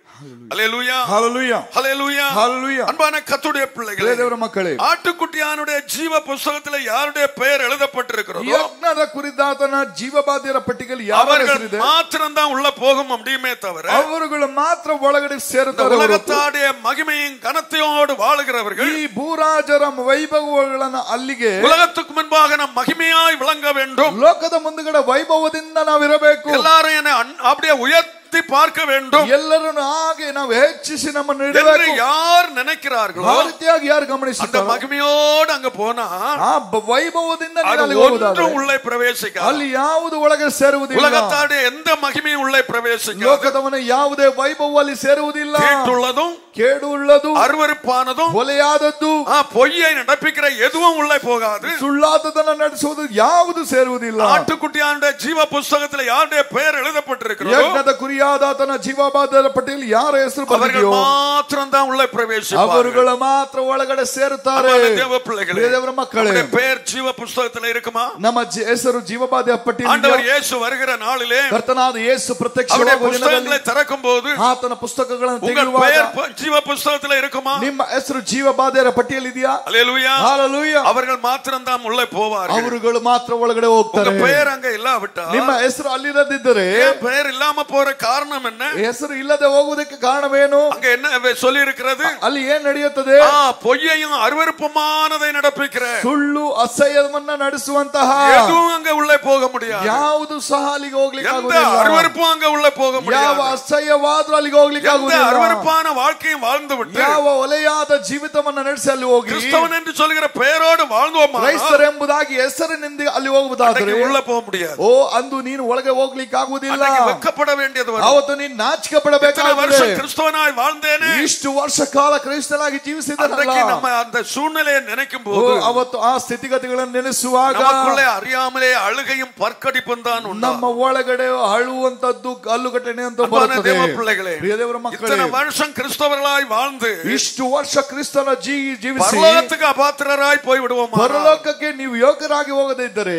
ஹல்லேலூயா, ஹல்லேலூயா, ஹல்லேலூயா, ஹல்லேலூயா. அன்பான கர்த்தருடைய பிள்ளைகளே, ದೇವರ ಮಕ್ಕಳೇ, ஆட்டுக்குட்டியானுடைய ஜீவ புஸ்தகத்தில் யாருடைய பெயர் எழுதப்பட்டிருக்கிறதோ ಯಜ್ಞದ ಕುರಿತಾತನ ಜೀವಬಾಧ್ಯರ ಪಟ್ಟಿಯಲ್ಲಿ ಯಾರ அவர்கள் ಹೆಸರಿದೆ மாத்திரம் தான் உள்ள போக முடியுமே தவிர ಅವರುಗಳು ಮಾತ್ರ ಒಳಗಡೆ ಸೇರುತ್ತಾರೆ. உலகத்தாடைய மகிமையும் கனத்தையோடு வாழுகிறவர்கள் ಈ ಭೂರಾಜರ ವೈಭವಗಳನ್ನು ಅಲ್ಲಿಗೆ உலகத்துக்கு முன்பாக நாம் மகிமையாய் விளங்க வேண்டும். ಲೋಕದ ಮುಂದುಗಡೆ ವೈಭವದಿಂದ ನಾವಿರಬೇಕು. எல்லாரும் என்னை அப்படியே உயர்த்தி பார்க்க வேண்டும். ಎಲ್ಲರನ್ನು ಹಾಗೆ ನಾವು ಹೆಚ್ಚಿಸಿ ನಮ್ಮನ್ನು என்று ಇಡಬೇಕು. யார் நினைக்கிறார்களோ ಆ ರೀತಿಯಾಗಿ ಯಾರು அந்த ಗಮನಿಸುತ್ತಾರೆ மகிமையோடு அங்க போனா ಆ ವೈಭವದಿಂದ ನೀವು அது ಅಲ್ಲಿಗೆ ಹೋಗುವುದಾದರೆ ஒன்றும் உள்ளே பிரவேசிக்காது. ಅಲ್ಲಿ ಯಾವುದು ಒಳಗೆ ಸೇರುವುದಿಲ್ಲ. உலகத்தாடைய எந்த மகிமையும் உள்ளே பிரவேசிக்காது. ಲೋಕದವನ ಯಾವುದೇ ವೈಭವ ಅಲ್ಲಿ ಸೇರುವುದಿಲ್ಲ. தீட்டுள்ளதும் ಕೇಡು ಉಳ್ಳದು, அருவருப்பானதும் ಹೊಲೆಯಾದದ್ದು, பொய்யை நடப்பிக்கிற எதுவும் உள்ளே போகாது. ಸುಳ್ಳಾದದನ್ನ ನಡೆಸುವುದು ಯಾವುದು ಸೇರುವುದಿಲ್ಲ. ஆட்டுக்குட்டியானுடைய ஜீவ புஸ்தகத்தில் யாருடைய பெயர் எழுதப்பட்டிருக்கிறதோ ಯಜ್ಞದ ಕುರಿಯ ಅಳಿಯಾದ ತನ್ನ ಜೀವಬಾಧ್ಯರ ಪಟ್ಟಿಯಲ್ಲಿ ಯಾರ ಹೆಸರು ಬರೆದಿದೆಯೋ மாத்திரம் தான் உள்ள பிரவேசிப்பார்கள். ಅವರುಗಳು ಮಾತ್ರ ಒಳಗಡೆ ಸೇರುತ್ತಾರೆ. தேவ பிள்ளைகளே, ದೇವರ ಮಕ್ಕಳೇ, பெயர் ஜீவ புத்தகத்துல இருக்குமா? ನಮ್ಮ ಹೆಸರು ಜೀವಬಾಧ್ಯರ ಪಟ್ಟಿಯಲ್ಲಿ ஆண்டவர் இயேசு வருகிற நாளிலே ಕರ್ತನಾದ ಯೇಸು ಪ್ರತ್ಯಕ್ಷವಾಗುವ புத்தகங்களை திறக்கும்போது ಆತನ ಪುಸ್ತಕಗಳನ್ನು உங்கள் ತೆಗೆಯುವಾಗ பெயர் ஜீவ புத்தகத்துல இருக்குமா? ನಿಮ್ಮ ಹೆಸರು ಜೀವಬಾಧ್ಯರ ಪಟ್ಟಿಯಲ್ಲಿ ಇದೆಯಾ? அல்லேலூயா. ஹalleluya. அவர்கள் மாத்திரம் தான் உள்ளே போவார்கள். ಅವರುಗಳು ಮಾತ್ರ ಒಳಗಡೆ ಹೋಗ್ತಾರೆ. உங்க பெயர் அங்க இல்லாவிட்டா, ನಿಮ್ಮ ಹೆಸರು ಅಲ್ಲಿರದಿದ್ದರೆ பெயர் இல்லாம போற காரணம் என்ன? ಹೆಸರು ಇಲ್ಲದೆ ಹೋಗುವುದಕ್ಕೆ ಕಾರಣವೇನು? அங்க என்ன சொல்லி இருக்கிறது? ಅಲ್ಲಿ ಏನ್ ನಡೆಯುತ್ತದೆ? பொய்யையும் அருவருப்பமானதை நடப்பிக்கிற ಸುಳ್ಳು ಅಸಹ್ಯವನ್ನ ನಡೆಸುವಂತಹ எதுவும் அங்க உள்ளே போக முடியாது. ಯಾವುದು ಸಹ ಅಲ್ಲಿಗೆ ಹೋಗ್ಲಿಕ್ಕೆ எந்த ಆಗುವುದಿಲ್ಲ. அருவருப்பும் அங்க உள்ளே போக முடியாது. ಯಾವ ಅಸಹ್ಯವಾದ್ರೂ ಅಲ್ಲಿಗೆ ಹೋಗ್ಲಿಕ್ಕೆ எந்த ಆಗುವುದಿಲ್ಲ. அருவருப்பான வாழ்க்கையும் வாழ்ந்து விட்டு ಯಾವ ಒಲೆಯಾದ ಜೀವಿತವನ್ನ ನಡೆಸಿ ಅಲ್ಲಿ ಹೋಗಿ கிறிஸ்தவன் என்று சொல்கிற பெயரோடு வாழ்ந்தோமா, ಕ್ರೈಸ್ತರೆಂಬುದಾಗಿ ಹೆಸರಿನಿಂದ ಅಲ್ಲಿ ಹೋಗುವುದಾದರೆ உள்ளே போக முடியாது. ಓ ಅಂದು ನೀನು ಒಳಗೆ ಹೋಗ್ಲಿಕ್ಕೆ ಆಗುವುದಿಲ್ಲ. வெட்கப்பட வேண்டியது வரும். ಅವತ್ತು ನೀನು ನಾಚಿಕೆ ಪಡಬೇಕಾಗುತ್ತದೆ. வருஷம் கிறிஸ்தவனாய் வாழ்ந்தேனே, ಇಷ್ಟು ವರ್ಷ ಕಾಲ ಕ್ರೈಸ್ತನಾಗಿ ಜೀವಿಸಿದನಲ್ಲ, நம்ம அந்த சூழ்நிலையை நினைக்கும் போது ಅವತ್ತು ಆ ಸ್ಥಿತಿಗತಿಗಳನ್ನು ನೆನೆಸುವಾಗ நமக்குள்ளே அறியாமலே அழுகையும் பற்கடிப்பும் தான் ಉಂಟು. ನಮ್ಮ ಒಳಗಡೆ ಅಳುವಂತದ್ದು ಕಲ್ಲುಗಟ್ಟನೆ ಅಂತ ಬರುತ್ತದೆ. தேவ பிள்ளைகளே, ಪ್ರಿಯ ದೇವರ ಮಕ್ಕಳೇ, இத்தனை வருஷம் கிறிஸ்தவர்களாய் வாழ்ந்து ಇಷ್ಟು ವರ್ಷ ಕ್ರಿಸ್ತನ ಜೀವಿಸಿ பரலோகத்துக்கு அபாத்திரராய் போய் விடுவோம். ಪರಲೋಕಕ್ಕೆ ನೀವು ಯೋಗ್ಯರಾಗಿ ಹೋಗದೇ ಇದ್ದರೆ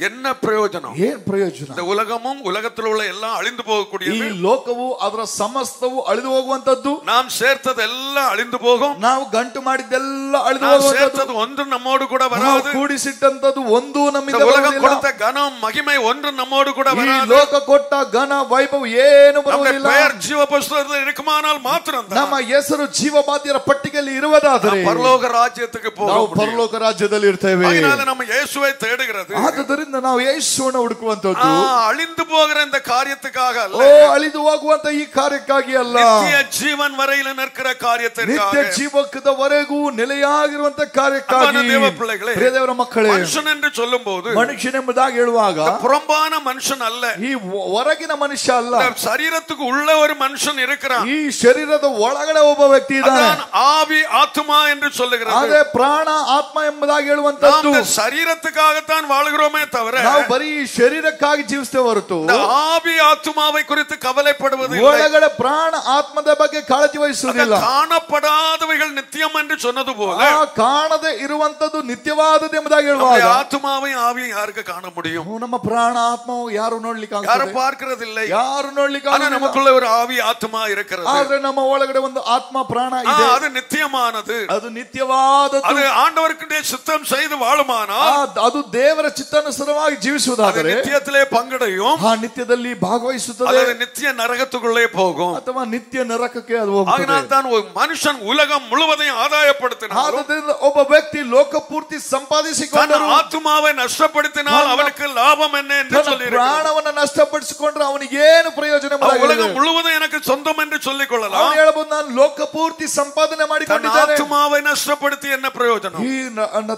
என்ன ಪ್ರಯೋಜனம்? ಏನ್ ಪ್ರಯೋಜನ? இந்த உலகமும் உலகத்தில் உள்ள எல்லாம் அழிந்து ಈ போகக்கூடியது. ಲೋಕವು ಅದರ ಸಮಸ್ತವು ಅಳಿದು ಹೋಗುವಂತದ್ದು. நாம் சேர்த்ததெல்லாம் அழிந்து போகும். ನಾವು ಗಂಟು ಮಾಡಿದ್ದೆಲ್ಲ ಅಳಿದು நாம் ಹೋಗುವಂತದ್ದು. சேர்த்தது ஒன்று நம்மோடு கூட வராது. ಕೂಡಿಸಿಟ್ಟಂತದ್ದು ಒಂದು ನಮ್ಮಿಂದ உலகம் ಬರುವುದಿಲ್ಲ. கொடுத்த கனம் மகிமை ஒன்று நம்மோடு கூட ಈ வராது. ಲೋಕ ಕೊಟ್ಟ ಘನ ವೈಭವ ಏನು நம்முடைய ಬರುವುದಿಲ್ಲ. பெயர் ஜீவ புத்தகத்தில் இருக்குமானால் மாத்திரம் ನಮ್ಮ ಹೆಸರು ಜೀವಬಾಧ್ಯರ ಪಟ್ಟಿಗೆಯಲ್ಲಿ ಇರುವುದಾದರೆ பரலோக ರಾಜ್ಯத்துக்கு ನಾವು போக ಪರಲೋಕ ರಾಜ್ಯದಲ್ಲಿ ಇರ್ತೇವೆ. அதனால நம்ம இயேசுவை தேடுகிறது. ಆದ್ದರಿಂದ ನಾವು ಯೇಸುವನ್ನು ಹುಡುಕುವಂತದ್ದು அழிந்து போகிற இந்த காரியத்துக்காக அல்ல, ಅಳಿದು ಹೋಗುವಂತ ಈ ಕಾರ್ಯಕ್ಕಾಗಿ ಅಲ್ಲ, நித்திய ஜீவன் வரையில நிற்கிற காரியத்திற்காக. ನಿತ್ಯ ಜೀವಕದವರೆಗೂ ನೆಲೆಯಾಗಿರುವಂತ ಕಾರ್ಯಕ್ಕಾಗಿ. தேவ பிள்ளைகளே, ಪ್ರಿಯ ದೇವರ ಮಕ್ಕಳೇ, மனுஷன் என்று சொல்லும்போது ಮನುಷ್ಯನೆಂಬುದಾಗಿ ಹೇಳುವಾಗ புறம்பான மனுஷன் அல்ல, ಈ ಹೊರಗಿನ ಮನುಷ್ಯ ಅಲ್ಲ, சரீரத்துக்கு உள்ள ஒரு மனுஷன் இருக்கிறான். ಈ ಶರೀರದ ಒಳಗಡೆ ಒಬ್ಬ ವ್ಯಕ್ತಿ ಇದ್ದಾನೆ. ஆவி ஆத்மா என்று சொல்லுகிறது. ಅದೇ ಪ್ರಾಣ ಆತ್ಮ ಎಂಬುದಾಗಿ ಹೇಳುವಂತದ್ದು. நாம் சரீரத்துக்காகத்தான் வாழுகிறோமே தவிர ನಾವು ಬರೀ ಶರೀರಕ್ಕಾಗಿ ಜೀವಿಸ್ತೇವೆ ಹೊರತು ஆவி ஆத்மாவை குறித்து கவலைப்படுவது ಒಳಗಡೆ ಪ್ರಾಣ ಆತ್ಮದ ಬಗ್ಗೆ ಕಾಳಜಿ ವಹಿಸುವುದಿಲ್ಲ. காணப்படாதவைகள் நித்தியம் என்று சொன்னது போல ಕಾಣದೆ ಇರುವಂತದ್ದು ನಿತ್ಯವಾದದ್ದು ಎಂಬುದಾಗಿ ಹೇಳುವಾಗ ஆத்மாவையும் ஆவியும் யாருக்கு காண முடியும்? ನಮ್ಮ ಪ್ರಾಣ ಆತ್ಮವು ಯಾರು ನೋಡ್ಲಿಕ್ಕೆ யாரும் பார்க்கிறதில்லை. ಯಾರು ನೋಡ್ಲಿಕ್ಕೆ ஆனா நமக்குள்ள ஒரு ஆவி ஆத்மா இருக்கிறது. ಆದ್ರೆ ನಮ್ಮ ಒಳಗಡೆ ಒಂದು ಆತ್ಮ ಪ್ರಾಣ ಇದೆ. அது நித்தியமானது. ಅದು ನಿತ್ಯವಾದದ್ದು. அது ஆண்டவருக்கு சித்தம் செய்து வாழுமானால் ಅದು ದೇವರ ಚಿತ್ತಾನುಸಾರವಾಗಿ ಜೀವಿಸುವುದಾದರೆ நித்தியத்திலே பங்கடையும். ಆ ನಿತ್ಯದಲ್ಲಿ ಭಾಗವಹಿಸುತ್ತದೆ. அது நித்திய நரகத்துக்குள்ளே போகும். ಅಥವಾ ನಿತ್ಯ ನರಕಕ್ಕೆ ಅದು ಹೋಗುತ್ತದೆ. அதனால் தான் ஒரு மனுஷன் உலகம் முழுவதையும் ஆதாயப்படுத்தினார். ಆದ್ದರಿಂದ ಒಬ್ಬ ವ್ಯಕ್ತಿ ಲೋಕ ಪೂರ್ತಿ ಸಂಪಾದಿಸಿಕೊಂಡರು ಆತ್ಮಾவை ನಷ್ಟಪಡಿಸಿனால் ಅವನಿಗೆ ಲಾಭம் என்ன என்று சொல்லி ಪ್ರಾಣವನ್ನು ನಷ್ಟಪಡಿಸಿಕೊಂಡ್ರೆ ಅವನಿಗೆ ಏನು ಪ್ರಯೋಜನ? உலகம் முழுவதும் எனக்கு சொந்தம் என்று சொல்லிக் கொள்ளலாம். ಅವನು ಹೇಳಬಹುದು, ನಾನು ಲೋಕ ಪೂರ್ತಿ ಸಂಪಾದನೆ ಮಾಡಿಕೊಂಡಿದ್ದೇನೆ. ಆತ್ಮಾவை ನಷ್ಟಪಡಿಸಿ என்ன ಪ್ರಯೋಜனம்? ಈ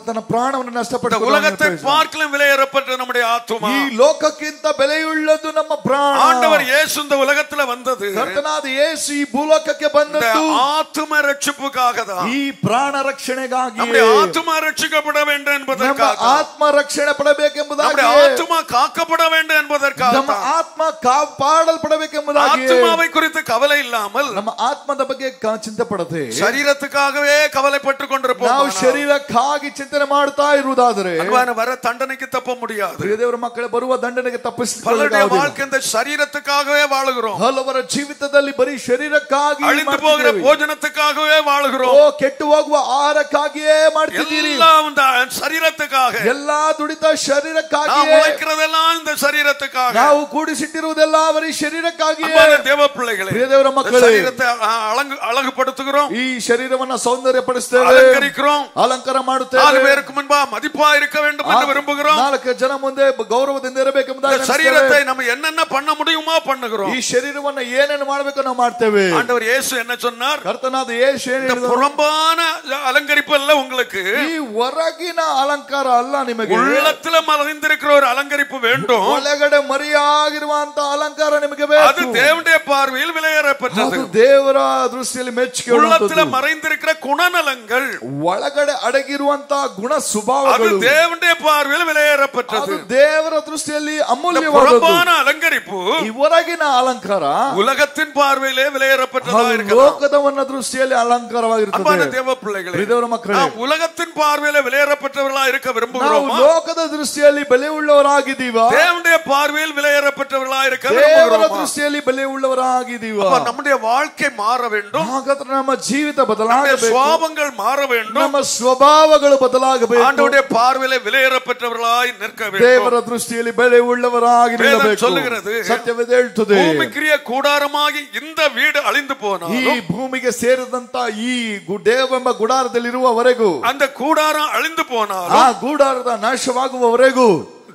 ತನ್ನ ಪ್ರಾಣವನ್ನು ನಷ್ಟಪಡಿಸಿಕೊಂಡ உலகத்தை பார்க்கலாம் விலையேறப்பட்ட நம்முடைய ஆத்மா. ಈ ಲೋಕಕ್ಕಿಂತ ಬೆಲೆಯುಳ್ಳದ್ದು ನಮ್ಮ ಪ್ರಾಣ. ஆண்டவர் இயேசு இந்த உலகத்துல வந்தது ಕರ್ತನಾದ ಯೇಸು ಈ ಭೂಲೋಕಕ್ಕೆ ಬಂದದ್ದು ஆத்ம ரட்சிப்புக்காக தான். ಈ ಪ್ರಾಣ ರಕ್ಷಣೆಗಾಗಿ. நம்முடைய ஆத்மா ரட்சிக்கப்பட வேண்டும் என்பதற்காக. ನಮ್ಮ ಆತ್ಮ ರಕ್ಷಣೆ ಪಡಬೇಕೆಂಬುದಾಗಿ. நம்முடைய ஆத்மா காக்கப்பட வேண்டும் என்பதற்காக. ನಮ್ಮ ಆತ್ಮ ಕಾಪಾಡಲ್ಪಡಬೇಕೆಂಬುದಾಗಿ. ஆத்மாவை குறித்து கவலை இல்லாமல் ನಮ್ಮ ಆತ್ಮದ ಬಗ್ಗೆ ಚಿಂತೆ ಪಡದೆ சரீரத்துக்காகவே கவலைப்பட்டுக் கொண்டிருப்போம். ನಾವು ಶರೀರಕ್ಕಾಗಿ ಚಿಂತನೆ ಮಾಡ್ತಾ ಇರುವುದಾದರೆ வர தண்டனைக்கு தப்ப முடியாது. ದೇವರ ಮಕ್ಕಳೇ, ಬರುವ ದಂಡನೆಗೆ பலருடைய வாழ்க்கை இந்த சரீரத்துக்காகவே வாழுகிறோம். ಹಲವರ ಜೀವಿತದಲ್ಲಿ ಬರೀ ಶರೀರಕ್ಕಾಗಿ அழிந்து போகிற போஜனத்துக்காகவே வாழுகிறோம். ಕೆಟ್ಟು ಹೋಗುವ ಆಹಾರಕ್ಕಾಗಿಯೇ ಮಾಡ್ತಿದ್ದೀರಿ. எல்லாம் இந்த சரீரத்துக்காக. ಎಲ್ಲಾ ದುಡಿತ ಶರೀರಕ್ಕಾಗಿ. நாம் உழைக்கிறதெல்லாம் இந்த சரீரத்துக்காக. ನಾವು ಕೂಡಿಸಿಟ್ಟಿರುವುದೆಲ್ಲ ಬರೀ ಶರೀರಕ್ಕಾಗಿ. ದೇವ பிள்ளைகளே, ದೇವರ ಮಕ್ಕಳೇ, சரீரத்தை அழகுபடுத்துகிறோம். ಈ ಶರೀರವನ್ನ ಸೌಂದರ್ಯಪಡಿಸುತ್ತೇವೆ, ಅಲಂಕರಿக்கிறோம், ಅಲಂಕಾರ ಮಾಡುತ್ತೇವೆ. 4 பேருக்கு முன்பா மதிப்பா இருக்க வேண்டும் என்று விரும்புகிறோம். 4 ಜನ ಮುಂದೆ ಗೌರವದಿಂದ ಇರಬೇಕೆಂಬುದಾಗಿ ಶರೀರத்தை நம்ம என்னென்ன பண்ண முடியுமா பண்ணுகிறோம். ಈ ಶರೀರವನ್ನ ಏನೇನು ಮಾಡಬೇಕು ನಾವು ಮಾಡ್ತೇವೆ. ஆண்டவர் இயேசு என்ன சொன்னார்? ಕರ್ತನಾದ ಯೇಸು ಏನು ಹೇಳಿದರು? புறம்பான அலங்கரிப்பு அல்ல உங்களுக்கு, ಈ ಹೊರಗಿನ ಅಲಂಕಾರ ಅಲ್ಲ ನಿಮಗೆ, உள்ளத்துல மறைந்திருக்கிற ஒரு அலங்கரிப்பு வேண்டும். ಒಳಗಡೆ ಮರೆಯಾಗಿರುವಂತ ಅಲಂಕಾರ ನಿಮಗೆ ಬೇಕು. அது தேவனுடைய பார்வையில் விலையேறப்பட்டது. ಅದು ದೇವರ ದೃಷ್ಟಿಯಲ್ಲಿ ಮೆಚ್ಚುಗೆ. உள்ளத்துல மறைந்திருக்கிற குணநலங்கள், ಒಳಗಡೆ ಅಡಗಿರುವಂತ ಗುಣ அது ಸ್ವಭಾವಗಳು தேவனுடைய பார்வையில் விலையேறப்பட்டது. விலையேறப்பட்டது. ದೇವರ ದೃಷ್ಟಿಯಲ್ಲಿ ಅಮೂಲ್ಯವಾದದ್ದು. புறம்பான அலங்கரிப்பு ಈ ಹೊರಗಿನ ಅಲಂಕಾರ உலகத்தின் பார்வையிலே விலையேறப்பட்டதாக இருக்கிறது. ಲೋಕದವನ ದೃಷ್ಟಿಯಲ್ಲಿ ಅಲಂಕಾರವಾಗಿರುತ್ತದೆ. அன்பான தேவ பிள்ளைகளே, ಪ್ರಿಯರ ಮಕ್ಕಳೇ, நாம் உலகத்தின் பார்வையிலே விலையேறப்பட்டவர்களாக இருக்க விரும்புகிறோமா? ನಾವು ಲೋಕದ ದೃಷ್ಟಿಯಲ್ಲಿ ಬೆಲೆ ಉಳ್ಳವರಾಗಿದ್ದೀವಾ? தேவனுடைய பார்வையில் விலையேறப்பட்டவர்களாக இருக்க ದೇವರ விரும்புகிறோமா? ದೃಷ್ಟಿಯಲ್ಲಿ ಬೆಲೆ ಉಳ್ಳವರಾಗಿದ್ದೀವಾ? நம்முடைய வாழ்க்கை மாற வேண்டும். ಹಾಗಾದ್ರೆ ನಮ್ಮ ಜೀವಿತ நம்முடைய ಬದಲಾಗಬೇಕು. சுபாவங்கள் மாற வேண்டும். ನಮ್ಮ ಸ್ವಭಾವಗಳು ಬದಲಾಗಬೇಕು. ஆண்டவருடைய பார்வையிலே விலையேறப்பட்டவர்களாய் நிற்க வேண்டும். ದೇವರ ದೃಷ್ಟಿಯಲ್ಲಿ ಬೆಲೆ ಉಳ್ಳವರಾಗಿ ನಿಲ್ಲಬೇಕು. சொல்லுகிறது, ಸತ್ಯವೇದ ಹೇಳ್ತದೆ, பூமிக்குரிய கூடாரமாகி இந்த வீடு அழிந்து ಈ போனாலும் ಭೂಮಿಗೆ ಸೇರಿದಂತ ಈ ದೇವೆಂಬ ಗುಡಾರದಲ್ಲಿರುವವರೆಗೂ, அந்த கூடாரம் அழிந்து போனாலும் ಆ ಗೂಡಾರದ ನಾಶವಾಗುವವರೆಗೂ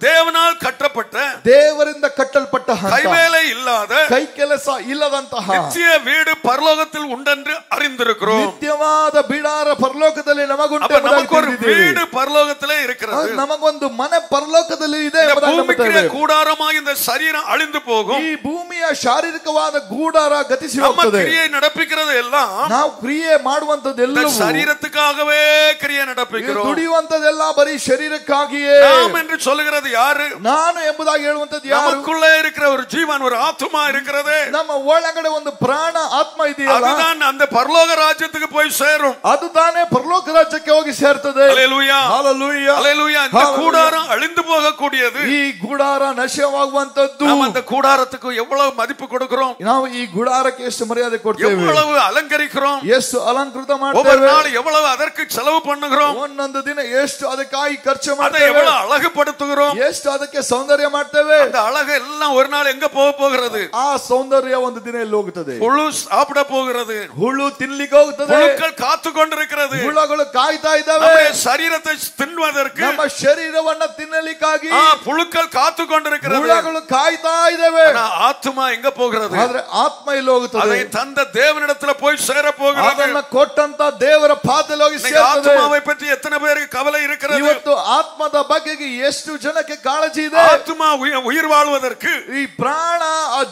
தேவனால் கட்டப்பட்ட ದೇವರಿಂದ ಕಟ್ಟಲ್ಪಟ್ಟ கைவேலை இல்லாத ಕೈ ಕೆಲಸ ಇಲ್ಲದಂತಹ நித்திய வீடு பரலோகத்தில் உண்டென்று அறிந்திருக்கிறோம். ನಿತ್ಯವಾದ ಬಿಡಾರ ಪರಲೋಕದಲ್ಲಿ ನಮಗುಂಟು. நமக்கு ஒரு வீடு பரலோகத்திலே இருக்கிறது. ನಮಗೊಂದು ಮನೆ ಪರಲೋಕದಲ್ಲಿ ಇದೆ. பூமிக்குரிய கூடாரமாக இந்த சரீரம் அழிந்து போகும். ಈ ಭೂಮಿಯ ಶಾರೀರಿಕವಾದ ಗೂಡಾರ ಗತಿಸಿ நம்ம ಹೋಗ್ತದೆ. கிரியை நடப்பிக்கிறது எல்லாம் ನಾವು ಕ್ರಿಯೆ ಮಾಡುವಂತದ್ದೆಲ್ಲವೂ சரீரத்துக்காகவே கிரியை நடப்பிக்கிறோம். ದುಡಿಯುವಂತದೆಲ್ಲ ಬರೀ ಶರೀರಕ್ಕಾಗಿಯೇ. நாம் என்று சொல்லுகிறது யாரு? ನಾನು ಎಂಬುದಾಗಿ ಹೇಳುವಂತದ್ದು ಯಾರು? நமக்குள்ளே இருக்கிற ஒரு ஜீவன், ஒரு ஆத்மா இருக்கிறது. ನಮ್ಮ ಒಳಗಡೆ ಒಂದು ಪ್ರಾಣ ಆತ್ಮ ಇದೆಯಲ್ಲ, அதுதான் அந்த பரலோக ராஜ்யத்துக்கு போய் சேரும். ಅದು ತಾನೇ ಪರಲೋಕ ರಾಜ್ಯಕ್ಕೆ ಹೋಗಿ ಸೇರ್ತದೆ. ஹல்லேலூயா, ಹಲ್ಲೆಲೂಯಾ, ஹல்லேலூயா. இந்த கூடாரம் அழிந்து போகக்கூடியது. ಈ ಗುಡಾರ ನಾಶವಾಗುವಂತದ್ದು. நாம் அந்த கூடாரத்துக்கு எவ்வளவு மதிப்பு கொடுக்கிறோம்? ನಾವು ಈ ಗುಡಾರಕ್ಕೆ ಎಷ್ಟು ಮರ್ಯಾದೆ ಕೊಡ್ತೇವೆ? எவ்வளவு அலங்கரிக்கிறோம்? ಎಷ್ಟು ಅಲಂಕೃತ ஒவ்வொரு ಮಾಡ್ತೇವೆ? நாள் எவ்வளவு அதற்கு செலவு பண்ணுகிறோம்? ಒಂದೊಂದು ದಿನ ಎಷ್ಟು ಅದಕ್ಕಾಗಿ ಖರ್ಚು அதை ಮಾಡ್ತೇವೆ? எவ்வளவு அழகுபடுத்துகிறோம்? ಎಷ್ಟು ಅದಕ್ಕೆ ಸೌಂದರ್ಯ ಮಾಡ್ತೇವೆ? அந்த அழகு எல்லாம் ஒரு நாள் எங்க போக போகிறது? ಆ ಸೌಂದರ್ಯ ಒಂದು ದಿನ ಎಲ್ಲಿ ಹೋಗುತ್ತದೆ? புழு சாப்பிட போகிறது. ಹುಳು ತಿನ್ಲಿಕ್ಕೆ ಹೋಗುತ್ತದೆ. புழுக்கள் காத்து கொண்டிருக்கிறது. ಹುಳಗಳು ಕಾಯ್ತಾ ಇದ್ದಾವೆ நம்முடைய சரீரத்தை தின்வதற்கு. ನಮ್ಮ ಶರೀರವನ್ನ ತಿನ್ನಲಿಕ್ಕಾಗಿ புழுக்கள் காத்து கொண்டிருக்கிறது. ಹುಳಗಳು ಕಾಯ್ತಾ ಇದ್ದಾವೆ. ஆத்மா எங்க போகிறது? ಆದ್ರೆ ಆತ್ಮ ಇಲ್ಲಿ ಹೋಗುತ್ತದೆ. அதை தந்த தேவனிடத்துல போய் சேர போகிறது. ಅದನ್ನ ಕೊಟ್ಟಂತ ದೇವರ ಪಾದದಲ್ಲಿ ಹೋಗಿ ಸೇರ್ತದೆ. ஆத்மாவை பற்றி எத்தனை பேருக்கு கவலை இருக்கிறது? ಇವತ್ತು ಆತ್ಮದ ಬಗೆಗೆ ಎಷ್ಟು ಜನಕ್ಕೆ ಕಾಳಜಿ ಇದೆ? ஆத்மா உயிர் வாழ்வதற்கு, ಈ ಪ್ರಾಣ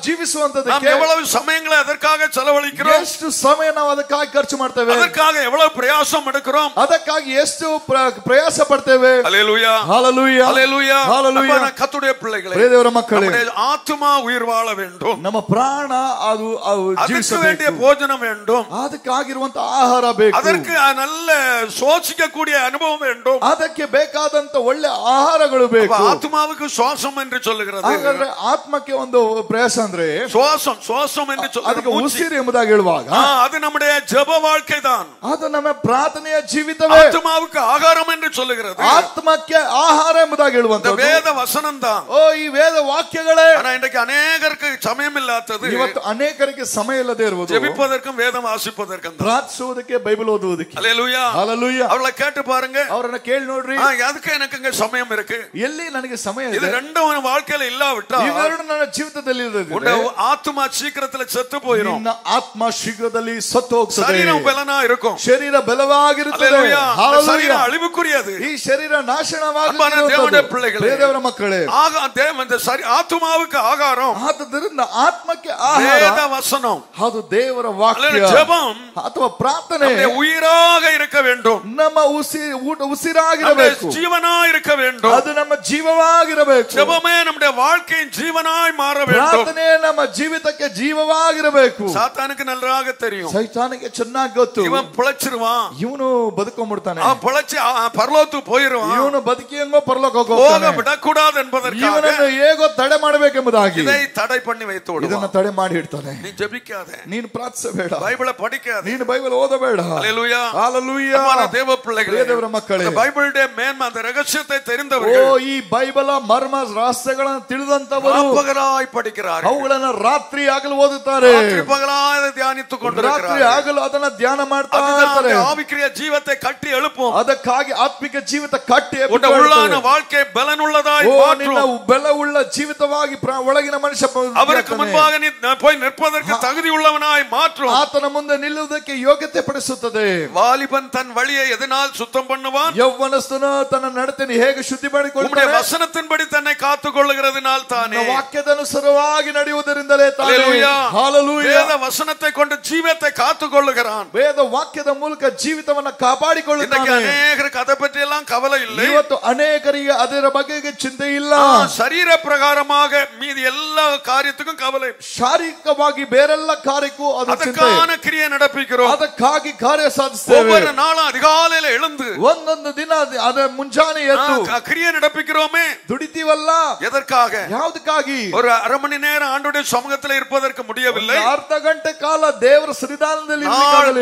ಜೀವಿಸುವಂತದಕ್ಕೆ நாம் எவ்வளவு ಸಮಯங்களை அதற்காக செலவழிக்கிறோம்? ಎಷ್ಟು ಸಮಯ ನಾವು ಅದಕ್ಕಾಗಿ ಖರ್ಚು ಮಾಡ್ತೇವೆ? அதற்காக எவ்வளவு பிரயாசம் எடுக்கிறோம்? ಅದಕ್ಕಾಗಿ ಎಷ್ಟು ಪ್ರಯಾಸ ಪಡ್ತೇವೆ? ஹல்லேலூயா, ஹalleluya, ஹல்லேலூயா. ஹalleluya. கர்த்தருடைய பிள்ளைகளே, ದೇವರ ಮಕ್ಕಳೇ, நம்முடைய ஆத்மா உயிர் வாழ வேண்டும். ನಮ್ಮ ಪ್ರಾಣ ಅದು அதற்கு வேண்டிய போஜனம் வேண்டும். ಅದಕ್ಕಾಗಿರುವಂತ ಆಹಾರ ಬೇಕು. அதற்கு நல்ல சுவாசிக்கக்கூடிய அனுபவம் வேண்டும். ಅದಕ್ಕೆ ಬೇಕಾದಂತ ಒಳ್ಳೆ ಆಹಾರಗಳು ಬೇಕು. ஆத்மாவுக்கு சுவாசம் என்று சொல்லுகிறது. ಹಾಗಾದ್ರೆ ಆತ್ಮಕ್ಕೆ ಒಂದು ಪ್ರಯಾಸ ಅಂದ್ರೆ சுவாசம் என்று ಅದಕ್ಕೆ ಉಸಿರು ಎಂಬುದಾಗಿ ಹೇಳುವಾಗ அது நம்முடைய ஜெப வாழ்க்கை தான். ಅದು ನಮ್ಮ ಪ್ರಾರ್ಥನೆಯ ಜೀವಿತವೇ. ஆத்மாவுக்கு ஆகாரம் என்று சொல்லுகிறது. ಆತ್ಮಕ್ಕೆ ಆಹಾರ ಎಂಬುದಾಗಿ ಹೇಳುವಂತದ್ದು வேத வசனம் தான். ಓ ಈ ವೇದ ವಾಕ್ಯಗಳೇ. ஆனா இன்றைக்கு அநேகருக்கு சமயம் இல்லாதது. ಇವತ್ತು ಅನೇಕರಿಗೆ ಸಮಯ ಇಲ್ಲದೆ ಇರುವುದು ஜெபிப்பதற்கும் வேதம் வாசிப்பதற்கும் தான். ಪ್ರಾರ್ಥಿಸುವುದಕ್ಕೆ ಬೈಬಲ್ ಓದುವುದಕ್ಕೆ. ஹல்லேலூயா, ஹalleluya. அவளை கேட்டு பாருங்க. ಅವರನ್ನ ಕೇಳಿ ನೋಡ್ರಿ. அதுக்கு எனக்கு இங்க சமயம் இருக்கு. ಎಲ್ಲಿ ನನಗೆ ಸಮಯ இது ಇದೆ? ரெண்டும் வாழ்க்கையில இல்லாவிட்டா ಇವೆರಡು ನನ್ನ ಜೀವಿತದಲ್ಲಿ ಇಲ್ಲದಿದ್ರೆ ஆத்மா சீக்கிரத்துல செத்து போயிடும். ನಿನ್ನ ಆತ್ಮ ಶೀಘ್ರದಲ್ಲಿ ಸತ್ತು ಹೋಗ್ತದೆ. சரீரம் பலனா இருக்கும். ಶರೀರ ಬಲವಾಗಿರುತ್ತದೆ. ஹல்லேலூயா. ஹalleluya. சரீரம் அழிவுக்குரியது. ಈ ಶರೀರ அன்பான தேவனுடைய பிள்ளைகளே, ದೇವರ ಮಕ್ಕಳೇ, ஆத்மாவுக்கு ஆகாரம் ಆದ್ದರಿಂದ ಆತ್ಮಕ್ಕೆ ಆಹಾರ வேத வசனம். ಅದು ದೇವರ ವಾಕ್ಯ. ஜெபம் ಅಥವಾ ಪ್ರಾರ್ಥನೆ உயிராக இருக்க வேண்டும். ನಮ್ಮ ಉಸಿರಾಗಿರಬೇಕು. ஜீவனாய் இருக்க வேண்டும். ಅದು ನಮ್ಮ ಜೀವವಾಗಿರಬೇಕು. ஜெபமே நம்முடைய வாழ்க்கையின் ஜீவனாய் மாற வேண்டும். ಪ್ರಾರ್ಥನೆ ನಮ್ಮ ಜೀವಿತಕ್ಕೆ ಜೀವವಾಗಿರಬೇಕು. சாத்தானுக்கு நன்றாக தெரியும். ಸೈತಾನಿಗೆ ಚೆನ್ನಾಗಿ ಗೊತ್ತು. இவன் பிழைச்சிருவான். ಇವನು ಬದುಕೊಂಡ್ಬಿಡ್ತಾನೆ. அவன் பிழைச்சு பரலோகத்துக்கு போயிடுவான். ಇವನು ಬದುಕಿಯಂಗೋ ಪರಲೋಕ போக ಹೋಗ್ತಾನೆ. விடக்கூடாது என்பதற்காக ಇವನನ್ನು ಹೇಗೋ ತಡೆ ಮಾಡಬೇಕೆಂಬುದಾಗಿ இதை தடை பண்ணி வைத்து ಇದನ್ನ விடுவான். ತಡೆ ಮಾಡಿ ಇಡ್ತಾನೆ. நீ ஜெபிக்காத, ನೀನು ಪ್ರಾರ್ಥಿಸಬೇಡ, பைபிளை படிக்காத, ನೀನು ಬೈಬಲ್ ಓದಬೇಡ. ஹல்லேலூயா, ஹalleluya. அன்பான தேவ பிள்ளைகளே, ದೇವರ ಮಕ್ಕಳೇ, இந்த பைபிளுடைய மேன்மை, அந்த ரகசியத்தை ಓ தெரிந்தவர்கள் ಈ ಬೈಬಲ್ ಮರ್ಮ ರಹಸ್ಯಗಳನ್ನು ತಿಳಿದಂತವರು பகலாய் படிக்கிறார்கள். ಅವುಗಳನ್ನು ರಾತ್ರಿ ಆಗಲು ಓದುತ್ತಾರೆ. ராத்திரி பகலாய் அதை தியானித்துக் ರಾತ್ರಿ கொண்டிருக்கிறார்கள். ಆಗಲು ಅದನ್ನ ಧ್ಯಾನ ಮಾಡ್ತಾ அதுதான் ಇರ್ತಾರೆ. அந்த ஆவிக்குரிய ஜீவத்தை கட்டி எழுப்பும். ಅದಕ್ಕಾಗಿ ಆತ್ಮಿಕ ಜೀವಿತ ಕಟ್ಟಿ உன்னுடைய உள்ளான வாழ்க்கை பலனுள்ளதாய் ನಿನ್ನ மாற்றும். ಬಲವುಳ್ಳ ಜೀವಿತವಾಗಿ ಒಳಗಿನ ಮನುಷ್ಯ அவருக்கு முன்பாக நீ போய் நிற்பதற்கு தகுதி உள்ளவனாய் மாற்றும். ಆತನ ಮುಂದೆ ನಿಲ್ಲುವುದಕ್ಕೆ ಯೋಗ್ಯತೆ ಪಡಿಸುತ್ತದೆ. வாலிபன் தன் வழியை எதனால் சுத்தம் பண்ணுவான்? ಯೌವನಸ್ಥನು ತನ್ನ ನಡತೆಯನ್ನು ಹೇಗೆ ಶುದ್ಧಿ ಮಾಡಿಕೊಳ್ಳುತ್ತಾನೆ? உம்முடைய வசனத்தின்படி தன்னை காத்துக் கொள்ளுகிறதுனால் தானே. ವಾಕ್ಯದನುಸಾರವಾಗಿ ನಡೆಯುವುದರಿಂದಲೇ ತಾನೇ. ஹல்லேலூயா. ஹalleluya. வேத வசனத்தை கொண்டு ஜீவத்தை காத்துக் கொள்ளுகிறான். ವೇದ ವಾಕ್ಯದ ಮೂಲಕ ಜೀವಿತವನ್ನು ಕಾಪಾಡಿಕೊಳ್ಳುತ್ತಾನೆ. ಅನೇಕರಿಗೆ அதை பற்றி எல்லாம் கவலை இல்லை. ಇವತ್ತು ಅನೇಕರಿಗೆ ಅದರ ಬಗ್ಗೆ ಚಿಂತೆ ಇಲ್ಲ. ಶರೀರ ಪ್ರಕಾರமாக மீதி எல்லா காரியத்துக்கும் கவலை. ಶಾರೀರಿಕವಾಗಿ ಬೇರೆಲ್ಲ ಕಾರ್ಯಕ್ಕೂ ಅದು ಚಿಂತೆ. ಅದಕ್ಕಾன ಕ್ರಿಯೆ ನಡೆಪಿக்கிறோம். ಅದಕ್ಕಾಗಿ ಕಾರ್ಯ ಸಾಧಿಸುತ್ತೇವೆ. ஒவ்வொரு நாளும் அதிகாலையில எழுந்து ಒಂದೊಂದು ದಿನ ಅದ ಮುಂಜಾನೆ ಎದ್ದು ಕ್ರಿಯೆ ನಡೆಪಿக்கிறோமே. ದುಡಿತೀವಲ್ಲ. எதற்காக? ಯಾವುದಕ್ಕಾಗಿ? ஒரு அரை மணி நேரம் ஆண்டவருடைய சமூகத்தில் இருப்பதற்கு முடியவில்லை. ಅರ್ಧ ಗಂಟೆ ಕಾಲ ದೇವರ ಸನ್ನಿಧಾನದಲ್ಲಿ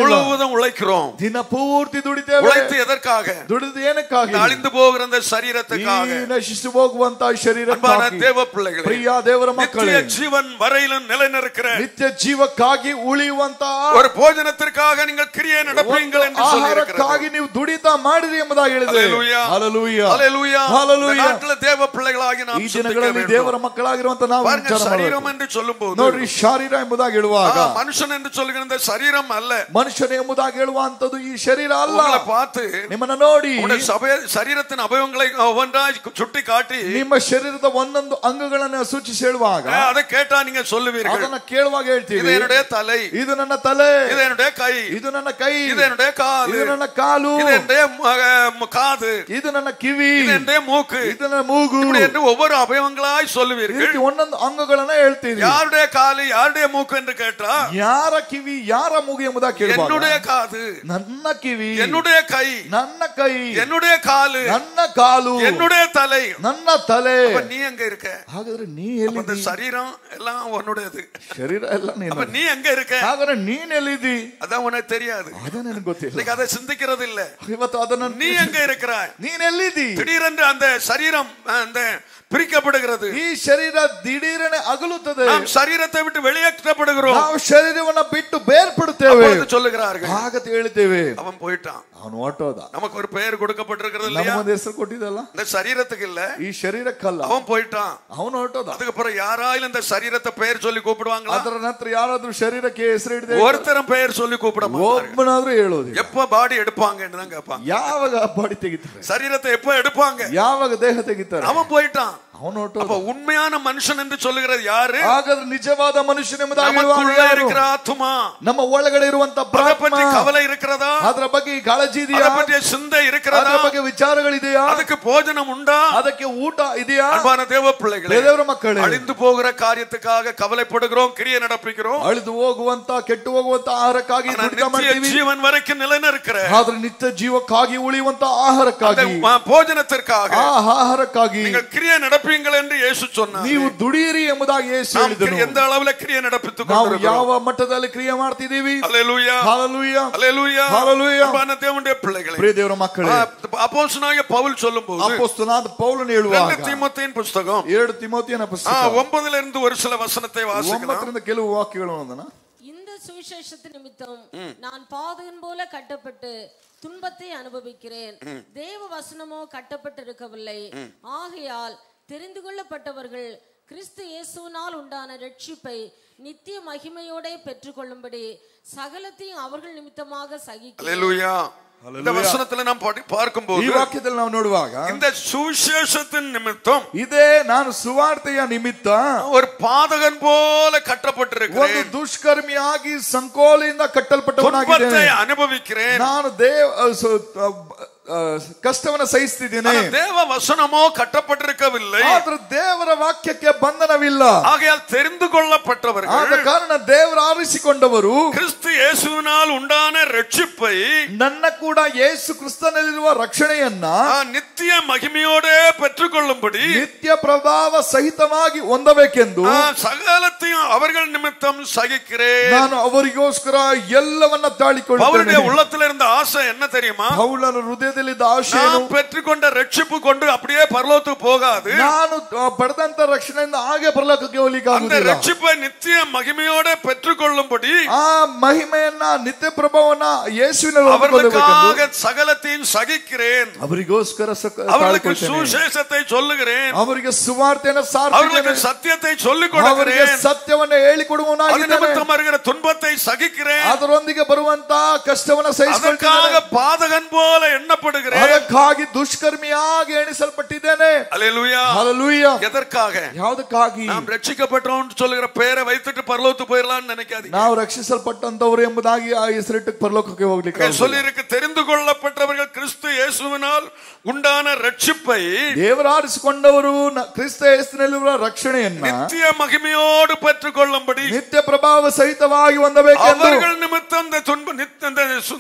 முழுவதும் உழைக்கிறோம். ದಿನ ಪೂರ್ತಿ ದುಡಿತೇವೆ. உழைத்து எதற்காக? ದುಡಿದು ಏನಕ್ಕಾಗಿ? ಅಳಿந்து போகிற அந்த சரீரத்துக்காக. ನಶಿಸಿ ಹೋಗುವಂತ ಶರೀರಕ್ಕಾಗಿ. ಅನ್பான ದೇವ பிள்ளைகளே, ಪ್ರಿಯ ದೇವರ ಮಕ್ಕಳೇ, ನಿತ್ಯ ಜೀವನ್ ವರೆயிலும் நிலைநிற்கிற ನಿತ್ಯ ಜೀವಕ್ಕಾಗಿ ಉಳಿಯುವಂತ ஒரு ಭೋಜನத்திற்காக நீங்கள் ಕ್ರಿಯೆ ನಡೆಪೀங்கள் ಎಂದು சொல்லியிருக்கிறது. ಆಹಾರಕ್ಕಾಗಿ ನೀವು ದುಡಿತಾ ಮಾಡಿರಿ ಎಂಬುದಾಗಿ ಹೇಳಿದೆ. ಹಲ್ಲೆಲೂಯಾ. ಹಲ್ಲೆಲೂಯಾ. ಹಲ್ಲೆಲೂಯಾ. ಹಲ್ಲೆಲೂಯಾ. ನಾಟ್ಲ ದೇವ பிள்ளைகளாಗಿ ನಾವು ಈ ದಿನಗಳಲ್ಲಿ ದೇವರ ಮಕ್ಕಳಾಗಿರುವಂತ ನಾವು ಶರೀರಂ ಎಂದು சொல்லும்போது ನೋಡ್ರಿ, ಶರೀರ ಎಂಬುದಾಗಿ ಹೇಳುವಾಗ ಮನುಷ್ಯನ ಎಂದು சொல்லுகிற இந்த சரீரம் அல்ல. ಮನುಷ್ಯನ ಎಂಬುದಾಗಿ ಹೇಳುವಂತದ್ದು ಈ ಶರೀರ ಅಲ್ಲ. பார்த்து ನಿಮ್ಮನ್ನ ನೋಡಿ ಶರೀರத்தின் ಅವಯವங்களை ஒவ்வொன்றாய் சுட்டி காட்டி ನಿಮ್ಮ ಶರೀರದ ಒಂದೊಂದು ಅಂಗಗಳನ್ನು ಸೂಚಿಸಿ ಹೇಳುವಾಗ அதை கேட்டா நீங்க சொல்லுவீர்கள். ಅದನ್ನ ಕೇಳುವಾಗ ಹೇಳ್ತೀವಿ, இது என்னுடைய தலை, ಇದು ನನ್ನ ತಲೆ, இது என்னுடைய கை, ಇದು ನನ್ನ ಕೈ, இது என்னுடைய கால், ಇದು ನನ್ನ ಕಾಲು, இது என்னுடைய காது, ಇದು ನನ್ನ ಕಿವಿ, இது என்னுடைய மூக்கு, ಇದು ನನ್ನ ಮೂಗು என்று ஒவ்வொரு அவயவங்களாய் சொல்லுவீர்கள். ಒಂದೊಂದು ಅಂಗಗಳನ್ನ ಹೇಳ್ತೀರಿ. யாருடைய காலு யாருடைய மூக்கு என்று கேட்டா ಯಾರ ಕಿವಿ ಯಾರ ಮೂಗು ಎಂಬುದಾಗಿ ಕೇಳುವಾಗ என்னுடைய காது, ನನ್ನ ಕಿವಿ, என்னுடைய கை, ನನ್ನ ಕೈ, என்னுடைய காலு, ನನ್ನ ಕಾಲು, என்னுடைய தலை, ನನ್ನ ತಲೆ. நீ எங்க இருக்க? ಹಾಗಾದ್ರೆ ನೀ ಎಲ್ಲಿ? அந்த சரீரம் எல்லாம் உன்னுடையது. ಶರೀರ ಎಲ್ಲ ನೀನು. நீ எங்க இருக்க? ಹಾಗಾದ್ರೆ ನೀನ್ ಎಲ್ಲಿದ್ದಿ? அதான் உனக்கு தெரியாது. ಅದ ನನಗೆ ಗೊತ್ತಿಲ್ಲ. நீங்க அதை சிந்திக்கிறது இல்ல. ಇವತ್ತು ಅದನ್ನ நீ எங்க இருக்கிறாய்? ನೀನ್ ಎಲ್ಲಿದ್ದಿ? திடீரென்று அந்த சரீரம் அந்த பிரிக்கப்படுகிறது. ಈ ಶರೀರ ದಿಢೀರನೆ ಅಗಲುತ್ತದೆ. நாம் சரீரத்தை விட்டு வெளியேற்றப்படுகிறோம். ನಾವು ಶರೀರವನ್ನ ಬಿಟ್ಟು ಬೇರ್ಪಡುತ್ತೇವೆ. சொல்லுகிறார்கள். ಹಾಗಂತ ಹೇಳ್ತೇವೆ. அவன் போயிட்டான், ಅವನು ಹೊರಟೋದ. நமக்கு ஒரு பெயர் கொடுக்கப்பட்டிருக்கிறது இல்லையா? ನಮಗೊಂದು ಹೆಸರು ಕೊಟ್ಟಿದ್ದಲ್ಲ, இந்த சரீரத்துக்கு இல்ல, ಈ ಶರೀರಕ್ಕಲ್ಲ. அவன் போயிட்டான், ಅವನು ಹೊರಟೋದ. அதுக்கப்புறம் யாராயிலும் இந்த சரீரத்தை பெயர் சொல்லி கூப்பிடுவாங்களா? ಅದರ ನಂತರ ಯಾರಾದ್ರೂ ಶರೀರಕ್ಕೆ ಹೆಸರು ಹಿಡಿದೆ ஒருத்தரும் பெயர் சொல்லி கூப்பிட மாட்டாங்க. ಒಬ್ಬನಾದ್ರೂ ಹೇಳೋದು. எப்ப பாடி எடுப்பாங்கன்னு தான் கேட்பாங்க. ಯಾವಾಗ ಬಾಡಿ ತೆಗಿತಾರೆ? சரீரத்தை எப்ப எடுப்பாங்க? ಯಾವಾಗ ದೇಹ ತೆಗಿತಾರೆ? அவன் போயிட்டான். ಅವನು ಹೊರಟೋದ. அப்ப உண்மையான மனுஷன் என்று சொல்லுகிறது யாரு? ಹಾಗಾದ್ರೆ ನಿಜವಾದ ಮನುಷ್ಯನ ಎಂಬುದಾಗಿ நமக்குள்ள இருக்கிற ஆத்துமா, ನಮ್ಮ ಒಳಗಡೆ ಇರುವಂತ அதை பற்றி கவலை இருக்கிறதா? ಅದರ ಬಗ್ಗೆ ಕಾಳಜಿ ಇದೆಯಾ? அதை பற்றிய சிந்தை இருக்கிறதா? ಅದರ ಬಗ್ಗೆ ವಿಚಾರಗಳಿದೆಯಾ? அதுக்கு போஜனம் உண்டா? ಅದಕ್ಕೆ ಊಟ ಇದೆಯಾ? அன்பான தேவ பிள்ளைகளே, ದೇವರ ಮಕ್ಕಳೇ, அழிந்து போகிற காரியத்துக்காக கவலைப்படுகிறோம், கிரியை நடப்பிக்கிறோம். ಅಳಿದು ಹೋಗುವಂತ ಕೆಟ್ಟು ಹೋಗುವಂತ ಆಹಾರಕ್ಕಾಗಿ ದುಡಿತ ಮಾಡ್ತೀವಿ. ಜೀವನ್ ವರೆக்கும் நிலைநிற்கிற ಆದ್ರೆ ನಿತ್ಯ ಜೀವಕ್ಕಾಗಿ ಉಳಿಯುವಂತ ಆಹಾರಕ್ಕಾಗಿ, ಭೋಜನத்திற்காக, ಆಹಾರಕ್ಕಾಗಿ நீங்கள் கிரியை நடப்பீங்கள் என்று ಯೇಸು சொன்னார். ನೀವು ದುಡಿಯಿರಿ ಎಂಬುದಾಗಿ ಯೇಸು ಹೇಳಿದನು. எந்த அளவுல கிரியை நடப்பித்துக் ನಾವು கொண்டிருக்கிறோம்? ಯಾವ ಮಟ್ಟದಲ್ಲಿ ಕ್ರಿಯೆ ಮಾಡ್ತಿದ್ದೀವಿ? ஹல்லேலூயா, ಹಲ್ಲೆಲೂಯಾ, ஹல்லேலூயா, ಹಲ್ಲೆಲೂಯಾ. அன்பான தேவனுடைய பிள்ளைகளே, ಪ್ರಿಯ ದೇವರ ಮಕ್ಕಳೇ, அப்போஸ்தலனாகிய பவுல் சொல்லும்போது, ಅಪೊಸ್ತಲನಾದ ಪೌಲನು ಹೇಳುವಾಗ 2 தீமೋಥೆயின் புத்தகம் 2 ತಿಮೋಥೆಯನ ಪುಸ್ತಕ 9 இருந்து ஒரு சில வசனத்தை வாசிக்கலாம். 9ರಿಂದ ಕೆಲವು ವಾಕ್ಯಗಳನ್ನು ಓದೋಣ. இந்த சுவிசேஷத்தின் நிமித்தம் நான் பாதகன் போல கட்டப்பட்டு துன்பத்தை அனுபவிக்கிறேன். தேவ வசனமோ கட்டப்பட்டு இருக்கவில்லை. ஆகையால் தெரிந்து கொள்ளப்பட்டவர்கள் கிறிஸ்து இயேசுவினால் உண்டான ரட்சிப்பை நித்திய மகிமையோட பெற்றுக்கொள்ளும்படி சகலத்தையும் அவர்கள் நிமித்தமாக சகிக்கிறேன். ஹல்லேலூயா. இந்த வசனத்துல நாம் பார்க்கும்போது, ಈ ವಾಕ್ಯದಲ್ಲಿ ನಾವು ನೋಡುವಾಗ, இந்த சுவிசேஷத்தின் நிமித்தம் ಇದೇ ನಾನು ಸುವಾರ್ತೆಯ ನಿಮಿತ್ತ ஒரு பாதகன் போல கட்டப்பட்டிருக்கிறேன், ಒಂದು ದುಷ್ಕರ್ಮಿಯಾಗಿ ಸಂಕೋಲೆಯಿಂದ ಕಟ್ಟಲ್ಪಟ್ಟವನಾಗಿದ್ದೇನೆ, துன்பத்தை அனுபவிக்கிறேன், ನಾನು ಕಷ್ಟವನ್ನ ಸಹಿಸುತ್ತಿದ್ದೇನೆ. தேவ வசனமோ கட்டப்பட்டிருக்கவில்லை, ಆದ್ರೆ ದೇವರ ವಾಕ್ಯಕ್ಕೆ ಬಂಧನವಿಲ್ಲ. ஆகையால் தெரிந்து கொள்ளப்பட்டவர்கள், ಆದ ಕಾರಣ ದೇವರು ಆರಿಸಿಕೊಂಡವರು கிறிஸ்து இயேசுவினால் உண்டான ரட்சிப்பை, ನನ್ನ ಕೂಡ ಯೇಸು ಕ್ರಿಸ್ತನಲ್ಲಿರುವ ರಕ್ಷಣೆಯನ್ನ நித்திய மகிமையோட பெற்றுக்கொள்ளும்படி, ನಿತ್ಯ ಪ್ರಭಾವ ಸಹಿತವಾಗಿ ಹೊಂದಬೇಕೆಂದು சகலத்தையும் அவர்கள் நிமித்தம் சகிக்கிறேன். ನಾನು ಅವರಿಗೋಸ್ಕರ ಎಲ್ಲವನ್ನ ತಾಳಿಕೊಳ್ಳುತ್ತೇನೆ. அவருடைய உள்ளத்தில் இருந்த ஆசை என்ன தெரியுமா? ಪೌಲನ ಹೃದಯದಲ್ಲಿದ್ದ ಆಶೆ பெற்றுக்கொண்ட ரட்சிப்பு கொண்டு அப்படியே பரலோகத்துக்கு போகாது. ನಾನು ಪಡೆದಂತ ರಕ್ಷಣೆಯಿಂದ ಹಾಗೆ ಪರಲೋಕಕ್ಕೆ ಹೋಗಲಿಕ್ಕೆ அந்த ಆಗುವುದಿಲ್ಲ. ரட்சிப்பை நித்திய மகிமையோட பெற்றுக்கொள்ளும்படி ಆ ಮಹಿಮೆಯನ್ನ ನಿತ್ಯ ಪ್ರಭಾವನ ಯೇಸುವಿನಲ್ಲಿ அவர்களுக்காக சகலத்தையும் சகிக்கிறேன். ಅವರಿಗೋಸ್ಕರ அவர்களுக்கு சுவிசேஷத்தை சொல்லுகிறேன், ಅವರಿಗೆ ಸುವಾರ್ತೆಯನ್ನು அவர்களுக்கு ಸಾರುತ್ತೇನೆ, சத்தியத்தை சொல்லிக் ಅವರಿಗೆ கொடுக்கிறேன், ಸತ್ಯವನ್ನು ಹೇಳಿಕೊಡುವವನಾಗಿದ್ದೇನೆ, நிமித்தம் வருகிற துன்பத்தை சகிக்கிறேன். ಅದರೊಂದಿಗೆ ಬರುವಂತ ಕಷ್ಟವನ್ನು ಸಹಿಸಿಕೊಳ್ಳುತ್ತೇನೆ. அதற்காக பாதகன் போல எண்ணப்படும் எண்ணப்படுகிறேன். ಅದಕ್ಕಾಗಿ ದುಷ್ಕರ್ಮಿಯಾಗಿ ಎಣಿಸಲ್ಪಟ್ಟಿದ್ದೇನೆ. அல்லேலூயா. ஹalleluya. எதற்காக? ಯಾವುದಕ್ಕಾಗಿ? நாம் ரட்சிக்கப்பட்டோம் சொல்லுகிற பேரை வைத்துட்டு பரலோகத்துக்கு போயிரலாம்னு நினைக்காதீங்க. ನಾವು ರಕ್ಷಿಸಲ್ಪಟ್ಟಂತವರು ಎಂಬುದಾಗಿ ಆ ಹೆಸರಿಟ್ಟು ಪರಲೋಕಕ್ಕೆ ಹೋಗ್ಲಿಕ್ಕೆ சொல்லி இருக்கு, தெரிந்து கொள்ளப்பட்டவர்கள் கிறிஸ்து இயேசுவினால் உண்டான ரட்சிப்பை, ದೇವರಾರಿಸಿಕೊಂಡವರು ಕ್ರಿಸ್ತ ಯೇಸುವಿನಲ್ಲಿರುವ ರಕ್ಷಣೆಯನ್ನ நித்திய மகிமையோடு பெற்றுக்கொள்ளும்படி ನಿತ್ಯ ಪ್ರಭಾವ ಸಹಿತವಾಗಿ ಹೊಂದಬೇಕೆಂದು அவர்கள் நிமித்தம் இந்த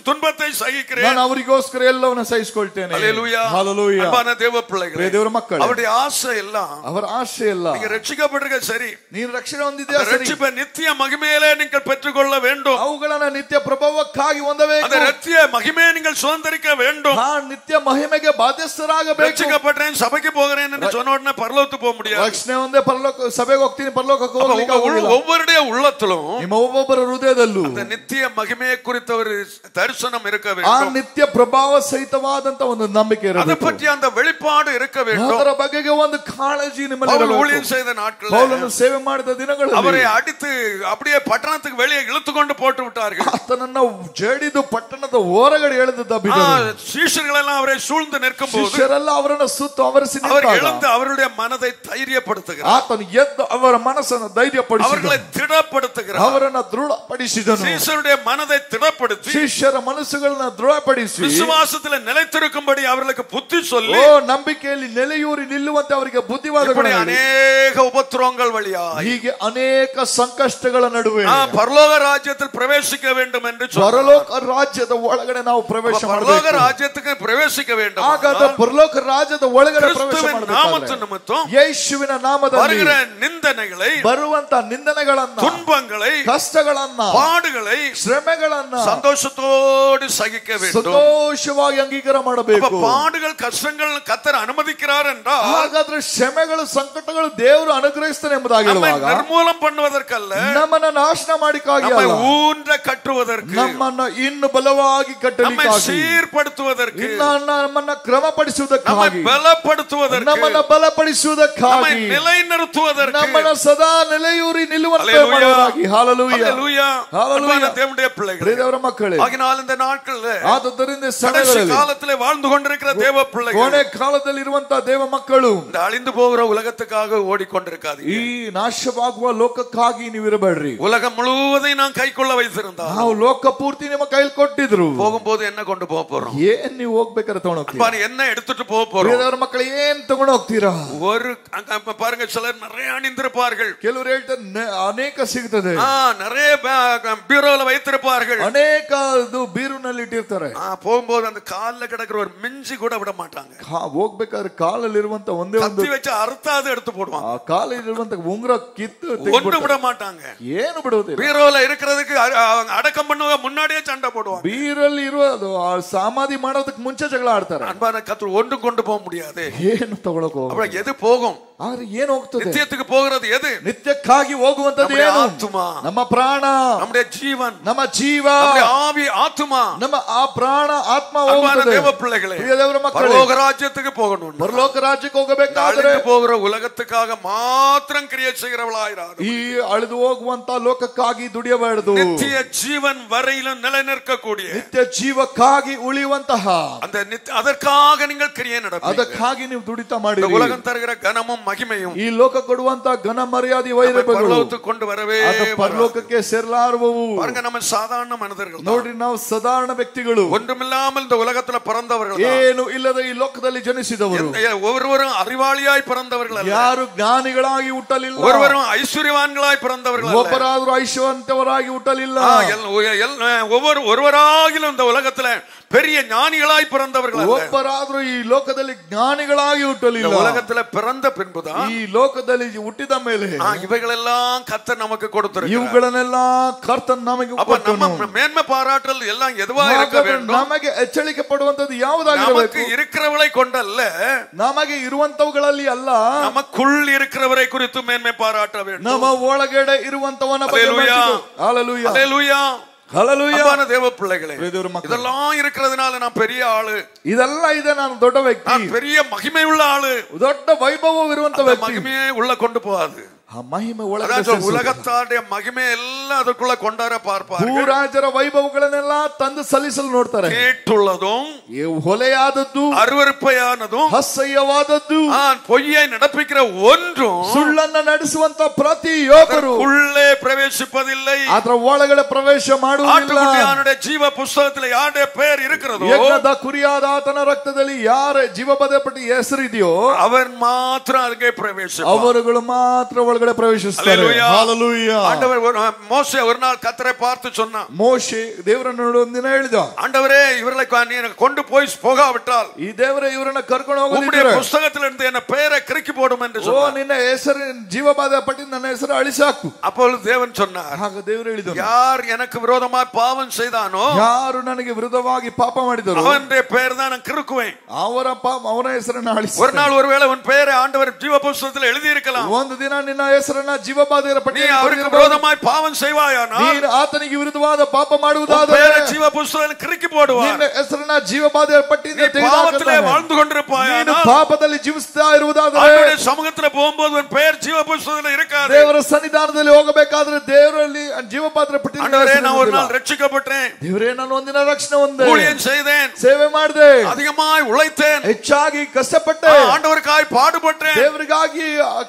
துன்பத்தை சகிக்கிறேன். ನಾನು ಅವರಿಗೋಸ್ಕರ ಎಲ್ಲವನ್ನ ಸಹಿಸಿಕೊಳ್ತೇನೆ. அல்லேலூயா. ஹalleluya. அன்பான தேவ பிள்ளைகளே, ದೇವರ ಮಕ್ಕಳೇ, அவருடைய ஆசை எல்லாம், ಅವರ ಆಶೆ ಎಲ್ಲ, நீங்க ரட்சிக்கப்பட்டிருக்க சரி, ನೀನು ರಕ್ಷಣೆ ಹೊಂದಿದ್ದೀಯಾ ಸರಿ, ரட்சிப்பை நித்திய மகிமையிலே நீங்கள் பெற்றுக்கொள்ள வேண்டும். ಅವುಗಳನ್ನ ನಿತ್ಯ ಪ್ರಭಾವಕ್ಕಾಗಿ ಹೊಂದಬೇಕು. அந்த நித்திய மகிமையை நீங்கள் சுதந்தரிக்க வேண்டும். ಆ ನಿತ್ಯ ಮಹಿಮೆಗೆ ಬಾಧ್ಯಸ್ಥರಾಗಬೇಕು. ரட்சிக்கப்பட்டேன் சபைக்கு போகிறேன் என்று சொன்ன உடனே பரலோகத்துக்கு போக முடியாது. ರಕ್ಷಣೆ ಒಂದೇ ಪರಲೋಕ ಸಭೆಗೆ ಹೋಗ್ತೀನಿ ಪರಲೋಕಕ್ಕೆ ಹೋಗ್ಲಿಕ್ಕೆ ಆಗುವುದಿಲ್ಲ. ஒவ்வொருடைய உள்ளத்திலும் ನಿಮ್ಮ ಒಬ್ಬೊಬ್ಬರ ಹೃದಯದಲ್ಲೂ அந்த நித்திய மகிமையை குறித்த ஒரு தரிசனம் இருக்க ಆ வேண்டும். ನಿತ್ಯ ಪ್ರಭಾವ ಸಹಿತವಾದಂತ ಒಂದು ನಂಬಿಕೆ அதை ಇರಬೇಕು. பற்றி அந்த வெளிப்பாடு இருக்க வேண்டும். ಅದರ ಬಗೆಗೆ ಒಂದು ಕಾಳಜಿ ನಿಮ್ಮಲ್ಲಿ பவுல் ಇರಬೇಕು. ஊழியம் செய்த நாட்களில் ಪೌಲನು ಸೇವೆ ಮಾಡಿದ ದಿನಗಳಲ್ಲಿ அவரை அடித்து அப்படியே பட்டணத்துக்கு வெளியே இழுத்து கொண்டு போட்டு விட்டார்கள். ಆತನನ್ನ ಜಡಿದು ಪಟ್ಟಣದ ಹೊರಗಡೆ ಎಳೆದು ದಬ್ಬಿದರು. சீஷர்கள் எல்லாம் அவரை சூழ்ந்து நிற்கும் போது ಶಿಷ್ಯರೆಲ್ಲ ಅವರನ್ನ ಸುತ್ತು ಆವರಿಸಿ அவர் ನಿಂತಾಗ எழுந்து அவருடைய மனதை தைரியப்படுத்துகிறார். ಆತನು ಎದ್ದು ಅವರ ಮನಸ್ಸನ್ನು ಧೈರ್ಯಪಡಿಸಿದನು. அவர்களை திடப்படுத்துகிறார். ಅವರನ್ನ ದೃಢಪಡಿಸಿದನು. சீஷருடைய மனதை திடப்படுத்தி ಶಿಷ್ಯರ ಮನಸ್ಸುಗಳನ್ನ ದೃಢಪಡಿಸಿ விசுவாசத்தில் நிலைத்திருக்கும்படி அவர்களுக்கு புத்தி சொல்லி ನಂಬಿಕೆಯಲ್ಲಿ ನೆಲೆಯೂರಿ ನಿಲ್ಲುವಂತೆ ಅವರಿಗೆ ಬುದ್ಧಿವಾದಗಳು அநேக உபத்திரவங்கள் வழியாய் ಹೀಗೆ ಅನೇಕ ಸಂಕಷ್ಟಗಳ ನಡುವೆ பரலோக ராஜ்யத்தில் பிரவேசிக்க வேண்டும் என்று ಪರಲೋಕ ರಾಜ್ಯದ ಒಳಗಡೆ ನಾವು ಪ್ರವೇಶ பரலோக ಮಾಡಬೇಕು. ராஜ்யத்துக்கு பிரவேசிக்க வேண்டும். ಹಾಗಾದ್ರೆ ಪರಲೋಕ ರಾಜ್ಯದ ಒಳಗಡೆ ಪ್ರವೇಶ கிறிஸ்துவின் நாமத்து ಮಾಡಬೇಕು. நிமித்தம் ಯೇಸುವಿನ ನಾಮದಲ್ಲಿ வருகிற நிந்தனைகளை, ಬರುವಂತ ನಿಂದನೆಗಳನ್ನ, துன்பங்களை, ಕಷ್ಟಗಳನ್ನ, பாடுகளை ಶ್ರಮೆಗಳನ್ನ சந்தோஷத்தோடு சகிக்க வேண்டும். ಸಂತೋಷವಾಗಿ ಅಂಗೀಕಾರ ಮಾಡಬೇಕು. பாடுகள் கஷ்டங்கள் கர்த்தர் அனுமதிக்கிறார் என்றால் ಹಾಗಾದ್ರೆ ಶ್ರಮೆಗಳು ಸಂಕಟಗಳು ದೇವರು ಅನುಗ್ರಹಿಸ್ತಾನೆ ಎಂಬುದಾಗಿ நம்மை ಹೇಳುವಾಗ நிர்மூலம் பண்ணுவதற்கல்ல, ನಮ್ಮನ್ನ ನಾಶನ ಮಾಡಿಕಾಗಿ நம்மை ಅಲ್ಲ, ஊன்ற கட்டுவதற்கு, ನಮ್ಮನ್ನ ಇನ್ನು ಬಲವಾಗಿ நம்மை ಕಟ್ಟಲಿಕ್ಕಾಗಿ, சீர்படுத்துவதற்கு, ನಮ್ಮನ್ನ நம்மை ಕ್ರಮಪಡಿಸುವುದಕ್ಕಾಗಿ, பலப்படுத்துவதற்கு, ನಮ್ಮನ್ನ நம்மை ಬಲಪಡಿಸುವುದಕ್ಕಾಗಿ, நிலைநிறுத்துவதற்கு. ನಮ್ಮನ್ನ ಸದಾ ನೆಲೆಯೂರಿ ನಿಲ್ಲುವಂತೆ அல்லேலூயா. ಮಾಡುವುದಾಗಿ. ஹalleluya. அல்லேலூயா. ஹalleluya. அன்பான தேவனுடைய பிள்ளைகளே, ದೇವರ ಮಕ್ಕಳೇ, ஆகினால் இந்த நாட்களில் ಆದ್ದರಿಂದ கடைசி ಸಮಯದಲ್ಲಿ காலத்திலே வாழ்ந்து கொண்டிருக்கிற தேவ பிள்ளைகள், ಕೊನೆ ಕಾಲದಲ್ಲಿ ಇರುವಂತಹ ದೇವ ಮಕ್ಕಳು, இந்த அழிந்து போகிற உலகத்துக்காக ஓடிக்கொண்டிருக்காதீங்க. ಈ ನಾಶವಾಗುವ ಲೋಕಕ್ಕಾಗಿ ನೀವಿರಬೇಡ್ರಿ. உலகம் முழுவதையும் நான் கைக்குள்ள வைத்திருந்தா ನಾವು ಲೋಕ ಪೂರ್ತಿ ನಿಮ್ಮ ಕೈಲಿ ಕೊಟ್ಟಿದ್ರು, போகும்போது என்ன கொண்டு போக போறோம்? ಏನ್ ನೀವು ಹೋಗ್ಬೇಕಾದ್ರೆ ತಗೊಂಡು ಹೋಗ್ತೀರಾ? அன்பான என்ன எடுத்துட்டு போக போறோம்? ದೇವರ ಮಕ್ಕಳು ಏನ್ ತಗೊಂಡು ಹೋಗ್ತೀರಾ? ஒரு அங்க பாருங்க, சிலர் நிறைய அணிந்திருப்பார்கள், ಕೆಲವರು ಹೇಳ್ತಾರೆ ಅನೇಕ ಸಿಗ್ತದೆ, நிறைய பீரோல வைத்திருப்பார்கள், ಅನೇಕ ಅದು ಬೀರುನಲ್ಲಿ ಇಟ್ಟಿರ್ತಾರೆ. போகும்போது அந்த கால்ல கிடக்குற ஒரு மிஞ்சி கூட விட மாட்டாங்க. ಹೋಗ್ಬೇಕಾದ್ರೆ ಕಾಲಲ್ಲಿ ಇರುವಂತ ಒಂದೇ ಒಂದು கத்தி வச்சு அறுத்தாது எடுத்து போடுவாங்க. ಆ ಕಾಲಲ್ಲಿ ಇರುವಂತ ಉಂಗುರ ಕಿತ್ತು ஒன்று விட மாட்டாங்க. ಏನು ಬಿಡುವುದಿಲ್ಲ. பீரோல இருக்கிறதுக்கு அடக்கம் பண்ணுவ முன்னாடியே சண்டை போடுவாங்க. ಬೀರಲ್ಲಿ ಇರುವುದು ಸಮಾಧಿ ಮಾಡೋದಕ್ಕೆ ಮುಂಚೆ ಜಗಳ ಆಡ್ತಾರೆ. அன்பான கர்த்தர் ஒன்று கொண்டு போக முடியாது. ಏನು ತಗೊಳಕ್ ಹೋಗ, அப்புறம் எது போகும்? ಆದ್ರೆ ಏನ್ ಹೋಗ್ತದೆ? நித்தியத்துக்கு போகிறது எது? ನಿತ್ಯಕ್ಕಾಗಿ ಹೋಗುವಂತದ್ದು நம்முடைய ಏನು? ஆத்துமா, ನಮ್ಮ ಪ್ರಾಣ, நம்முடைய ஜீவன், ನಮ್ಮ ಜೀವ, நம்முடைய ஆவி, ஆத்துமா. ನಮ್ಮ ಆ ಪ್ರಾಣ ಆತ್ಮ அன்பான ಹೋಗುತ್ತದೆ. தேவ பிள்ளைகளே, ಪ್ರಿಯ ದೇವರ ಮಕ್ಕಳೇ, பரலோக ராஜ்யத்துக்கு போகணும். ಪರಲೋಕ ರಾಜ್ಯಕ್ಕೆ ಹೋಗಬೇಕಾದ್ರೆ அழிந்து போகிற உலகத்துக்காக மாத்திரம் கிரியை செய்கிறவளாயிராது. ಈ ಅಳಿದು ಹೋಗುವಂತ ಲೋಕಕ್ಕಾಗಿ ದುಡಿಯಬಾರದು. நித்திய ஜீவன் வரையிலும் நிலைநிற்கக்கூடிய ನಿತ್ಯ ಜೀವಕ್ಕಾಗಿ ಉಳಿಯುವಂತಹ அந்த அதற்காக நீங்கள் கிரியை நடப்பீங்க. ಅದಕ್ಕಾಗಿ ನೀವು ದುಡಿತ ಮಾಡಿ இந்த உலகம் தருகிற கனமும் மகிமையும் ಈ ಲೋಕ ಕೊಡುವಂತ ಘನ ಮರ್ಯಾದೆ ವೈರಗಳು பரலோகத்துக்கு கொண்டு வரவே ಅದು ಪರಲೋಕಕ್ಕೆ ಸೇರಲಾರವು. பாருங்க, நம்ம சாதாரண மனிதர்கள். ನೋಡ್ರಿ, ನಾವು ಸಾಧಾರಣ ವ್ಯಕ್ತಿಗಳು, ஒன்றுமில்லாமல் இந்த உலகத்துல பிறந்தவர்கள், ಏನು ಇಲ್ಲದ ಈ ಲೋಕದಲ್ಲಿ ಜನಿಸಿದವರು, ஒவ்வொருவரும் அறிவாளியாய் பிறந்தவர்கள், ಯಾರು ಜ್ಞಾನಿಗಳಾಗಿ ಹುಟ್ಟಲಿಲ್ಲ, ஒவ்வொருவரும் ஐஸ்வர்யவான்களாய் பிறந்தவர்கள், ಒಬ್ಬರಾದ್ರೂ ಐಶ್ವರ್ಯವಂತವರಾಗಿ ಹುಟ್ಟಲಿಲ್ಲ, ஒருவராகிலும் இந்த உலகத்துல பெரிய ஞானிகளாய் பிறந்தவர்கள், ಒಬ್ಬರಾದ್ರೂ ಈ ಲೋಕದಲ್ಲಿ ಜ್ಞಾನಿಗಳಾಗಿ ಹುಟ್ಟಲಿಲ್ಲ. உலகத்துல பிறந்த பின்புதான் ಈ ಲೋಕದಲ್ಲಿ ಹುಟ್ಟಿದ ಮೇಲೆ இவைகளெல்லாம் கர்த்தர் நமக்கு கொடுத்திருக்கிறார். ಇವುಗಳನ್ನೆಲ್ಲ ಕರ್ತನ್ ನಮಗೆ அப்ப நம்ம மேன்மை பாராட்டல் எல்லாம் எதுவா இருக்க வேண்டும்? ನಮಗೆ ಎಚ್ಚರಿಕೆ ಪಡುವಂತದ್ದು நமக்கு ಯಾವುದಾಗಿರಬೇಕು? இருக்கிறவளை கொண்டல்ல, ನಮಗೆ ಇರುವಂತವುಗಳಲ್ಲಿ ಅಲ್ಲ, நமக்குள் இருக்கிறவரை குறித்து மேன்மை பாராட்ட வேண்டும். ನಮ್ಮ ಒಳಗಡೆ ಇರುವಂತವನ ಬಗ್ಗೆ அல்லேலூயா. ஹalleluya. அல்லேலூயா. ஹalleluya. அன்பான தேவ பிள்ளைகளே, ದೇವರ ಮಕ್ಕಳೇ, இதெல்லாம் இருக்கிறதுனால நான் பெரிய ஆளு, ಇದೆಲ್ಲ ಇದೆ, ನಾನು ದೊಡ್ಡ ವ್ಯಕ್ತಿ, நான் பெரிய மகிமை உள்ள ஆளு, ದೊಡ್ಡ ವೈಭವವಿರುವಂತ ವ್ಯಕ್ತಿ, மகிமையை உள்ள கொண்டு போகாது. ಆ ಮಹಿಮೆ ಒಳಗಡೆ அதான் ಸೇರಿಸುವುದು. உலகத்தாருடைய மகிமை எல்லாம் ಅದಕ್ಕುள்ள கொண்டாட பார்ப்பார்கள். ಭೂರಾಜರ ವೈಭವಗಳನ್ನೆಲ್ಲ ತಂದು ಸಲ್ಲಿಸಲು ನೋಡ್ತಾರೆ. கேட்டுள்ளதும் ಹೊಲೆಯಾದದ್ದು, அருவருப்பையானதும் ಅಸಹ್ಯವಾದದ್ದು, பொய்யை நடப்பிக்கிற ஒன்றும் ಸುಳ್ಳನ್ನ ನಡೆಸುವಂತ ಪ್ರತಿಯೊಬ್ಬರು உள்ளே பிரவேசிப்பதில்லை. ಅದರ ಒಳಗಡೆ ಪ್ರವೇಶ ಮಾಡುವುದಿಲ್ಲ. ஆட்டுக்குட்டியானுடைய ஜீவ புஸ்தகத்தில் யாருடைய பெயர் இருக்கிறதோ, ಯಜ್ಞದ ಕುರಿಯಾದ ಆತನ ರಕ್ತದಲ್ಲಿ ಯಾರ ಜೀವ ಬರೆಯಲ್ಪಟ್ಟ ಹೆಸರು ಇದೆಯೋ அவர் மாத்திரம் அங்கே பிரவேசிப்பார். ಅವರುಗಳು ಮಾತ್ರ ಒಳಗಡೆ ಪ್ರವೇಶಿಸುತ್ತಾರೆ. ஹல்லேலூயா. ஆண்டவர் மோசே ஒரு நாள் கர்த்தரை பார்த்து சொன்னான். ಮೋಶೆ ದೇವರನ್ನು ನೋಡಿ ಒಂದಿನ ಹೇಳಿದ, ஆண்டவரே இவர்களை நீ கொண்டு போய் போகாவிட்டால் ಈ ದೇವರೇ ಇವರನ್ನ ಕರ್ಕೊಂಡು உம்முடைய ಹೋಗದಿದ್ದರೆ புஸ்தகத்திலிருந்து என்ன பெயரை கிறுக்கி போடும் என்று சொன்னார். ನಿನ್ನ ಹೆಸರು ಜೀವ ಬರೆಯಲ್ಪಟ್ಟ ನನ್ನ ಹೆಸರು ಅಳಿಸಾಕು. அப்பொழுது தேவன் சொன்னார், ಆಗ ದೇವರು ಹೇಳಿದನು, யார் எனக்கு விரோதமாய் பாவம் செய்தானோ ಯಾರು ನನಗೆ ವಿರುದ್ಧವಾಗಿ ಪಾಪ ಮಾಡಿದರು அவனுடைய பெயர் தான் நான் கிறுக்குவேன். ಅವನ ಹೆಸರನ್ನ ஒரு ಅಳಿಸುತ್ತೇನೆ. நாள் ஒருவேளை உன் பெயரை ஆண்டவர் ஜீவ புஸ்தகத்தில் எழுதி இருக்கலாம். ಒಂದು ದಿನ ನಿನ್ನ ಹೆಸರನ್ನ ಜೀವ ಬರೆಯಲ್ಪಟ್ಟ நீ அவருக்கு விரோதமாய் பாவம் செய்வாயானால் ನೀನು ಆತನಿಗೆ ವಿರುದ್ಧವಾದ ಪಾಪ உன் ಮಾಡುವುದಾದರೆ பெயரை ஜீவ புஸ்தகத்தில் கிறுக்கி போடுவார். ನಿನ್ನ ಹೆಸರನ್ನ ಜೀವ ಬರೆಯಲ್ಪಟ್ಟಿದೆ நீ பாவத்திலே வாழ்ந்து கொண்டிருப்பாயானால், ನೀನು ಪಾಪದಲ್ಲಿ ಜೀವಿಸ್ತಾ ಇರುವುದಾದರೆ ஆண்டவருடைய சமூகத்தில் போகும்போது உன் பெயர் ஜீவ புஸ்தகத்தில் இருக்காது. ದೇವರ ಸನ್ನಿಧಾನದಲ್ಲಿ ಹೋಗಬೇಕಾದ್ರೆ ದೇವರಲ್ಲಿ ಜೀವ ಬರೆಯಲ್ಪಟ್ಟಿದೆ. ஆண்டவரே, நான் ஒரு நாள் ரட்சிக்கப்பட்டேன், ದೇವರೇ ನಾನು ಒಂದಿನ ರಕ್ಷಣೆ ಹೊಂದೆ, ஊழியம் செய்தேன், ಸೇವೆ ಮಾಡಿದೆ, அதிகமாய் உழைத்தேன், ಹೆಚ್ಚಾಗಿ ಕಷ್ಟಪಟ್ಟೆ, ஆண்டவருக்காய் பாடுபட்டேன், ದೇವರಿಗಾಗಿ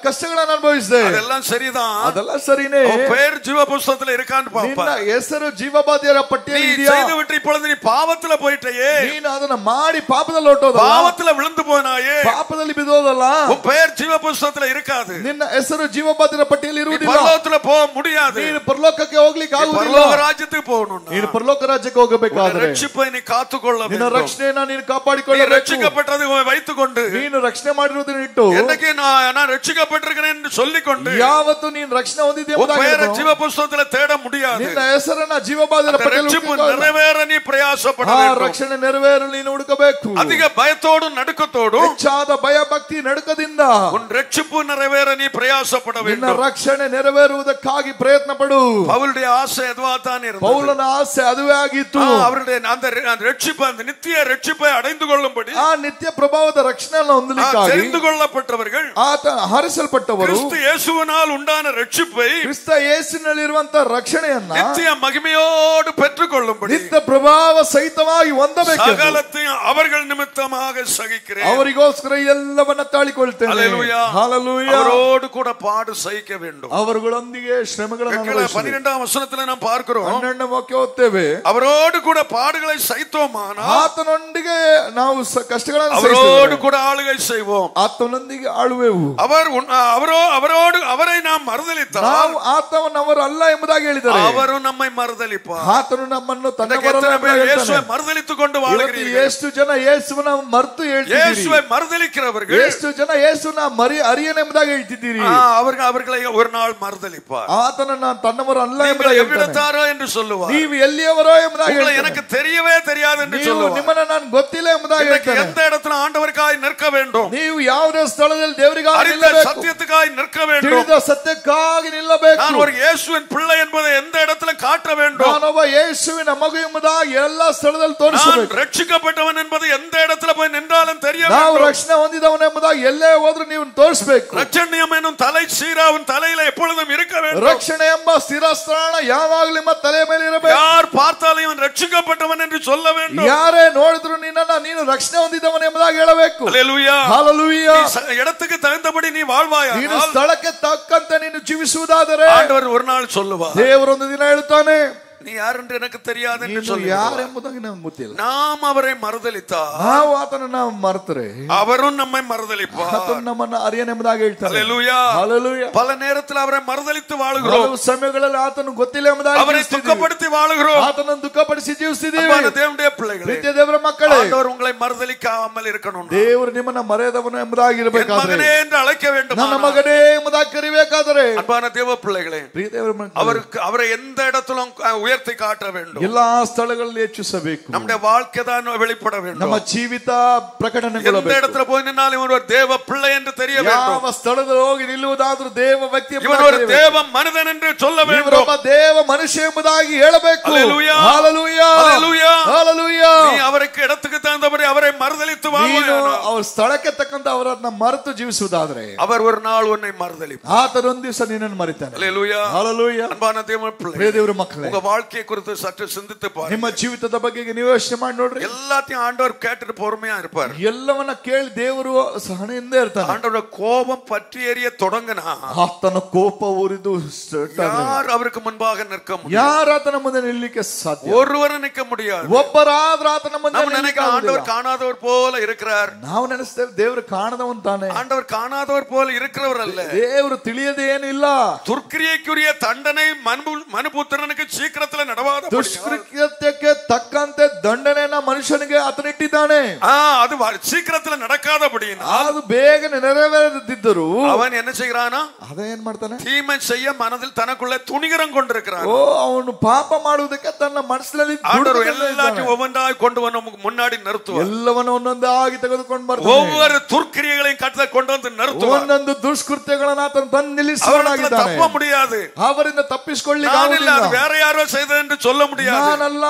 ಕಷ್ಟಗಳನ್ನು ಅನುಭವಿಸಿದೆ. அதெல்லாம் சரிதான். ಅದೆಲ್ಲ ಸರಿನೇ. உன் பெயர் ஜீவ புஸ்தகத்தில் இருக்கான்னு ನಿನ್ನ பாப்பா. ಹೆಸರು ಜೀವ ಬರೆಯರ நீ ಪಟ್ಟಿಯಲ್ಲಿ ಇದೆಯಾ? செய்து விட்டு இப்பொழுது நீ பாவத்துல போயிட்டே, ನೀನು ಅದನ್ನ ಮಾಡಿ ಪಾಪದಲ್ಲಿ ಹೊರಟೋದಲ್ಲ, பாவத்துல விழுந்து போனாயே, ಪಾಪದಲ್ಲಿ ಬಿದ್ದೋದಲ್ಲ, உன் பெயர் ஜீவ புஸ்தகத்துல இருக்காது. ನಿನ್ನ ಹೆಸರು ಜೀವ ಬರೆಯರ ಪಟ್ಟಿಯಲ್ಲಿ நீ ಇರುವುದಿಲ್ಲ. பரலோகத்துல போக முடியாது. ನೀನು ಪರಲೋಕಕ್ಕೆ ಹೋಗ್ಲಿಕ್ಕೆ ಆಗುವುದಿಲ್ಲ. பரலோக ராஜ்யத்துக்கு போகணும். ನೀನು ಪರಲೋಕ ರಾಜ್ಯಕ್ಕೆ ಹೋಗಬೇಕಾದ್ರೆ ரட்சிப்பை நீ காத்துக்கொள்ள ನಿನ್ನ வேண்டும். ರಕ್ಷಣೆಯನ್ನ ನೀನು நீ ಕಾಪಾಡಿಕೊಳ್ಳಬೇಕು. ரட்சிக்கப்பட்டதை வைத்துக்கொண்டு, ನೀನು ರಕ್ಷಣೆ ಮಾಡಿರುವುದನ್ನು ಇಟ್ಟು, என்னைக்கு நான் ரட்சிக்கப்பட்டிருக்கிறேன் என்று சொல்லிக்கொண்டு ಯಾವತ್ತು ನೀನು ರಕ್ಷಣೆ ಹೊಂದಿದ್ದೀಯ உன் பெயரை ಎಂಬುದಾಗಿ ஜீவ புஸ்தகத்துல தேட முடியாது. ನಿನ್ನ ಹೆಸರನ್ನ ಜೀವ ಬರೆಯರ அந்த ಪಟ್ಟಿಯಲ್ಲಿ ரட்சிப்பு ಹುಡುಕಬೇಕು. நிறைவேற நீ பிரயாசப்பட ಆ வேண்டும். ರಕ್ಷಣೆ ನೆರವೇರಲು ನೀನು ಹುಡುಕಬೇಕು. அதிக பயத்தோடும் நடுக்கத்தோடும் ಹೆಚ್ಚಾದ ಭಯ ಭಕ್ತಿ ನಡುಕದಿಂದ உன் ரட்சிப்பு நிறைவேற நீ பிரயாசப்பட ನಿನ್ನ வேண்டும். ರಕ್ಷಣೆ ನೆರವೇರುವುದಕ್ಕಾಗಿ ಪ್ರಯತ್ನ ಪಡು. பவுலுடைய ஆசை அதுவா தான் இருந்தது. ಪೌಲನ ಆಸೆ ಅದುವೇ ಆಗಿತ್ತು. அவருடைய அந்த ரட்சிப்பு, அந்த நித்திய ரட்சிப்பை அடைந்து கொள்ளும்படி ಆ ನಿತ್ಯ ಪ್ರಭಾವದ ರಕ್ಷಣೆಯನ್ನು ಹೊಂದಲಿಕ್ಕಾಗಿ தெரிந்து கொள்ளப்பட்டவர்கள், ಆತ ಹರಿಸಲ್ಪಟ್ಟವರು கிறிஸ்து இயேசுவினால் உண்டான ரட்சிப்பை ಕ್ರಿಸ್ತ ಯೇಸುವಿನಲ್ಲಿರುವಂತ ರಕ್ಷಣೆಯನ್ನ நித்திய மகிமையோடு பெற்றுக் கொள்ளும்படி ನಿತ್ಯ ಪ್ರಭಾವ ಸಹಿತವಾಗಿ ಹೊಂದಬೇಕು. சகலத்தையும் அவர்கள் நிமித்தமாக சகிக்கிறேன். ಅವರಿಗೋಸ್ಕರ ಎಲ್ಲವನ್ನ ತಾಳಿಕೊಳ್ತೇನೆ. ஹல்லேலூயா. ಹಲ್ಲೆಲೂಯಾ. அவரோடு கூட பாடு சகிக்க வேண்டும். ಅವರುಗಳೊಂದಿಗೆ ಶ್ರಮೆಗಳನ್ನು ಅನುಭವಿಸಬೇಕು. 12ஆம் வசனத்துல நாம் பார்க்கிறோம், 12ನೇ ವಾಕ್ಯ ಓದ್ತೇವೆ, அவரோடு கூட பாடுகளை சகித்தோமானால் ಆತನೊಂದಿಗೆ ನಾವು ಕಷ್ಟಗಳನ್ನು அவரோடு ಸಹಿಸುವೆವು. கூட ஆளுகை செய்வோம். ಆತನೊಂದಿಗೆ ಆಳುವೆವು. அவரை நாம் மறுதலித்தால் ನಾವು ಆತನವರು ಅಲ್ಲ ಎಂಬುದಾಗಿ ಹೇಳಿದ್ದಾರೆ. அவரும் நம்மை மறுதலிப்பார். ಆತನು ನಮ್ಮನ್ನು எத்தனை பேர் இயேசுவை மறுதலித்துக் கொண்டு வாழ்கிறீர்கள்? ಎಷ್ಟು ಜನ ಯೇಸುವನ್ನ ಮರೆತು ಹೇಳ್ತಿದ್ದೀರಿ? இயேசுவை மறுதலிக்கிறவர்கள் ಎಷ್ಟು ಜನ ಯೇಸುವನ್ನ ಅರಿಯನ ಎಂಬುದಾಗಿ ಹೇಳ್ತಿದ್ದೀರಿ? அவர்களை ஒரு நாள் மறுதலிப்பார். ಆತನನ್ನ ತನ್ನವರು ಅಲ್ಲ நீங்கள் ಎಂಬುದಾಗಿ ಹೇಳ್ತಾನೆ. எவ்விடத்தாரோ என்று சொல்லுவார். ನೀವು ಎಲ್ಲಿಯವರೋ ಎಂಬುದಾಗಿ உங்களை ಹೇಳ್ತಾನೆ. எனக்கு தெரியவே தெரியாது என்று ನೀವು சொல்லுவார். ನಿಮ್ಮನ್ನ ನಾನು ಗೊತ್ತಿಲ್ಲ ಎಂಬುದಾಗಿ இன்றைக்கு ಹೇಳ್ತಾನೆ. எந்த இடத்துல ஆண்டவருக்காய் நிற்க வேண்டும், ನೀವು ಯಾವುದೇ ಸ್ಥಳದಲ್ಲಿ ದೇವರಿಗಾಗಿ அறிந்த ನಿಲ್ಲಬೇಕು. சத்தியத்துக்காய் நிற்க வேண்டும். ತಿಳಿದ ಸತ್ಯಕ್ಕಾಗಿ ನಿಲ್ಲಬೇಕು. நான் ஒரு இயேசுவின் பிள்ளை என்பதை எந்த இடத்துல காட்ட வேண்டும். ನಾನೊಬ್ಬ ಯೇಸುವಿನ ಮಗು ಎಂಬುದಾಗಿ ಎಲ್ಲಾ ಸ್ಥಳದಲ್ಲಿ நான் ತೋರಿಸಬೇಕು. ரட்சிக்கப்பட்டவன் என்பது எந்த இடத்துல போய் நின்றாலும் தெரிய ನಾವು வேண்டும். ರಕ್ಷಣೆ ಹೊಂದಿದವನ ಎಂಬುದಾಗಿ ಎಲ್ಲೇ ಹೋದ್ರೂ ನೀವು ತೋರಿಸಬೇಕು. ரட்சண்யம் என்னும் தலை சீரா உன் தலையில எப்பொழுதும் இருக்க வேண்டும். ರಕ್ಷಣೆ ಎಂಬ ಸ್ಥಿರಸ್ಥಾನ ಯಾವಾಗಲೂ ನಿಮ್ಮ ತಲೆ ಮೇಲೆ ಇರಬೇಕು. யார் பார்த்தாலும் இவன் ரட்சிக்கப்பட்டவன் என்று சொல்ல வேண்டும். ಯಾರೇ ನೋಡಿದ್ರು ನಿನ್ನನ್ನ ನೀನು ರಕ್ಷಣೆ ಹೊಂದಿದವನ ಎಂಬುದಾಗಿ ಹೇಳಬೇಕು. ஹல்லேலூயா. ಹಲ್ಲೆಲೂಯಾ. இடத்துக்கு தகுந்தபடி நீ வாழ்வாயா? ನೀನು ಸ್ಥಳಕ್ಕೆ ತಕ್ಕಂತೆ ನೀನು ಜೀವಿಸುವುದಾದರೆ ஆண்டவர் ஒரு நாள் சொல்லுவார், ದೇವರೊಂದು ದಿನ ಹೇಳುತ್ತಾನೆ, நீ ಯಾರು என்று எனக்கு தெரியாது என்று ನೀನು சொல்லுவார். ಯಾರೆಂಬುದಾಗಿ ನಮಗೆ ಗೊತ್ತಿಲ್ಲ. நாம் அவரை மறுதலித்தார், ನಾವು ಆತನನ್ನ ಮರೆತರೆ அவரும் நம்மை மறுதலிப்பார். ಆತನು ನಮ್ಮನ್ನ ಅರಿಯನೆಂಬುದಾಗಿ ಹೇಳ್ತಾನೆ. ஹல்லேலூயா. ಹಲ್ಲೆಲೂಯಾ. பல நேரத்தில் அவரை மறுதலித்து வாழுகிறோம். ಹಲವು ಸಮಯಗಳಲ್ಲಿ ಆತನು ಗೊತ್ತಿಲ್ಲ ಎಂಬುದಾಗಿ அவரை துக்கப்படுத்தி வாழுகிறோம். ಆತನನ್ನು ದುಃಖಪಡಿಸಿ ಜೀವಿಸಿದ್ದೀವಿ. அன்பான தேவனுடைய பிள்ளைகளே, ಪ್ರೀತಿಯ ದೇವರ ಮಕ್ಕಳೇ, ஆண்டவர் உங்களை மறுதலிக்காமல் இருக்கணும். ದೇವರು ನಿಮ್ಮನ್ನ ಮರೆಯದವನು ಎಂಬುದಾಗಿ ಇರಬೇಕಾದ್ರೆ, மகனே என்று அழைக்க வேண்டும். ನನ್ನ ಮಗನೇ ಎಂಬುದಾಗಿ ಕರಿಬೇಕಾದರೆ, அன்பான தேவ பிள்ளைகளே, ಪ್ರಿಯ ದೇವರ ಮಕ್ಕಳೇ, அவரை எந்த இடத்திலும் உயர்த்தி காட்ட வேண்டும். ಎಲ್ಲಾ ಸ್ಥಳಗಳಲ್ಲಿ ಹೆಚ್ಚಿಸಬೇಕು. நம்முடைய வாழ்க்கை தான் வெளிப்பட வேண்டும். ನಮ್ಮ ಜೀವಿತ எந்த ಪ್ರಕಟಣೆಗೊಳ್ಳಬೇಕು. இடத்துல போய் நின்னாலும் இவன் ஒரு தேவ பிள்ளை என்று தெரிய வேண்டும். ಯಾವ ಸ್ಥಳದಲ್ಲಿ ಹೋಗಿ ನಿಲ್ಲುವುದಾದ್ರೂ ದೇವ ವ್ಯಕ್ತಿ இவன் ஒரு தேவ மனிதன் என்று சொல்ல வேண்டும். ಇವರೊಬ್ಬ ದೇವ ಮನುಷ್ಯ ಎಂಬುದಾಗಿ ಹೇಳಬೇಕು. ஹல்லேலூயா. ಹಲ್ಲೆಲೂಯಾ. ஹல்லேலூயா. ಹಲ್ಲೆಲೂಯಾ. நீ அவருக்கு இடத்துக்கு தகுந்தபடி அவரை மறுதலித்து ನೀನು வாழ்வாயானால் ಅವ್ರ ಸ್ಥಳಕ್ಕೆ ತಕ್ಕಂತ ಅವರನ್ನ ಮರೆತು ಜೀವಿಸುವುದಾದ್ರೆ அவர் ஒரு நாள் உன்னை மறுதலிப்பார். ಆತನ ಒಂದ್ ದಿವಸ ನಿನ್ನನ್ನು ಮರಿತಾನೆ. அல்லேலூயா. ಹಲ್ಲೆಲೂಯಾ. அன்பான தேவ பிள்ளைகளே, ಪ್ರಿಯ ದೇವರ ಮಕ್ಕಳೇ, உங்க வாழ்க்கையை குறித்து சற்று சிந்தித்து பாருங்க. ನಿಮ್ಮ ಜೀವಿತದ ಬಗ್ಗೆ ನೀವು ಯೋಚನೆ ಮಾಡಿ ನೋಡ್ರಿ. எல்லாத்தையும் ஆண்டவர் கேட்டுட்டு பொறுமையா இருப்பார். ಎಲ್ಲವನ್ನ ಕೇಳಿ ದೇವರು ಸಹನೆಯಿಂದ ಇರ್ತಾನೆ. ஆண்டவரோட கோபம் பற்றி எரிய தொடங்கினா ಆತನ ಕೋಪ ಉರಿದು யார் அவருக்கு முன்பாக நிற்க முடியும்? ಯಾರು ಆತನ ಮುಂದೆ ನಿಲ್ಲಲಿಕ್ಕೆ ಸಾಧ್ಯ? ஒருவரும் நிற்க முடியாது. ಒಬ್ಬರಾದ್ರೂ ಆತನ ಮುಂದೆ நம்ம நினைக்கிறோம் ஆண்டவர் காணாதவர் போல இருக்கிறார். ನಾವು ನೆನೆಸ್ತೇವೆ ದೇವರು ಕಾಣದವನ್ ತಾನೆ. ஆண்டவர் காணாதவர் போல இருக்கிறவர் அல்ல. ದೇವರು ತಿಳಿಯದೇ ಏನಿಲ್ಲ. துர்க்கிரியைக்குரிய தண்டனை மனுபுத்திரனுக்கு சீக்கிரத்துல நடவாத ದುಷ್ಕೃತ್ಯಕ್ಕೆ ತಕ್ಕಂತೆ ದಂಡನೆಯನ್ನ ಮನುಷ್ಯನಿಗೆ ಆತನಿಟ್ಟಿದ್ದಾನೆ. அது சீக்கிரத்துல நடக்காதபடினா ಅದು ಬೇಗನೆ ನೆರವೇರದಿದ್ದರೂ அவன் என்ன செய்கிறானா? ಅದೇನ್ ಮಾಡ್ತಾನೆ? தீமை செய்ய மனதில் தனக்குள்ள துணிகரம் கொண்டிருக்கிறான். ಓ, ಅವನು ಪಾಪ ಮಾಡುವುದಕ್ಕೆ ತನ್ನ ಮನಸ್ಸಿನಲ್ಲಿ எல்லாத்தையும் ஒவ்வொன்றாய் கொண்டு வந்து முன்னாடி நிறுத்துவார். ಎಲ್ಲವನ್ನ ಒಂದೊಂದಾಗಿ ತೆಗೆದುಕೊಂಡು ಬರ್ತಾನೆ. ஒவ்வொரு துர்க்கிரியைகளையும் கட்டளை கொண்டு வந்து நிறுத்துவார். ಒಂದೊಂದು ದುಷ್ಕೃತ್ಯಗಳನ್ನು ಆತನು ತಂದು ನಿಲ್ಲಿಸುವವನಾಗಿದ್ದಾನೆ. ತಪ್ಪ முடியாது. ಅವರಿಂದ ತಪ್ಪಿಸಿಕೊಳ್ಳಲಿಕ್ಕೆ ಆಗುವುದಿಲ್ಲ. ಅದು ಬೇರೆ ಯಾರೋ செய்தது என்று சொல்ல முடியாது. ನಾನಲ್ಲ,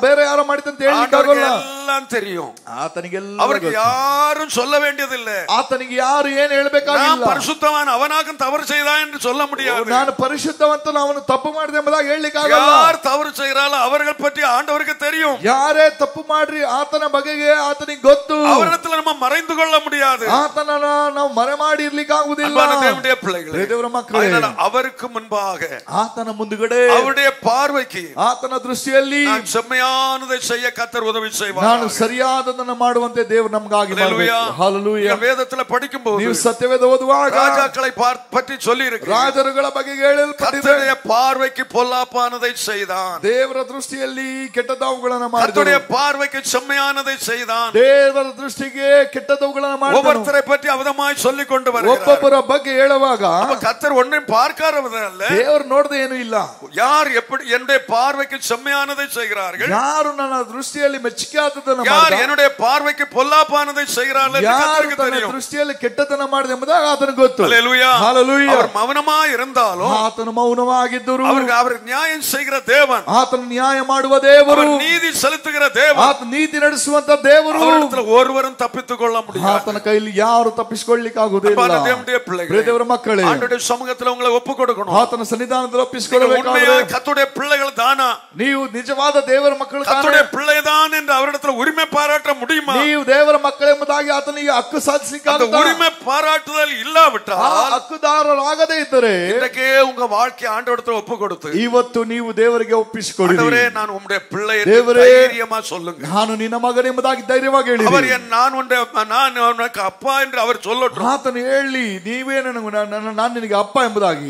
ಬೇರೆ ಯಾರೋ ಮಾಡಿದಂತ ಹೇಳಲಿಕ್ಕೆ ಆಗೋಲ್ಲ. எல்லாம் தெரியும். ಆತನಿಗೆಲ್ಲ அவருக்கு யாரும் சொல்ல வேண்டியதில்லை. ಆತನಿಗೆ ಯಾರು ಏನು ಹೇಳಬೇಕಾಗಿಲ್ಲ. நான் பரிசுத்தவான், அவனாக தவறு செய்தான் என்று சொல்ல முடியாது. ನಾನು ಪರಿಶುದ್ಧವಂತನು, ಅವನು ತಪ್ಪು ಮಾಡಿದೆ ಎಂಬುದಾಗಿ ಹೇಳಲಿಕ್ಕೆ ಆಗಲ್ಲ. யார் தவறு செய்கிறாரோ அவர்கள் பற்றி ஆண்டவருக்கு தெரியும். ಯಾರೇ ತಪ್ಪು ಮಾಡ್ರಿ ಆತನ ಬಗೆಗೆ ಆತನಿಗೆ ಗೊತ್ತು. அவரிடத்தில் நம்ம மறைந்து கொள்ள முடியாது. ಆತನನ್ನ ನಾವು ಮರೆ ಮಾಡಿ ಇರ್ಲಿಕ್ಕೆ ಆಗುವುದಿಲ್ಲ. தேவனுடைய பிள்ளைகளே, ದೇವರ ಮಕ್ಕಳೇ, அவருக்கு முன்பாக, ಆತನ ಮುಂದುಗಡೆ, அவருடைய பார்வைக்கு, ಆತನ ದೃಷ್ಟಿಯಲ್ಲಿ நான் செம்மையானதை செய்ய கர்த்தர் உதவி செய்வார். ನಾನು ಸರಿಯಾದದನ್ನು ಮಾಡುವಂತೆ ದೇವರು ನಮಗಾಗಿ ಮಾಡಬೇಕು. ಹಲ್ಲೆಲೂಯಾ. வேதத்துல படிக்கும்போது ನೀವು ಸತ್ಯವೇದ ಓದುವಾಗ ராஜாக்களை பற்றி சொல்லி இருக்கு. ರಾಜರುಗಳ ಬಗ್ಗೆ ಹೇಳಲ್ಪಟ್ಟಿದೆ. கர்த்தருடைய பார்வைக்கு பொல்லாப்பானதை செய்தான். ದೇವರ ದೃಷ್ಟಿಯಲ್ಲಿ ಕೆಟ್ಟದವುಗಳನ್ನು ಮಾಡಿದನು. கர்த்தருடைய பார்வைக்கு செம்மையானதை செய்தான். ದೇವರ ದೃಷ್ಟಿಗೆ ಕೆಟ್ಟದವುಗಳನ್ನು ಮಾಡಿದನು. ஒவ்வொருத்தரை பற்றி அவதமாய் சொல்லி கொண்டு வருகிறார். ಒಬ್ಬೊಬ್ಬರ ಬಗ್ಗೆ ಹೇಳುವಾಗ கர்த்தர் ஒன்றையும் பார்க்காதவரல்ல. ದೇವರು ನೋಡದೆ ಏನು ಇಲ್ಲ. யார் எப்படி என்னுடைய பார்வைக்கு செம்மையானதை செய்கிறார்கள், ಯಾರು ನನ್ನ ದೃಷ್ಟಿಯಲ್ಲಿ ಮೆಚ್ಚುಗೆಯಾದದನ್ನು யார் ಮಾಡಿದ, என்னுடைய பார்வைக்கு பொல்லாப்பானதை செய்கிறார்கள் ಯಾರು கர்த்தருக்கு ತನ್ನ தெரியும். ದೃಷ್ಟಿಯಲ್ಲಿ ಕೆಟ್ಟತನ ಮಾಡಿದ ಎಂಬುದಾಗಿ ಆತನಿಗೆ ಗೊತ್ತು. ஹல்லேலூயா. ಹಲ್ಲೆಲೂಯಾ. அவர் மௌனமாய் இருந்தாலும் ಆತನು ಮೌನವಾಗಿದ್ದರು. அவர் நியாயம் செய்கிற தேவன், ಆತನು ನ್ಯಾಯ ಮಾಡುವ ದೇವರು, அவர் ನೀதி செலுத்துகிற தேவன், ಆತ ನೀತಿ ನಡೆಸುವಂತ ದೇವರು. அவரிடத்தில் ஒருவரும் தப்பித்துக் கொள்ள முடியாது. ಆತನ ಕೈಯಲ್ಲಿ ಯಾರು ತಪ್ಪಿಸಿಕೊಳ್ಳಲಿಕ್ಕೆ ಆಗುವುದಿಲ್ಲ. தேவனுடைய பிள்ளைகளே, ದೇವರ ಮಕ್ಕಳೇ, ஆண்டவருடைய சமூகத்தில் உங்களை ஒப்பு கொடுக்கணும். ಆತನ ಸನ್ನಿಧಾನದಲ್ಲಿ ಒಪ್ಪಿಸಿಕೊಳ್ಳಬೇಕು. உண்மையாய் கர்த்தருடைய பிள்ளைகள் தானா? ನೀವು ನಿಜವಾದ ದೇವರ ಮಕ್ಕಳು ತಾನೇ? கர்த்தருடைய பிள்ளைதான் என்று அவரிடத்தில் உரிமை பாராட்ட முடியுமா? ನೀವು ದೇವರ ಮಕ್ಕಳೆಂಬುದಾಗಿ ಆತನಿಗೆ ಹಕ್ಕು ಸಾಧಿಸಲಿಕ್ಕಾಗುತ್ತಾ? உரிமை பாராட்டுதல் இல்லாவிட்டால், ಹಕ್ಕುದಾರರಾಗದೇ ಇದ್ದರೆ இன்றைக்கே உங்க வாழ்க்கை ஆண்டவரிடத்தில் ஒப்பு கொடுத்து, ಇವತ್ತು ನೀವು ದೇವರಿಗೆ ಒಪ್ಪಿಸಿಕೊಳ್ಳಿ. ஆண்டவரே, நான் உம்முடைய பிள்ளை என்று ದೇವರೇ, தைரியமா சொல்லுங்க. ನಾನು ನಿನ್ನ ಮಗನೆಂಬುದಾಗಿ ಧೈರ್ಯವಾಗಿ ಹೇಳಿ. அவர் நான் உனக்கு அப்பா என்று அவர் சொல்லட்டும். ಆತನು ಹೇಳಿ, ನೀವೇ ನಾನು ನಿನಗೆ ಅಪ್ಪ ಎಂಬುದಾಗಿ,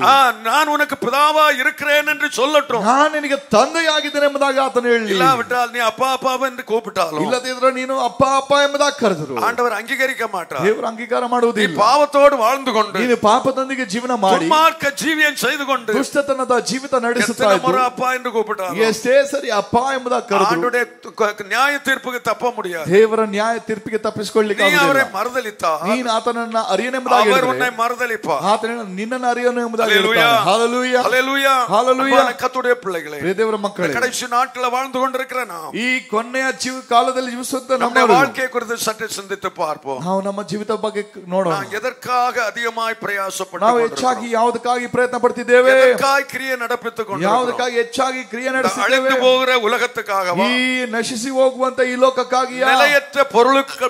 நான் உனக்கு பிதாவா இருக்கிறேன் என்று சொல்லட்டும். ನಾನು ನಿನಗೆ ತಂದೆಯಾಗಿದ್ದೇನೆ ಎಂಬುದಾಗಿ ಆತನು ಹೇಳಿ. இல்லாவிட்டால் நீ அப்பா அப்பா என்று கூப்பிட்டாலும், ಇಲ್ಲದಿದ್ರೆ ನೀನು ಅಪ್ಪ ಅಪ್ಪ ಎಂಬುದಾಗಿ ಕರೆದರು ஆண்டவர் அங்கீகரிக்க மாட்டார். ದೇವರು ಅಂಗೀಕಾರ ಮಾಡುವುದಿಲ್ಲ. பாவத்தோடு வாழ்ந்து கொண்டு, ನೀನು ಪಾಪದೊಂದಿಗೆ ಜೀವನ ಮಾಡಿ துன்மார்க்க ஜீவியம் செய்து கொண்டு, ದುಷ್ಟತನದ ಜೀವಿತ ನಡೆಸುತ್ತಾ எத்தனை ಇದ್ದು முறை அப்பா என்று கூப்பிட்டாலும், ಎಷ್ಟೇ ಸರಿ ಅಪ್ಪ ಎಂಬುದಾಗಿ ಕರೆದರು ஆண்டவருடைய நியாய தீர்ப்புக்கு தப்ப முடியாது. ದೇವರ ನ್ಯಾಯ ತೀರ್ಪಿಗೆ ತಪ್ಪಿಸಿಕೊಳ್ಳಲಿಕ್ಕೆ நீ அவரை ಆಗುವುದಿಲ್ಲ. மறுதலித்தா, ನೀನು ಆತನನ್ನ ಅರಿಯನೆಂಬುದಾಗಿ அவர் ಹೇಳಿದ್ರೆ உன்னை மறுதலிப்பா. ಆತನ ನಿನ್ನನ್ನು ಅರಿಯನು ಎಂಬುದಾಗಿ ஹல்லேலூயா. ಹೇಳ್ತಾನೆ. ಹಲ್ಲೆಲೂಯಾ. ஹல்லேலூயா. ஹல்லேலூயா. அன்பான கர்த்தருடைய பிள்ளைகளே, ದೇವರ ಮಕ್ಕಳೇ, கடைசி நாட்களில் வாழ்ந்து கொண்டிருக்கிற நாம் ಈ ಕೊನೆಯ ಕಾಲದಲ್ಲಿ ಜೀವಿಸುತ್ತ நம்முடைய ನಮ್ಮ வாழ்க்கையை குறித்து சற்று சிந்தித்து பார்ப்போம். ನಾವು ನಮ್ಮ ಜೀವಿತ ಬಗ್ಗೆ ನೋಡೋಣ. நாம் எதற்காக அதிகமாய் ನಾವು பிரயாசப்பட்டு ಹೆಚ್ಚಾಗಿ ಯಾವುದಕ್ಕಾಗಿ ಪ್ರಯತ್ನ ಪಡ್ತಿದ್ದೇವೆ? எதற்காக கிரியை நடப்பித்துக் கொண்டிருக்கிறோம்? ಯಾವುದಕ್ಕಾಗಿ ಹೆಚ್ಚಾಗಿ ಕ್ರಿಯೆ ನಡೆಸುತ್ತೇವೆ? அழிந்து போகிற உலகத்துக்காகவா? ಈ ನಶಿಸಿ ಹೋಗುವಂತ ಈ ಲೋಕಕ್ಕಾಗಿಯಾ? நிலையற்ற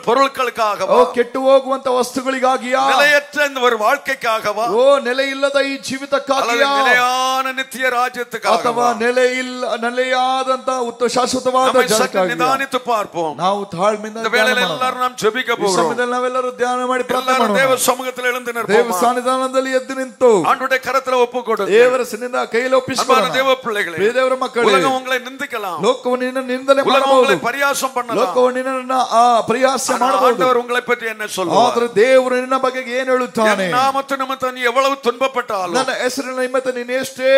பொருட்களுக்காகவா? ಕೆಟ್ಟು ಹೋಗುವಂತ ವಸ್ತುಗಳಿಗಾಗಿಯಾ? நிலையற்ற இந்த ஒரு வாழ்க்கைக்காகவா? ಓ ನೆಲೆ ಇಲ್ಲದ ಈ ಜೀವಿತಕ್ಕಾಗಿಯಾ? நிலையான நித்திய ராஜ்யத்துக்காகவா? ಅಥವಾ ನೆಲೆಯಾದಂತ ಶಾಶ್ವತವಾದ ಜಾಗಕ್ಕಾಗಿಯಾ? நிதானித்து பார்ப்போம். ನಾವು ತಾಳ್ಮೆಯಿಂದ இந்த வேளையில எல்லாரும் நாம் ஜெபிக்க போகிறோம். ಸಮಯದಲ್ಲಿ ನಾವೆಲ್ಲರೂ ಧ್ಯಾನ ಮಾಡಿ ಪ್ರಾರ್ಥನೆ எல்லாரும் ಮಾಡೋಣ. தேவ சமூகத்தில் எழுந்து ದೇವ நிற்போம். ಸನ್ನಿಧಾನದಲ್ಲಿ ಎದ್ದು ನಿಂತು ஆண்டவருடைய கரத்துல ஒப்பு கொடுத்து, ದೇವರ ಸನ್ನಿಧ ಕೈಯಲ್ಲಿ ಒಪ್ಪಿಸಿಕೊಳ್ಳೋಣ. அன்பான தேவ பிள்ளைகளே, ದೇವರ ಮಕ್ಕಳೇ, உலகம் உங்களை நிந்திக்கலாம், ಲೋಕವು ನಿನ್ನ ನಿಂದನೆ உலகம் ಮಾಡಬಹುದು, உங்களை பரியாசம் பண்ணலாம். ಲೋಕವು ನಿನ್ನನ್ನ ಪರಿಹಾಸ ಮಾಡಬಹುದು. ஆண்டவர் உங்களை பற்றி என்ன சொல்லுவார்? ಆದ್ರೆ ದೇವರು ನಿನ್ನ ಬಗ್ಗೆ ಏನು ಹೇಳುತ್ತಾನೆ? என் நாமத்து நிமித்தம் நீ எவ்வளவு துன்பப்பட்டாலும், ನನ್ನ ಹೆಸರಿನ ನಿಮಿತ್ತ ನೀನು ಎಷ್ಟೇ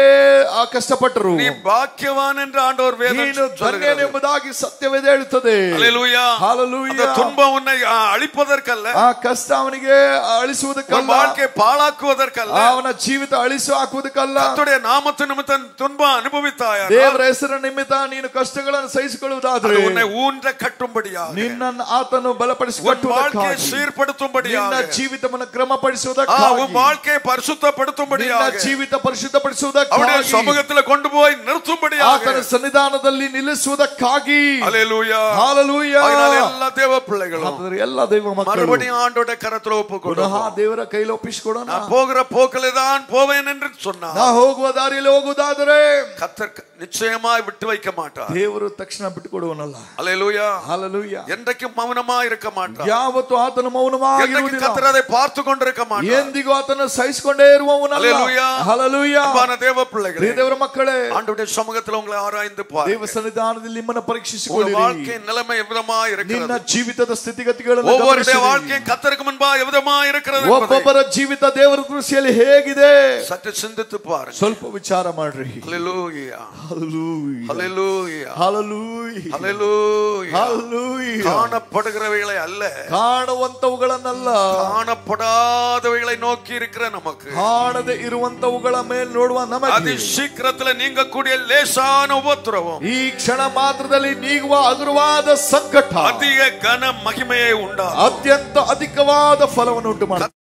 ಕಷ್ಟಪಟ್ಟರು நீ பாக்கியவான் என்று ஆண்டவர் வேதம் ನೀನು ಧನ್ಯನು ಎಂಬುದಾಗಿ ಸತ್ಯವೇದ ಹೇಳುತ್ತದೆ. ஹல்லேலூயா. ஹல்லேலூயா. அந்த துன்பம் உன்னை அழிப்பதற்கல்ல, ಆ ಕಷ್ಟ ಅವನಿಗೆ ಅಳಿಸುವುದಕ್ಕಲ್ಲ, வாழ்க்கை பாழாக்குவதற்கல்ல, ಅವನ ಜೀವಿತ ಅಳಿಸಿ ಹಾಕುವುದಕ್ಕಲ್ಲ. கர்த்தருடைய நாமத்து நிமித்தம் துன்பம் அனுபவித்தாய், ದೇವರ ಹೆಸರಿನ ನಿಮಿತ್ತ ನೀನು ಕಷ್ಟಗಳನ್ನು ಸಹಿಸಿಕೊಳ್ಳುವುದಾದರೆ உன்னை ஊன்ற ಕಟ್ಟುம்படியாக, ನಿನ್ನನ್ನು ಆತನು ಬಲಪಡಿಸಿ வாழ்க்கையை சீர்படுத்தும்படியாக, ನಿನ್ನ ಜೀವಿತವನ್ನು ಕ್ರಮಪಡಿಸುವುದಕ್ಕಾಗಿ, உன் வாழ்க்கையை பரிசுத்தப்படுத்தும்படியாக, ನಿನ್ನ ಜೀವಿತ ಪರಿಶುದ್ಧಪಡಿಸುವುದಕ್ಕಾಗಿ, அவருடைய சமூகத்தில் கொண்டு போய் நிறுத்தும்படியாக, ಆತನ ಸನ್ನಿಧಾನದಲ್ಲಿ ನಿಲ್ಲಿಸುವುದಕ್ಕಾಗಿ. ஹல்லேலூயா, ஹalleluya. அதனால எல்லா தேவ பிள்ளைகளும் ಎಲ್ಲ ದೈವ ಮಕ್ಕಳು மறுபடியும் ஆண்டவருடைய கரத்துல ஒப்புக்கொடுங்க. ದೇವರ ಕೈಲಿ ಒಪ್ಪಿಸಿಕೊಡೋಣ. நான் போகிற போக்கிலே தான் போவேன் என்று சொன்னார். ನಾ ಹೋಗುವ ದಾರಿಯಲ್ಲಿ ಹೋಗುವುದಾದರೆ கர்த்தர் நிச்சயமாய் விட்டு வைக்க மாட்டார். ದೇವರು ತಕ್ಷಣ ಬಿಟ್ಟುಕೊಡುವನಲ್ಲ. ஹல்லேலூயா, ஹalleluya. என்றைக்கும் மௌனமாய் இருக்க மாட்டார். ಯಾವತ್ತೂ ಆತನು ಮೌನವಾಗಿರುವುದಿಲ್ಲ. கர்த்தர் அதை பார்த்து கொண்டிருக்க மாட்டார். ಎಂದಿಗೂ ಆತನು ಸಹಿಸಿಕೊಂಡೇ ಇರುವವನಲ್ಲ. ஹல்லேலூயா, ஹalleluya. அன்பான தேவ பிள்ளைகளே, ದೇವರ ಮಕ್ಕಳೇ, ஆண்டவருடைய சமூகத்தில் உங்களை ஆராய்ந்து பாருங்க. ದೇವ ಸನ್ನಿಧಾನದಲ್ಲಿ ನಿಮ್ಮನ್ನು உங்கள் ಪರೀಕ್ಷಿಸಿಕೊಳ್ಳಿರಿ. வாழ்க்கையின் நிலைமை எவ்விதமாய் ನಿನ್ನ இருக்கிறது, ಜೀವಿತದ ಸ್ಥಿತಿಗತಿಗಳನ್ನು ஒவ்வொருடைய ಗಮನಿಸಿರಿ. வாழ்க்கையும் கர்த்தருக்கு முன்பாக எவ்விதமாய் இருக்கிறது என்பதை ಒಬ್ಬೊಬ್ಬರ ಜೀವಿತ ದೇವರ ದೃಷ್ಟಿಯಲ್ಲಿ ಹೇಗಿದೆ சற்று சிந்தித்து பாருங்க. ಸ್ವಲ್ಪ ವಿಚಾರ ಮಾಡ್ರಿ. ஹல்லேலூயா, ஹalleluya, ஹல்லேலூயா, ஹalleluya, ஹல்லேலூயா. ஹalleluya. காணப்படுகிறவைகளை அல்ல, ಕಾಣುವಂತವುಗಳನ್ನಲ್ಲ, காணப்படாதவைகளை நோக்கி இருக்கிற நமக்கு, ಕಾಣದೆ ಇರುವಂತವುಗಳ ಮೇಲೆ ನೋಡುವ ನಮಗೆ அதி சீக்கிரத்தில் நீங்கக்கூடிய லேசான உபத்திரவம் ಈ ಕ್ಷಣ ಮಾತ್ರದಲ್ಲಿ ನೀಗುವ ಹಗುರವಾದ ಸಂಕಟ அதிக கன மகிமையை உண்டாகும். ಅತ್ಯಂತ ಅಧಿಕವಾದ ಫಲವನ್ನು ಉಂಟು ಮಾಡುತ್ತದೆ.